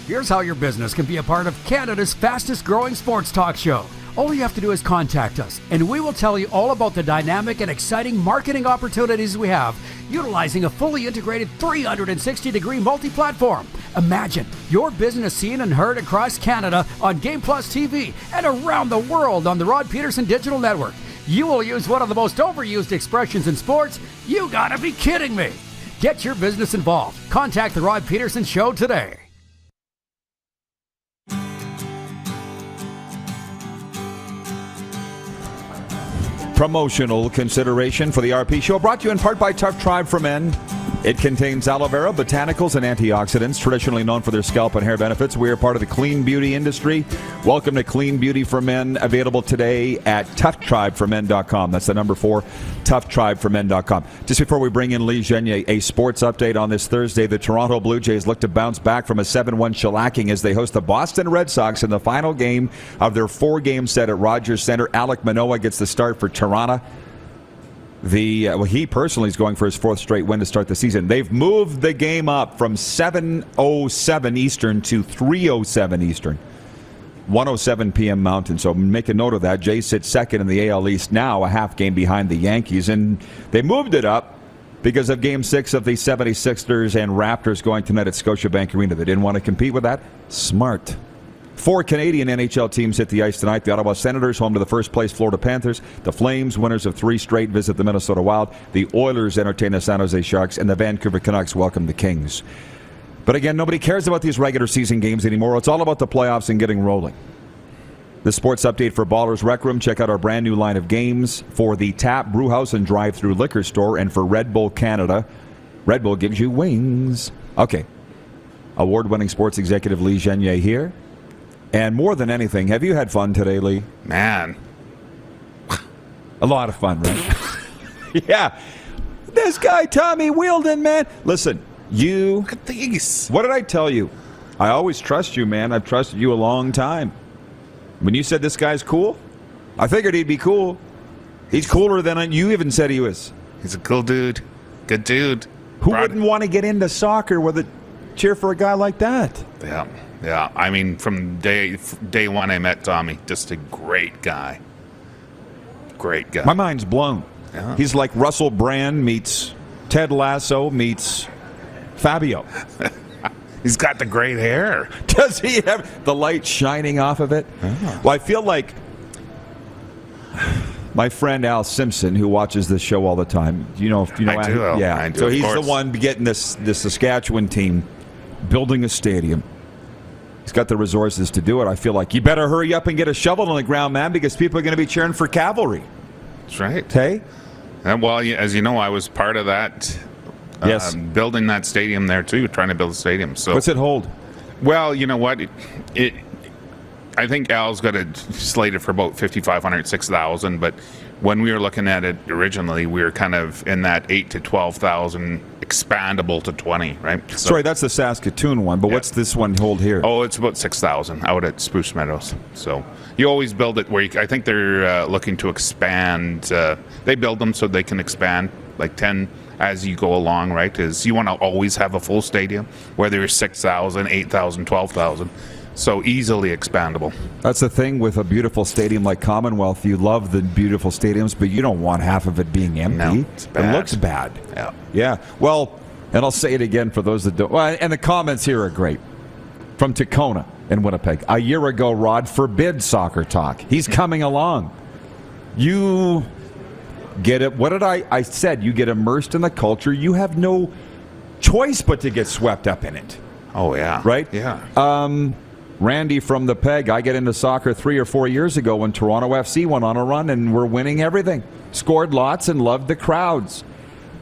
Here's how your business can be a part of Canada's fastest growing sports talk show. All you have to do is contact us, and we will tell you all about the dynamic and exciting marketing opportunities we have, utilizing a fully integrated 360-degree multi-platform. Imagine your business seen and heard across Canada on Game Plus TV and around the world on the Rod Peterson Digital Network. You will use one of the most overused expressions in sports. You gotta be kidding me. Get your business involved. Contact the Rod Peterson Show today. Promotional consideration for the RP Show brought to you in part by Tough Tribe for Men. It contains aloe vera, botanicals, and antioxidants, traditionally known for their scalp and hair benefits. We are part of the clean beauty industry. Welcome to Clean Beauty for Men, available today at toughtribeformen.com. That's the number 4, toughtribeformen.com. Just before we bring in Lee Genier, a sports update on this Thursday. The Toronto Blue Jays look to bounce back from a 7-1 shellacking as they host the Boston Red Sox in the final game of their 4-game set at Rogers Centre. Alek Manoah gets the start for Toronto. He personally is going for his 4th straight win to start the season. They've moved the game up from 7:07 Eastern to 3:07 Eastern. 1:07 p.m. Mountain. So make a note of that. Jay sits second in the AL East now, a half game behind the Yankees. And they moved it up because of Game 6 of the 76ers and Raptors going tonight at Scotiabank Arena. They didn't want to compete with that. Smart. 4 Canadian NHL teams hit the ice tonight. The Ottawa Senators, home to the first-place Florida Panthers. The Flames, winners of 3 straight, visit the Minnesota Wild. The Oilers entertain the San Jose Sharks. And the Vancouver Canucks welcome the Kings. But again, nobody cares about these regular season games anymore. It's all about the playoffs and getting rolling. The sports update for Ballers Rec Room. Check out our brand new line of games for the Tap, Brewhouse, and Drive-Thru Liquor Store. And for Red Bull Canada, Red Bull gives you wings. Okay. Award-winning sports executive Lee Genier here. And more than anything, have you had fun today, Lee? Man. A lot of fun, right? Yeah. This guy, Tommy Wheeldon, man. Listen, you... Look at these. What did I tell you? I always trust you, man. I've trusted you a long time. When you said this guy's cool, I figured he'd be cool. He's cooler than you even said he was. He's a cool dude. Good dude. Who wouldn't want to get into soccer with a cheer for a guy like that? Yeah. Yeah, I mean, from day one I met Tommy, just a great guy. Great guy. My mind's blown. Yeah. He's like Russell Brand meets Ted Lasso meets Fabio. He's got the great hair. Does he have the light shining off of it? Yeah. Well, I feel like my friend Al Simpson, who watches this show all the time. I do. Yeah. I do, so he's of the course. one getting this Saskatchewan team building a stadium. He's got the resources to do it. I feel like you better hurry up and get a shovel on the ground, man, because people are going to be cheering for Cavalry. That's right. Hey? And well, as you know, I was part of that. Yes. Building that stadium there too, trying to build a stadium. So what's it hold? Well, you know what? I think Al's got it slated for about 5,500, 6,000, but when we were looking at it originally, we were kind of in that 8,000 to 12,000, expandable to 20, right? So, sorry, that's the Saskatoon one, but what's this one hold here? Oh, it's about 6,000 out at Spruce Meadows. So you always build it where I think they're looking to expand. They build them so they can expand like 10 as you go along, right? Is you want to always have a full stadium, whether it's 6,000, 8,000, 12,000. So easily expandable. That's the thing with a beautiful stadium like Commonwealth. You love the beautiful stadiums, but you don't want half of it being empty. No, it's bad. It looks bad. Yeah. Yeah. Well, and I'll say it again for those that don't. Well, and the comments here are great. From Tacona in Winnipeg. A year ago, Rod forbid soccer talk. He's coming along. You get it. What did I said? You get immersed in the culture. You have no choice but to get swept up in it. Oh, yeah. Right? Yeah. Randy from the Peg. I get into soccer 3 or 4 years ago when Toronto FC went on a run and were winning everything. Scored lots and loved the crowds.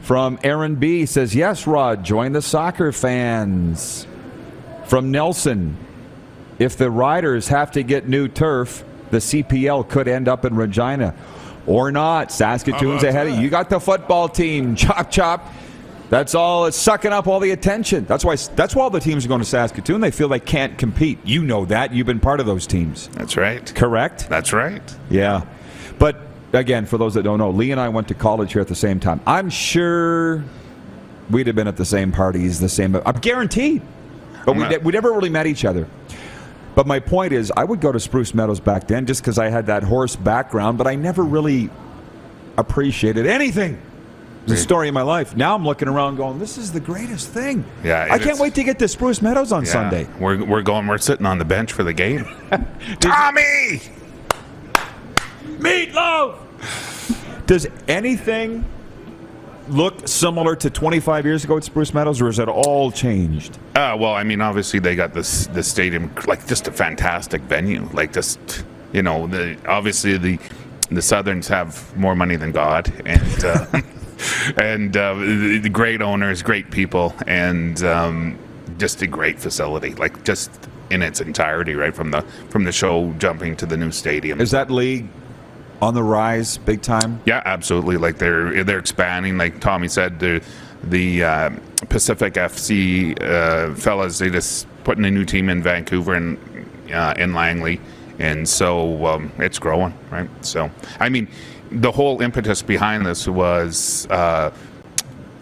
From Aaron B. says, yes, Rod, join the soccer fans. From Nelson, if the Riders have to get new turf, the CPL could end up in Regina. Or not. Saskatoon's ahead of you. You got the football team. Chop, chop. That's all. It's sucking up all the attention. That's why all the teams are going to Saskatoon. They feel they can't compete. You know that. You've been part of those teams. That's right. Correct? That's right. Yeah. But, again, for those that don't know, Lee and I went to college here at the same time. I'm sure we'd have been at the same parties, I'm guaranteed. But we never really met each other. But my point is, I would go to Spruce Meadows back then just because I had that horse background, but I never really appreciated anything. It was the story of my life. Now I'm looking around going, this is the greatest thing. Yeah, I can't wait to get to Spruce Meadows on Sunday. We're sitting on the bench for the game. Tommy! Meatloaf! Does anything look similar to 25 years ago at Spruce Meadows, or is it all changed? Well, I mean, obviously they got this stadium, like just a fantastic venue. Like just, obviously the Southerns have more money than God, and and the great owners, great people, and just a great facility. Like just in its entirety, right from the show jumping to the new stadium. Is that league on the rise, big time? Yeah, absolutely. Like they're expanding. Like Tommy said, the Pacific FC fellas, they just put in a new team in Vancouver and in Langley, And so it's growing, right? So, I mean, the whole impetus behind this was, the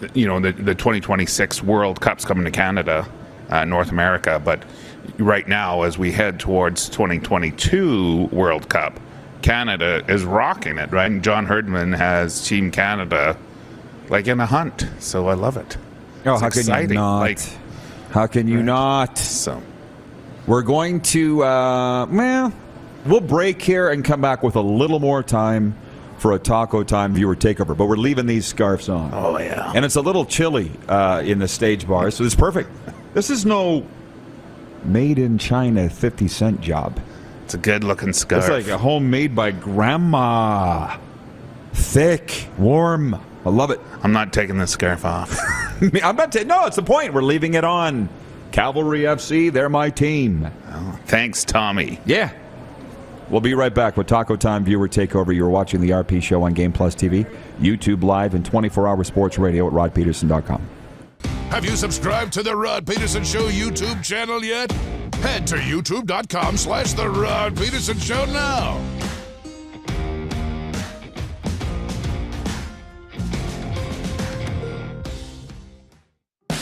2026 World Cup's coming to Canada, North America. But right now, as we head towards 2022 World Cup, Canada is rocking it, right? And John Herdman has Team Canada like in a hunt. So I love it. Oh, it's how exciting. Can you not? Like, how can you not? So we're going to, we'll break here and come back with a little more time for a Taco Time viewer takeover. But we're leaving these scarves on. Oh, yeah. And it's a little chilly in the stage bar, so it's perfect. This is no made in China 50-cent job. It's a good-looking scarf. It's like a homemade by Grandma. Thick, warm. I love it. I'm not taking this scarf off. No, it's the point. We're leaving it on. Cavalry FC, they're my team. Oh, thanks, Tommy. Yeah. We'll be right back with Taco Time viewer takeover. You're watching the RP Show on Game Plus TV, YouTube Live, and 24-hour sports radio at rodpeterson.com. Have you subscribed to the Rod Peterson Show YouTube channel yet? Head to youtube.com/The Rod Peterson Show now.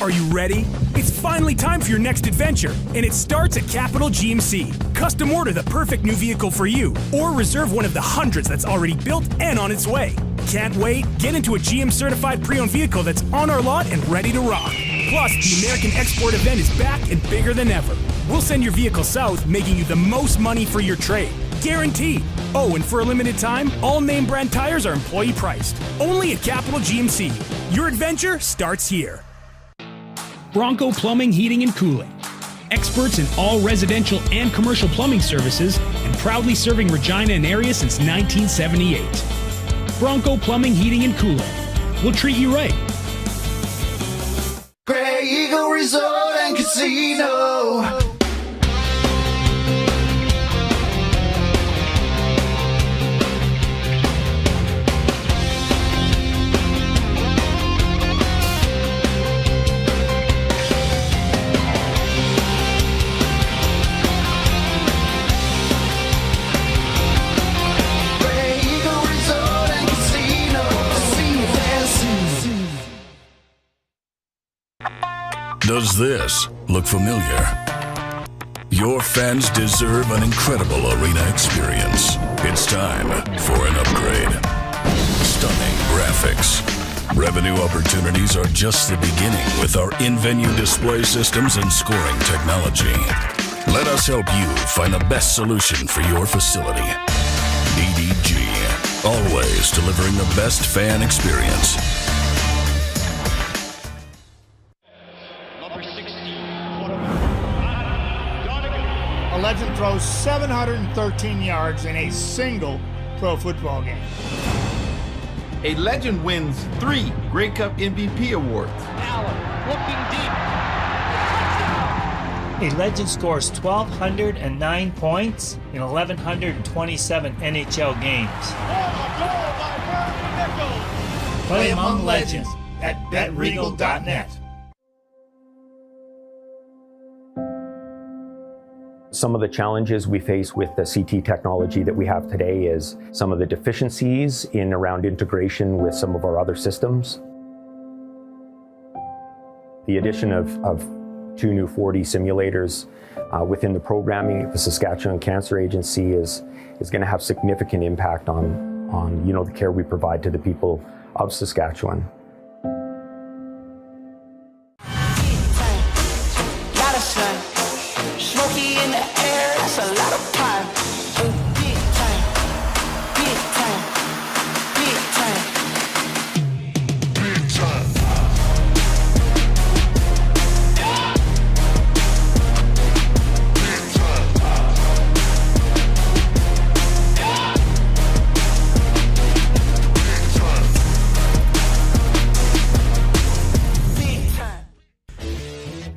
Are you ready? It's finally time for your next adventure, and it starts at Capital GMC. Custom order the perfect new vehicle for you, or reserve one of the hundreds that's already built and on its way. Can't wait? Get into a GM-certified pre-owned vehicle that's on our lot and ready to rock. Plus, the American Export event is back and bigger than ever. We'll send your vehicle south, making you the most money for your trade. Guaranteed. Oh, and for a limited time, all name brand tires are employee priced. Only at Capital GMC. Your adventure starts here. Bronco Plumbing, Heating, and Cooling. Experts in all residential and commercial plumbing services and proudly serving Regina and area since 1978. Bronco Plumbing, Heating, and Cooling. We'll treat you right. Grey Eagle Resort and Casino. Does this look familiar? Your fans deserve an incredible arena experience. It's time for an upgrade. Stunning graphics. Revenue opportunities are just the beginning with our in-venue display systems and scoring technology. Let us help you find the best solution for your facility. EDG, always delivering the best fan experience. A legend throws 713 yards in a single pro football game. A legend wins 3 Grey Cup MVP awards. Alum looking deep. A legend scores 1,209 points in 1,127 NHL games. Play among legends at betregal.net. Some of the challenges we face with the CT technology that we have today is some of the deficiencies in around integration with some of our other systems. The addition of 2 new 4D simulators within the programming, the Saskatchewan Cancer Agency is going to have significant impact on the care we provide to the people of Saskatchewan. Smoky in the air, that's a lot of pine. Big time, big time, big time, big time.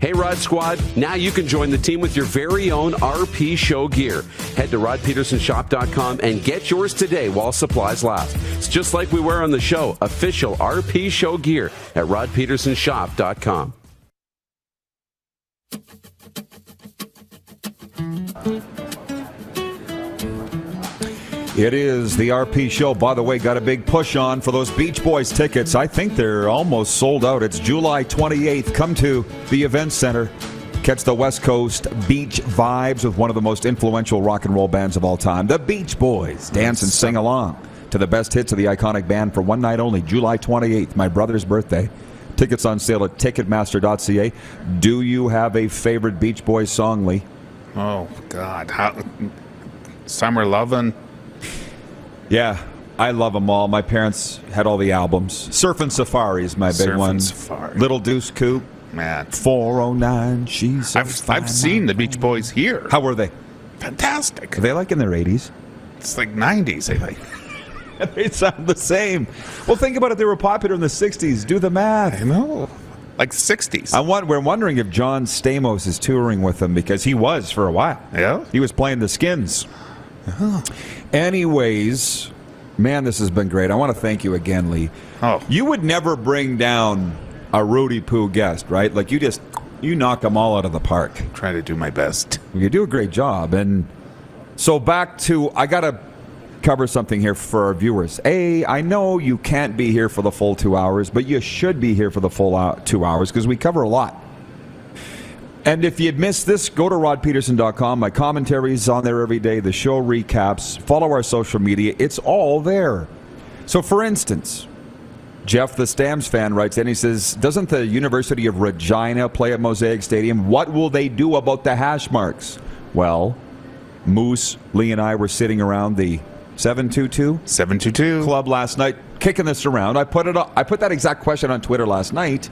Hey Rod Squad, now you can join the team with your very own RP Show gear. Head to rodpetersonshop.com and get yours today while supplies last. It's just like we wear on the show, official RP Show gear at rodpetersonshop.com. It is the RP Show. By the way, got a big push on for those Beach Boys tickets. I think they're almost sold out. It's July 28th. Come to the Event Center. Catch the West Coast beach vibes with one of the most influential rock and roll bands of all time, the Beach Boys. Dance and sing along to the best hits of the iconic band for one night only, July 28th, my brother's birthday. Tickets on sale at Ticketmaster.ca. Do you have a favorite Beach Boys song, Lee? Oh, God. Summer Lovin'. Yeah, I love them all. My parents had all the albums. Surfin' Safari is my big one. Safari. Little Deuce Coupe. Man. 409. She's I've seen the Beach Boys here. How were they? Fantastic. Are they like in their 80s? It's like 90s, I think. They sound the same. Well, think about it. They were popular in the 60s. Do the math. I know. Like 60s. We're wondering if John Stamos is touring with them, because he was for a while. Yeah? He was playing the Skins. Oh. Anyways, man, this has been great. I want to thank you again, Lee. Oh. You would never bring down a Rudy Poo guest, right? Like, you knock them all out of the park. Try to do my best. You do a great job. And so back to, I got to cover something here for our viewers. I know you can't be here for the full 2 hours, but you should be here for the full 2 hours because we cover a lot. And if you'd missed this, go to rodpeterson.com. My commentary is on there every day. The show recaps. Follow our social media. It's all there. So, for instance, Jeff, the Stamps fan, writes in. He says, doesn't the University of Regina play at Mosaic Stadium? What will they do about the hash marks? Well, Moose, Lee, and I were sitting around the 722 club last night, kicking this around. I put that exact question on Twitter last night.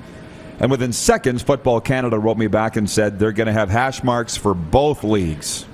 And within seconds, Football Canada wrote me back and said they're going to have hash marks for both leagues. Do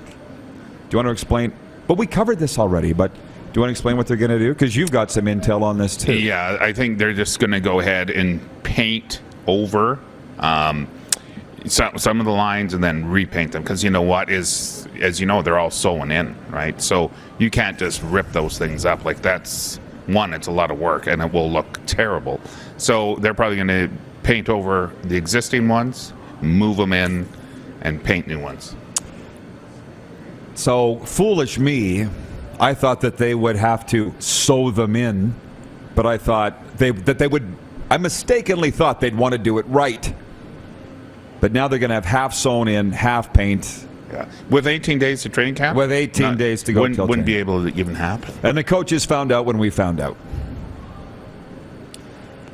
you want to explain? But we covered this already, but do you want to explain what they're going to do? Because you've got some intel on this, too. Yeah, I think they're just going to go ahead and paint over some of the lines and then repaint them. Because you know what is, as you know, they're all sewn in, right? So you can't just rip those things up. Like, that's, one, it's a lot of work, and it will look terrible. So they're probably going to paint over the existing ones, move them in, and paint new ones. So, foolish me, I thought that they would have to sew them in, but I thought I mistakenly thought they'd want to do it right. But now they're going to have half sewn in, half paint. Yeah. With 18 days to training camp? With 18 days to go. Wouldn't be able to even happen. And the coaches found out when we found out.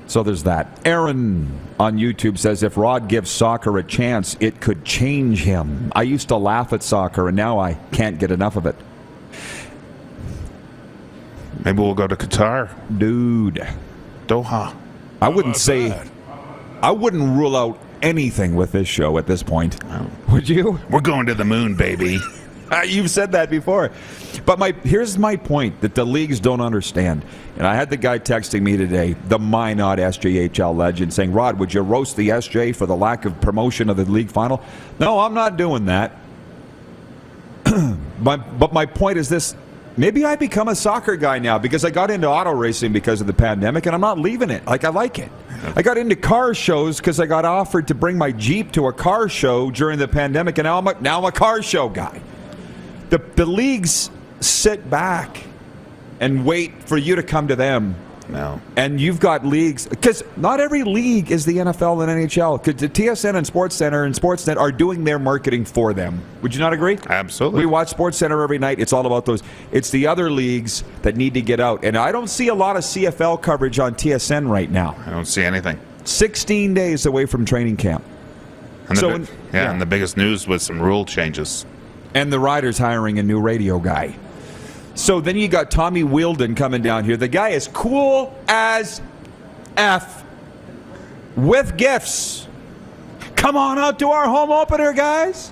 So there's that. Aaron on YouTube says, if Rod gives soccer a chance, it could change him. I used to laugh at soccer, and now I can't get enough of it. Maybe we'll go to Qatar. Dude. Doha. I wouldn't rule out anything with this show at this point. Oh. Would you? We're going to the moon, baby. You've said that before. But here's my point that the leagues don't understand. And I had the guy texting me today, the Minot SJHL legend, saying, Rod, would you roast the SJ for the lack of promotion of the league final? No, I'm not doing that. But my point is this. Maybe I become a soccer guy now because I got into auto racing because of the pandemic, and I'm not leaving it. Like, I like it. I got into car shows because I got offered to bring my Jeep to a car show during the pandemic, and now I'm a car show guy. The leagues sit back and wait for you to come to them. No. And you've got leagues, because not every league is the NFL and NHL. Because the TSN and SportsCenter and Sportsnet are doing their marketing for them. Would you not agree? Absolutely. We watch SportsCenter every night. It's all about those. It's the other leagues that need to get out. And I don't see a lot of CFL coverage on TSN right now. I don't see anything. 16 days away from training camp. And and the biggest news was some rule changes. And the Riders hiring a new radio guy. So then you got Tommy Wheeldon coming down here. The guy is cool as F with gifts. Come on out to our home opener, guys.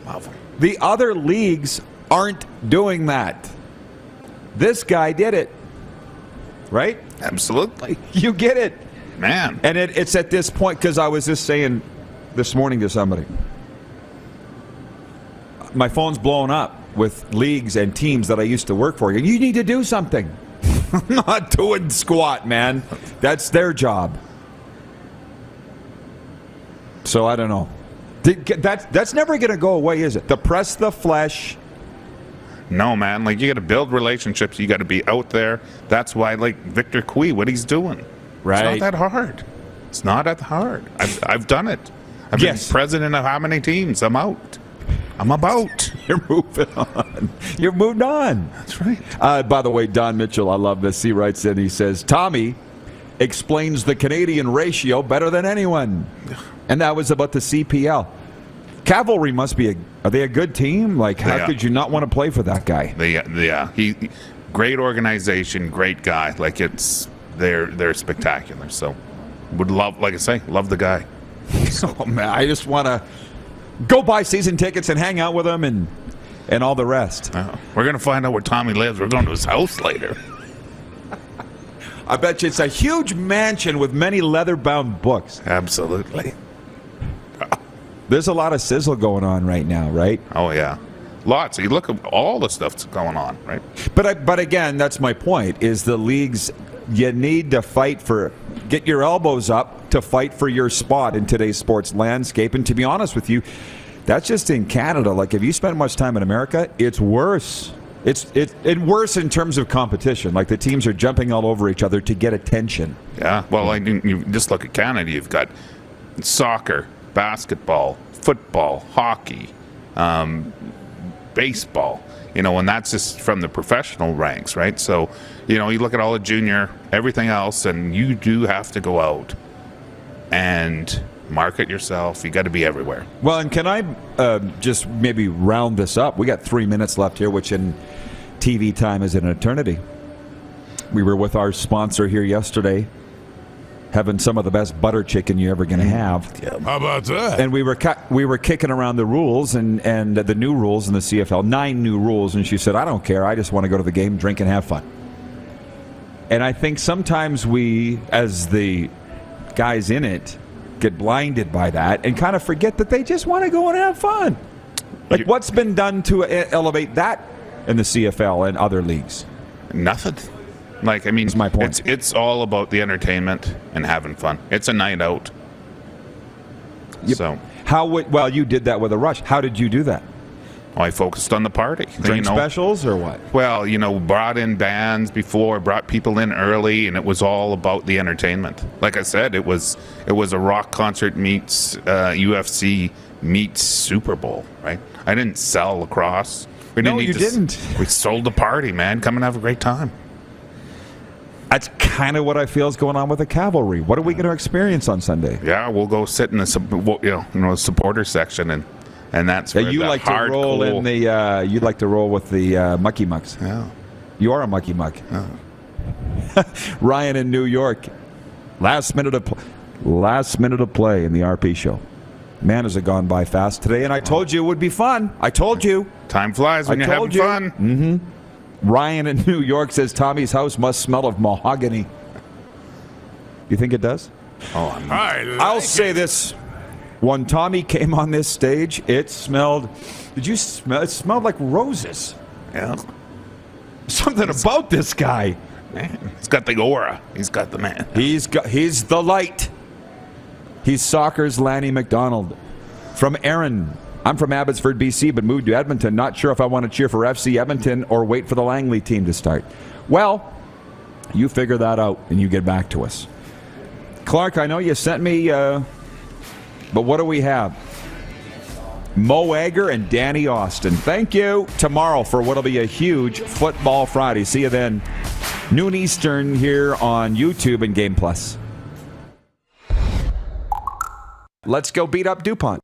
Love him. The other leagues aren't doing that. This guy did it. Right? Absolutely. You get it. Man. And it's at this point, because I was just saying this morning to somebody, my phone's blowing up with leagues and teams that I used to work for. You need to do something. I'm not doing squat, man. That's their job. So I don't know. That's never going to go away, is it? The press the flesh. No, man. Like, you got to build relationships. You got to be out there. That's why, like, Victor Cui, what he's doing. Right. It's not that hard. It's not that hard. I've done it. I've been president of how many teams? I'm out. I'm about. You're moving on. You're moved on. That's right. By the way, Don Mitchell, I love this. He writes in, he says, Tommy explains the Canadian ratio better than anyone. And that was about the CPL. Cavalry must be are they a good team? Like, how could you not want to play for that guy? He great organization, great guy. Like, they're spectacular. So would love, like I say, love the guy. Oh man, I just want to go buy season tickets and hang out with him and all the rest. We're going to find out where Tommy lives. We're going to his house later. I bet you it's a huge mansion with many leather-bound books. Absolutely. There's a lot of sizzle going on right now, right? Oh, yeah. Lots. You look at all the stuff that's going on, right? But again, that's my point, is the leagues, you need to get your elbows up to fight for your spot in today's sports landscape. And to be honest with you, that's just in Canada. Like, if you spend much time in America, it's worse. It's worse in terms of competition. Like, the teams are jumping all over each other to get attention. Yeah. Well, you just look at Canada. You've got soccer, basketball, football, hockey, baseball, and that's just from the professional ranks, right? So, you look at all the junior, everything else, and you do have to go out and market yourself. You got to be everywhere. Well, and can I just maybe round this up? We got 3 minutes left here, which in TV time is an eternity. We were with our sponsor here yesterday, having some of the best butter chicken you're ever going to have. Yeah. How about that? And we were kicking around the rules and the new rules in the CFL, 9 new rules, and she said, I don't care, I just want to go to the game, drink, and have fun. And I think sometimes we, as the guys in it, get blinded by that and kind of forget that they just want to go and have fun. Like, what's been done to elevate that in the CFL and other leagues? Nothing. Like, I mean, that's my point. It's all about the entertainment and having fun. It's a night out. Yep. So you did that with a Rush. How did you do that? Well, I focused on the party. Drink specials or what? Well, brought in bands before, brought people in early, and it was all about the entertainment. Like I said, it was a rock concert meets UFC meets Super Bowl, right? I didn't sell lacrosse. You didn't. We sold the party, man. Come and have a great time. That's kind of what I feel is going on with the Cavalry. What are we going to experience on Sunday? Yeah, we'll go sit in the supporter section, and that's where you like to roll in the. You like to roll with the mucky mucks. Yeah, you are a mucky muck. Yeah. Ryan in New York, last minute of play in the RP show. Man, has it gone by fast today? And I told you it would be fun. I told you. Time flies when you're having fun. Mm-hmm. Ryan in New York says Tommy's house must smell of mahogany. You think it does? I'll say this. When Tommy came on this stage, it smelled... Did you smell? It smelled like roses. Yeah. Something about this guy. Man, he's got the aura. He's got the man. He's the light. He's soccer's Lanny McDonald. From Aaron. I'm from Abbotsford, BC, but moved to Edmonton. Not sure if I want to cheer for FC Edmonton or wait for the Langley team to start. Well, you figure that out and you get back to us. Clark, I know you sent me, but what do we have? Mo Egger and Danny Austin. Thank you. Tomorrow for what'll be a huge Football Friday. See you then. Noon Eastern here on YouTube and Game Plus. Let's go beat up DuPont.